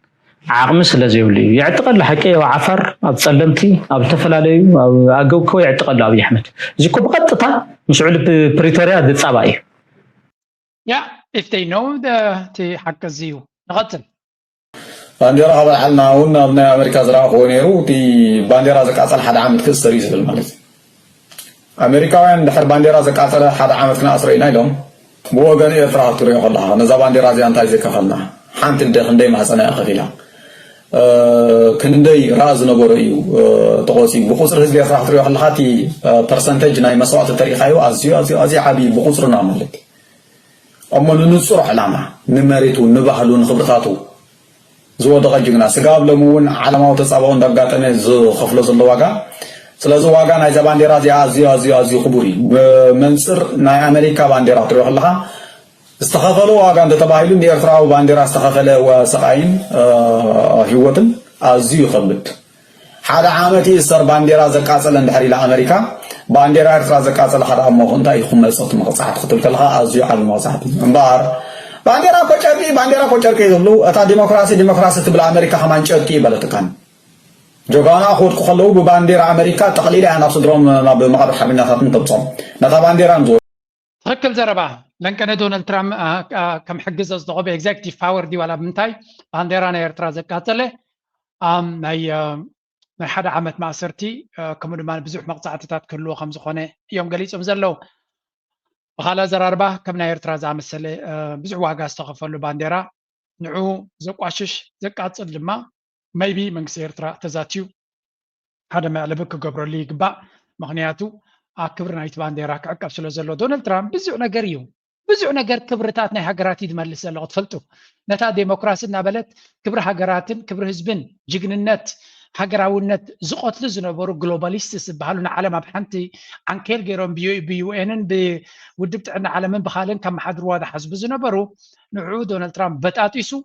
عقم سلازيولي يعتقد لحكي وعفر أب سلمتي أب تفلالي أو أجوكو يعتقد لأبي أحمد زيكو بقطة مسؤول بريتوريا ضد صباي. Yeah, if they know the حق الزيو نقتل. بانديرا هذا حالنا هون من أمريكا زراعة خونيرو تي بانديرا زكاة حد عام تكسر يسدل المالك. أمريكا وين دحر بانديرا زكاة حد عام كنا أسرائيل لهم بوجن إثراء تري الله نزا بانديرا زي أنتاي زكاة خلنا حنت الدخل دايما حسنا أخيلا. كندي راز نبوريو تقاسي بخصر هذي إثراء تري الله هاتي برسنتج ناي مسوات التاريخ أيوة أزي عبي بخصر نعملك. أما ننصر علامة نمرتو نبحلو نخبرتاتو زود غجنا سقاب لمون على ما تصابون دقاتنا زو خفلوز اللواجا سلازو واجا نايزا بانديرا زي خبوري منصر ناي أمريكا بانديرا تروح لها استخفلوا واجا عند تباهلون دي إرتراو بانديرا استخفله وسقاين هيوتن أزيو خبط هذا عامتي صار بانديرا زكاة لندحري لأمريكا بانديرا إرترا زكاة لحد أما هون تاي خمسة مقصعات خطبت لها أزيو على المقصعات مبار بانديرا كوچركي زلو اتا ديمقراسي تبلا امريكا همان چركي بلتكان جوغانا خود خلو ببانديرا امريكا تقليل انا صدرهم بمقابل حبيناتات تبصم نتا بانديرا نزو تركب زربا لان كان دونالد ترامب كم حجز اصدقوا باكزيكتيف باور دي ولا بنتاي بانديرا نيرترا زكاتله ናይ ሓደ ዓመት ማእሰርቲ ከምኡ ድማ ብዙሕ መቕፃዕትታት ክህልዎ ከም ዝኾነ እዮም ገሊፆም ዘለው بخالا زراربا كمنا إيرترا زعمسلة بزح واقع استخفلوا بانديرا نعو زقاشش زقات لما maybe منكس إيرترا تزاتيو هذا ما لبك قبر لي قبا مغنياتو كبر نايت بانديرا كعقب سلو زلو دونالد ترامب بزح نجاريو بزح نجار كبرتاتنا حجراتي دمال لسه لغت فلتو نتا ديمقراسي نابلت كبر حجراتن كبر حزبن جيجننت حجراونت زقت لزنبرو جلوباليستس بحالنا عالم بحنتي عن كير جيرون بيو إنن بودبت عنا عالمين بخالن كم حدروا هذا حزب زنبرو نعود دونالد ترامب بتأتيسو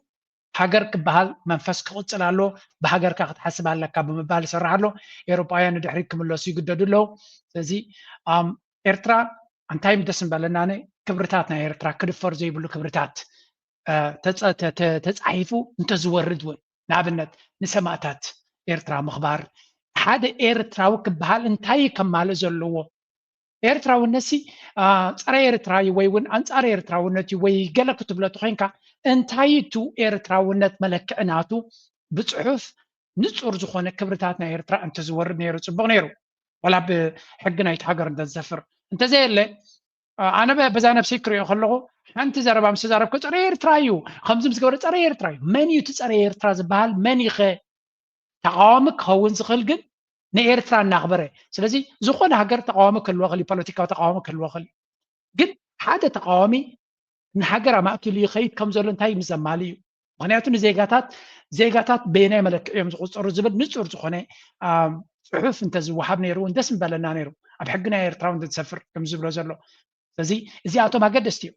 حجر كبهال منفس قوت سلالو بحجر كاخد حسب على كاب مبال سرعلو أوروبيان دحريكم الله سيجدد له زي إيرترا عن تايم دسم بالنانه كبرتاتنا إيرترا كدفر زي بلو كبرتات تتعيفو نتزوردون نابنت نسماتات إيرترا مخبار هذا إيرترا وكبهال انتاي كمال زلوه إيرترا والنسي صار إيرترا يوين أنت صار إيرترا والنتي ويجلا كتب له تخينك انتاي تو إيرترا والنت ملك أناتو بتصحف نصور زخونة كبرتاتنا إيرترا أنت زور نيرو صبغ نيرو ولا بحقنا يتحجر عند الزفر أنت زي اللي أنا بزانا بسكري خلقه أنت زربا مسزارب كتر إيرترا يو خمسة مسكور صار إيرترا من يتصار إيرترا زبال من يخ تقاومك هون زخلقن نيرترا نخبره سلازي زخون هاجر تقاومك الوغلي بوليتيكا تقاومك الوغلي قد هذا تقاومي نهاجر ما أكل يخيط كم زلون تاي مزمالي معناته زيجاتات بينه ملك يوم زقصر زبد نصور زخونه صحف انت زوحاب نيرو اندسم بلنا نيرو أبحقنا إيرترا وند تسافر كم زبلو زلو سلازي إذا أتو ما قدستيو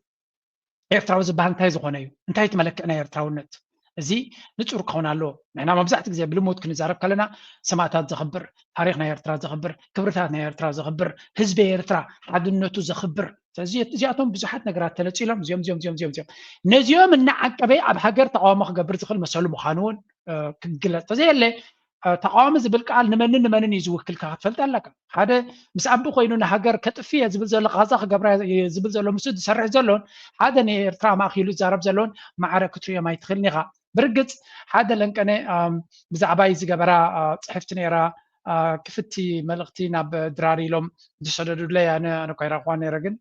إيرترا زبان تاي زخونه انتهي تملك أنا إيرترا ونت زي نصور كونا له نحنا ما بزعت زي بلموت كنزارب كلنا سماعات زخبر تاريخنا إيرترا زخبر كبرتاتنا إيرترا زخبر حزب إيرترا عدنته زخبر زياتهم بزحات نقرات تلاتيلهم زيوم نزيوم النعقبي أب حجر تقاوم خبر زخل مسؤول مخانون كجلة زي اللي تقاوم زبل قال نمن يزوك كل كات فلت لك هذا مس أبو خوينون حجر كتفيه زبل زل غازا خبر زبل زل مسود سرع زلون هذا إيرترا ما خيلو زارب زلون معركة تريا ما يدخل نغا برقت هذا لأنك أنا بزعباي زجبرا صحفتني را كفتي ملقتي ناب دراري لهم جسدوا لي أنا كايرا خواني رجل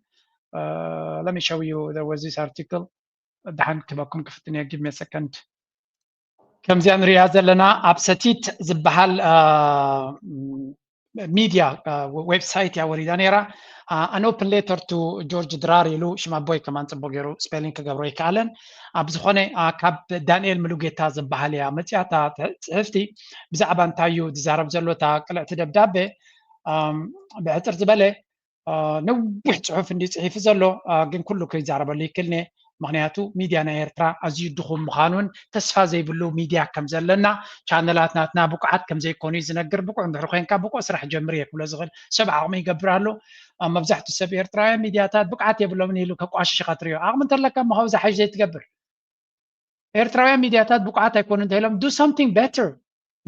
let me show you there was this article دحين كتبكم كفتني give me a second كم زين رياض لنا أبسطيت زبحال ميديا ويب سايت يا وريدانيرا an open letter to George دراري لو شما بوي كمان تبغيرو spelling كجبروي كالن أبزخونة كاب دانيال ملوجيتا زبحال يا متياتا هفتي بزعبان تايو دزارب زلو تا كلا تدبدابة بعتر زبالة نوح صحف اللي صحيف زلو جن كله كي زارب اللي كلنا مغنياتو ميديانا إيرترا أزيد دخول مخانون تسفى زي بلو ميديا كم زلنا شانلاتنا بقعات كم زي كوني زنقر بقع عند رخين كابقع سرح جمرية كل زغل 7 عقمي يقبرالو أما بزحت السب إيرترا ميدياتات بقعات يبلو من يلو كقعش شخاطريو عقم ترلك ما هو زي حاجة تقبر ኤርትራውያን ሚድያታት ብቁዓት ኣይኮኑ እንተኢሎም do something better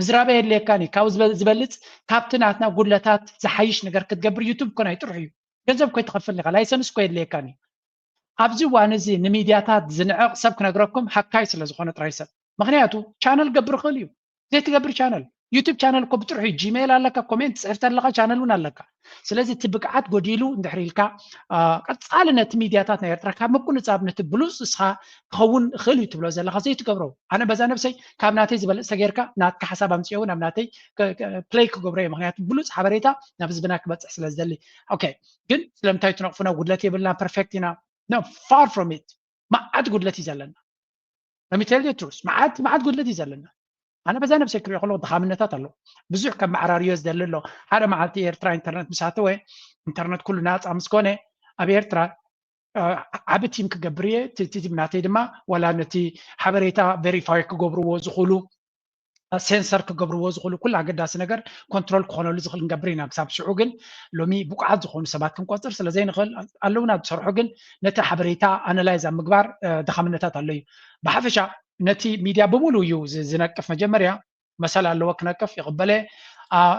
ምዝራበ የድልየካኒ ካብ ዝበልፅ ካብቲ ናትና ጉድለታት ዝሓይሽ ነገር ክትገብር ዩቱብ ኮን ኣይጥርሑ እዩ ገንዘብ ኮይ ትኸፍል ኢኻ ላይሰንስ ኮይ የድልየካኒ ኣብዚ እዋን እዚ ንሚድያታት ዝንዕቕ ሰብ ክነግረኩም ሓካይ ስለ ዝኾነ ጥራይ ሰብ ምክንያቱ ቻነል ገብር ክእል እዩ ዘይትገብር ቻነል ዩቱብ ቻነል ኮ ብጥርሑ ጂሜል ኣለካ ኮሜንት ፅሕፍት ኣለካ ቻነል እውን ኣለካ ስለዚ እቲ ብቅዓት ጎዲሉ እንድሕር ኢልካ ቀፃሊ ነቲ ሚድያታት ናይ ኤርትራ ካብ ምቁንፃብ ነቲ ብሉፅ ንስኻ ክኸውን ክእል እዩ ትብሎ ዘለካ ዘይትገብሮ ኣነ በዛ ነብሰይ ካብ ናተይ ዝበለፅ ተጌርካ ናትካ ሓሳብ ኣምፅኦ ናብ ናተይ ፕሌይ ክገብሮ እየ ምክንያቱ ብሉፅ ሓበሬታ ናብ ህዝብና ክበፅሕ ስለ ዝደሊ ኦኬ ግን ስለምንታይ ትነቕፉና ጉድለት የብልና ፐርፌክት ኢና no far from it ማዓት ጉድለት እዩ ዘለና let me tell you the truth ማዓት ጉድለት እዩ ዘለና أنا بزانا بسكر يقولوا ضخامنة تطلع بزوج كم معراريوز دلله هذا معلتي إيرترا إنترنت مساتوه إنترنت كل الناس أمسكونه أبي إيرترا عبتيم كجبرية تيجي بناتي دما ولا نتي حبريتا verify كجبرو وزخلو سنسر كجبرو وزخلو كل عقد داس نجار كنترول كونول زخل نجبرينا بسبب شعوجن لومي بقعد زخون سبات كم قطر سلزين غل قالونا بصرحوجن نتا حبريتا أنالايز مقبار ضخامنة تطلع بحفشة نتي ميديا بمولو يو زنقف مجمريا مثلا لو كنقف يقبله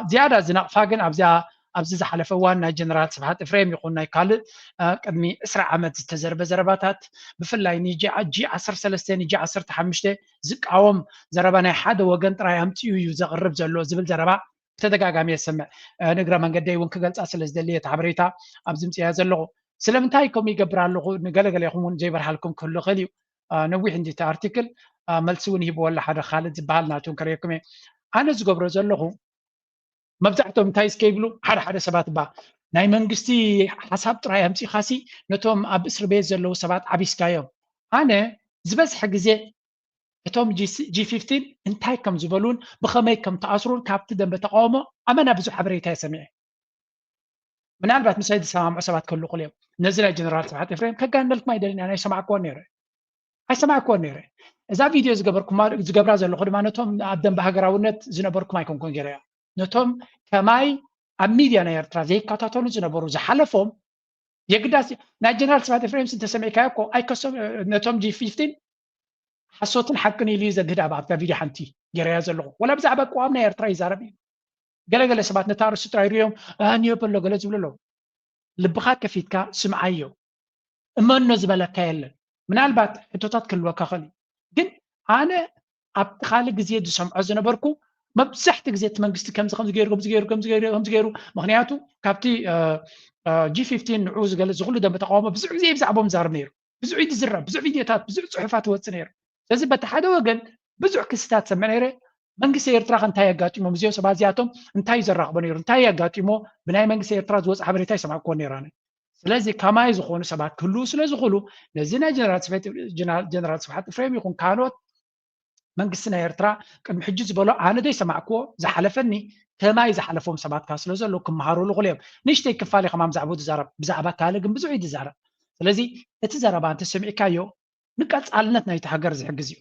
زياده زنقفاجن ابزا زحلفوان ناي جنرال سبحات فريم يقولنا يقال قدمي اسرع عمد تزرب زرباتات بفلاي نيجي اجي 10 3 نيجي 10 5 زقاوم زربانا حدا وغن طراي امتيو يو زقرب زلو زبل زربا تدغاغامي يسمع نغرا منغدي ون كغلصا سلازدليه تحبريتا ابزمصيا زلو سلمنتاي كوم يغبرالو نغلغل يخون جيبر حالكم كله خليو نويح عندي ارتكل ملسون يبو ولا حدا خالد زبال ناتون كريكم انا زغبرو زلخو مبزعتهم تايس كيبلو حدا سبات با ناي منغستي حساب طراي امسي خاسي نتوم اب اسر بيت زلو سبات عبيسكايو انا زبسح غزي اتوم جي 15 انتاي كم زبلون بخمي كم تاثرون كابت دم بتقاومه امنا بزو حبريتا يسمع منالبات مسيد سامع سبات كله قليل نزل جنرال سبحات فريم كغاندلك ما يدري انا سمعكو نيره ኣይሰማዕኮን ነይረ እዛ ቪድዮ ዝገብራ ዘለኹ ድማ ነቶም ኣብ ደንቢ ሃገራውነት ዝነበርኩም ኣይኮንኩን ገይረያ ነቶም ከማይ ኣብ ሚድያ ናይ ኤርትራ ዘይከታተሉ ዝነበሩ ዝሓለፎም የግዳስ ናይ ጀነራል ስብሓት ኤፍሬም እንተሰሚዕካዮ እኮ ኣይከሶም ነቶም G15 ሓሶትን ሓቅን ኢሉ ዘግድ ኣብታ ቪድዮ ሓንቲ ገይረያ ዘለኹ ወላ ብዛዕባ ቋም ናይ ኤርትራ ይዛረብ እዩ ገለገለ ሰባት ነታ ርእሱ ጥራይ ርዮም ኣንዮ በሎ ገለ ዝብሉ ኣለዉ ልብኻ ከፊትካ ስምዓዮ እመኖ ዝበለካ የለን ምናልባት ሕቶታት ክልወካ ኸእል ግን ኣነ ኣብ ካልእ ግዜ ዝሰምዖ ዝነበርኩ መብዛሕቲ ግዜ እቲ መንግስቲ ከምዚ ገይሩ ምክንያቱ ካብቲ G15 ንዑ ዝገልፅ ዝኩሉ ደንቢ ተቃውሞ ብዙሕ ግዜ ብዛዕቦም ዛርብ ነይሩ ብዙሕ ዝዝረብ ብዙሕ ቪድዮታት ብዙሕ ፅሑፋት ይወፅእ ነይሩ ስለዚ በቲ ሓደ ወገን ብዙሕ ክስታት ሰምዕ ነይረ መንግስቲ ኤርትራ እንታይ የጋጢሞም እዚኦም ሰባት እዚኣቶም እንታይ ዘራኽቦ ነይሩ እንታይ የጋጢሞ ብናይ መንግስቲ ኤርትራ ዝወፅእ ሓበሬታ ይሰማዕኮ ነይራነ ስለዚ ከማይ ዝኾኑ ሰባት ክህልው ስለ ዝኽእሉ ነዚ ናይ ጀነራል ስብሓት ኤፍሬም ይኹን ካልኦት መንግስቲ ናይ ኤርትራ ቅድሚ ሕጂ ዝበሎ ኣነ ዘይሰማዕክዎ ዝሓለፈኒ ከማይ ዝሓለፎም ሰባት ካ ስለ ዘሎ ክመሃሩሉ ክእሉ እዮም ንእሽተይ ክፋል ኢኸ ምዛዕቡ ትዛረብ ብዛዕባ ካልእ ግን ብዙሕ እዩ ትዛረብ ስለዚ እቲ ዘረባ እንተሰሚዕካዮ ንቀፃልነት ናይቲ ሃገር ዝሕግዝ እዩ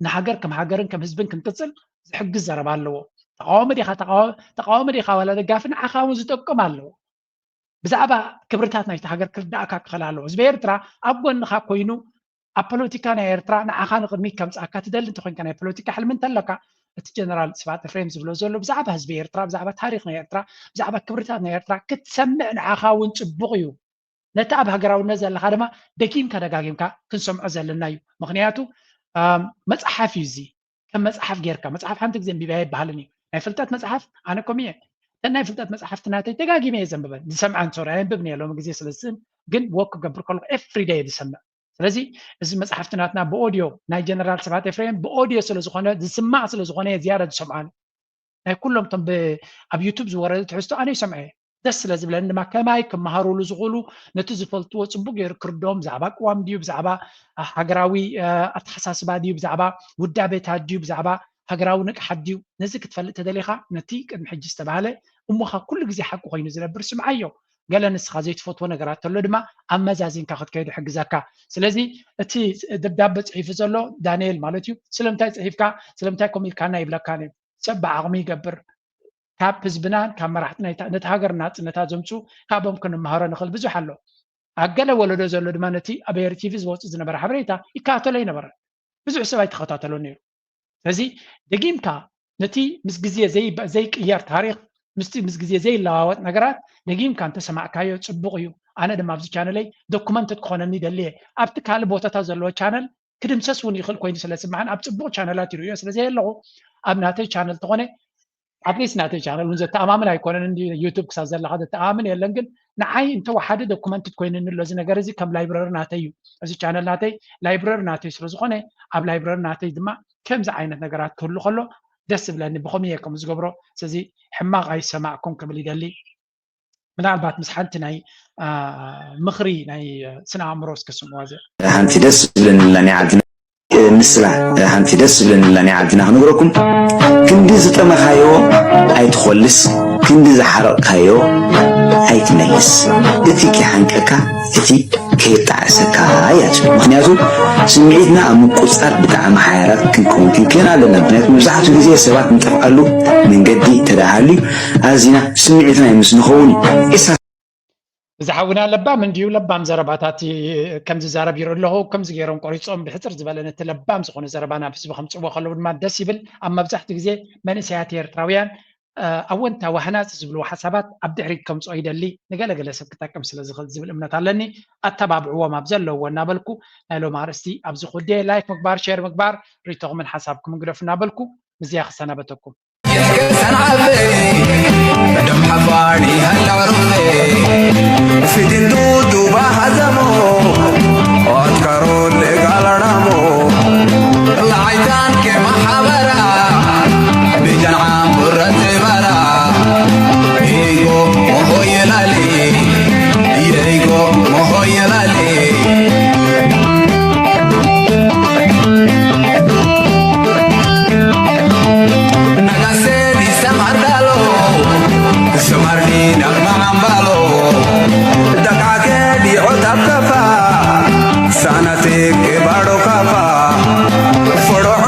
ንሃገር ከም ሃገርን ከም ህዝብን ክንቅፅል ዝሕግዝ ዘረባ ኣለዎ ተቃዋሚ ዲኻ ዋላ ደጋፊ ንዓኻ እውን ዝጠቅም ኣለዎ ብዛዕባ ክብርታት ናይቲ ሃገር ክርዳእካ ክኽእል ኣለዎ ህዝቢ ኤርትራ ኣብ ጎንኻ ኮይኑ ኣብ ፖለቲካ ናይ ኤርትራ ንዓኻ ንቅድሚት ከምፅኣካ ትደሊ እንተኮይንካ ናይ ፖለቲካ ሕልሚ እንተለካ እቲ ጀነራል ስብሓት ኤፍሬም ዝብሎ ዘሎ ብዛዕባ ህዝቢ ኤርትራ ብዛዕባ ታሪክ ናይ ኤርትራ ብዛዕባ ክብርታት ናይ ኤርትራ ክትሰምዕ ንዓኻ እውን ፅቡቕ እዩ ነቲ ኣብ ሃገራውነት ዘለካ ድማ ደጊምካ ደጋጊምካ ክንሰምዖ ዘለና እዩ ምክንያቱ መፅሓፍ እዩ እዚ ከም መፅሓፍ ጌርካ መፅሓፍ ሓንቲ ግዜ እንቢብያ ይበሃልን እዩ ናይ ፍልጠት መፅሓፍ ኣነ ከምየ ናይ ፍልጠት መፅሓፍቲ ናተይ ደጋጊመ እየ ዘንብበን ዝሰምዓን ሶሪ ኣየንብብን እየ ሎሚ ግዜ ስለዝስን ግን ወክ ክገብር ከለኩ ኤፍሪ ዴይ ዝሰምዕ ስለዚ እዚ መፅሓፍቲ ናትና ብኦድዮ ናይ ጀነራል ስብሓት ኤፍሬም ብኦድዮ ስለዝኾነ ዝስማዕ ስለዝኾነ ዝያዳ ዝሰምዓኒ ናይ ኩሎም ቶም ኣብ ዩቱብ ዝወረደ ትሕዝቶ ኣነ ይሰምዐ ደስ ስለ ዝብለኒ ድማ ከማይ ክመሃሩሉ ዝኽእሉ ነቲ ዝፈልጥዎ ፅቡቅ ገይሩ ክርድኦም ብዛዕባ ቅዋም ድዩ ብዛዕባ ሃገራዊ ኣተሓሳስባ ድዩ ብዛዕባ ውዳቤታት ድዩ ብዛዕባ ሃገራዊ ንቕሓት ድዩ ነዚ ክትፈልጥ ተደሊኻ ነቲ ቅድሚ ሕጂ ዝተባሃለ እሞኻ ኩሉ ግዜ ሓቂ ኮይኑ ዝነብር ስምዓዮ ገለ ንስኻ ዘይትፈትዎ ነገራት ተሎ ድማ ኣመዛዚንካ ክትከይድ ይሕግዘካ ስለዚ እቲ ደብዳቤ ፅሒፉ ዘሎ ዳንኤል ማለት እዩ ስለምንታይ ፅሒፍካ ስለምንታይ ከምኡ ኢልካና ይብለካን እዩ ሰብ ብዓቕሚ ይገብር ካብ ህዝብናን ካብ መራሕቲ ነቲ ሃገር ናፅነታ ዘምፅኡ ካብኦም ክንመሃሮ ንኽእል ብዙሕ ኣሎ ኣብ ገለ ወለዶ ዘሎ ድማ ነቲ ኣብ ኤር ቲቪ ዝወፅእ ዝነበረ ሓበሬታ ይከታተሎ ይነበረ ብዙሕ ሰብ ኣይተኸታተሎ ነይሩ ስለዚ ደጊምካ ነቲ ምስ ግዜ ዘይቅየር ታሪክ ምስ ግዜ ዘይለዋወጥ ነገራት ደጊምካ እንተሰማዕካዮ ፅቡቅ እዩ ኣነ ድማ ኣብዚ ቻነለይ ዶኩመንትድ ክኾነኒ ደልየ ኣብቲ ካልእ ቦታታት ዘለዎ ቻነል ክድምሰስ እውን ይኽእል ኮይኑ ስለ ዝስማዓን ኣብ ፅቡቅ ቻነላት ይርዮ ስለዚ ኣለኹ ኣብ ናተይ ቻነል ተኾነ ኣትሊስት ናተይ ቻነል እውን ዘተኣማምን ኣይኮነን እንዲ ዩቱብ ክሳብ ዘለካ ዘተኣማምን የለን ግን ንዓይ እንተወሓደ ዶኩመንትድ ኮይኑኒ ኣሎ እዚ ነገር እዚ ከም ላይብረሪ ናተይ እዩ እዚ ቻነል ናተይ ላይብረሪ ናተይ ስለ ዝኾነ ኣብ ላይብረሪ ናተይ ድማ ከምዚ ዓይነት ነገራት ክህሉ ከሎ ደስ ዝብለኒ ብኸመይ ከም ዝገብሮ ስለዚ ሕማቕ ኣይሰማዕኩም ክብል ይደሊ ምናልባት ምስ ሓንቲ ናይ ምኽሪ ናይ ስነ ኣእምሮ እስክስምዖ ዘ ሓንቲ ደስ ዝብለኒ ዓድና ንስላ ሓንቲ ደስ ዝብለኒ ዓድና ክንብረኩም ክንዲ ዝጠመኻዮ ኣይትኾልስ ክንዲ ዝሓረቕካዮ ኣይትመልስ እቲ ከይሓንቀካ እቲ ከይጣዕሰካ እያች ምክንያቱ ስምዒትና ኣብ ምቁፅፃር ብጣዕሚ ሓያራት ክንከውን ክንክን ኣለና ምክንያቱ መብዛሕትኡ ግዜ ሰባት ንጠፍኣሉ መንገዲ ተዳሃልዩ ኣዝና ስምዒትና ምስ ንኸውን እዚ ሓውና ለባም እንድዩ ለባም ዘረባታት ከምዚ ዛረብ ይርኢ ኣለኹ ከምዚ ገይሮም ቆሪፆም ብሕፅር ዝበለ ነቲ ለባም ዝኾነ ዘረባ ናብ ህዝቢ ከምፅዎ ከለዉ ድማ ደስ ይብል ኣብ መብዛሕትኡ ግዜ መንእሰያት ኤርትራውያን ኣወንታዊ ሃናፂ ዝብልዎ ሓሳባት ኣብ ድሕሪት ከምፅኦ ይደሊ ንገለገለ ሰብ ክጠቅም ስለ ዝኽእል ዝብል እምነት ኣለኒ ኣተባብዕዎም ኣብ ዘለውዎ እናበልኩ ናይ ሎም ኣርእስቲ ኣብዚ ኩዴ ላይክ ምግባር ሼር ምግባር ርኢቶኹምን ሓሳብኩም ምግደፍ እናበልኩ ምዝያ ክሰናበተኩም دم حفاني هلا عرفي في دندود وبهزمو واذكرون قال رامو العيدان كما حبرا بجنعام برت برا ايغو وهو يلالي ايغو وهو يلالي سمرني نغمة عمبالو دقعك دي عتب كفا سنتك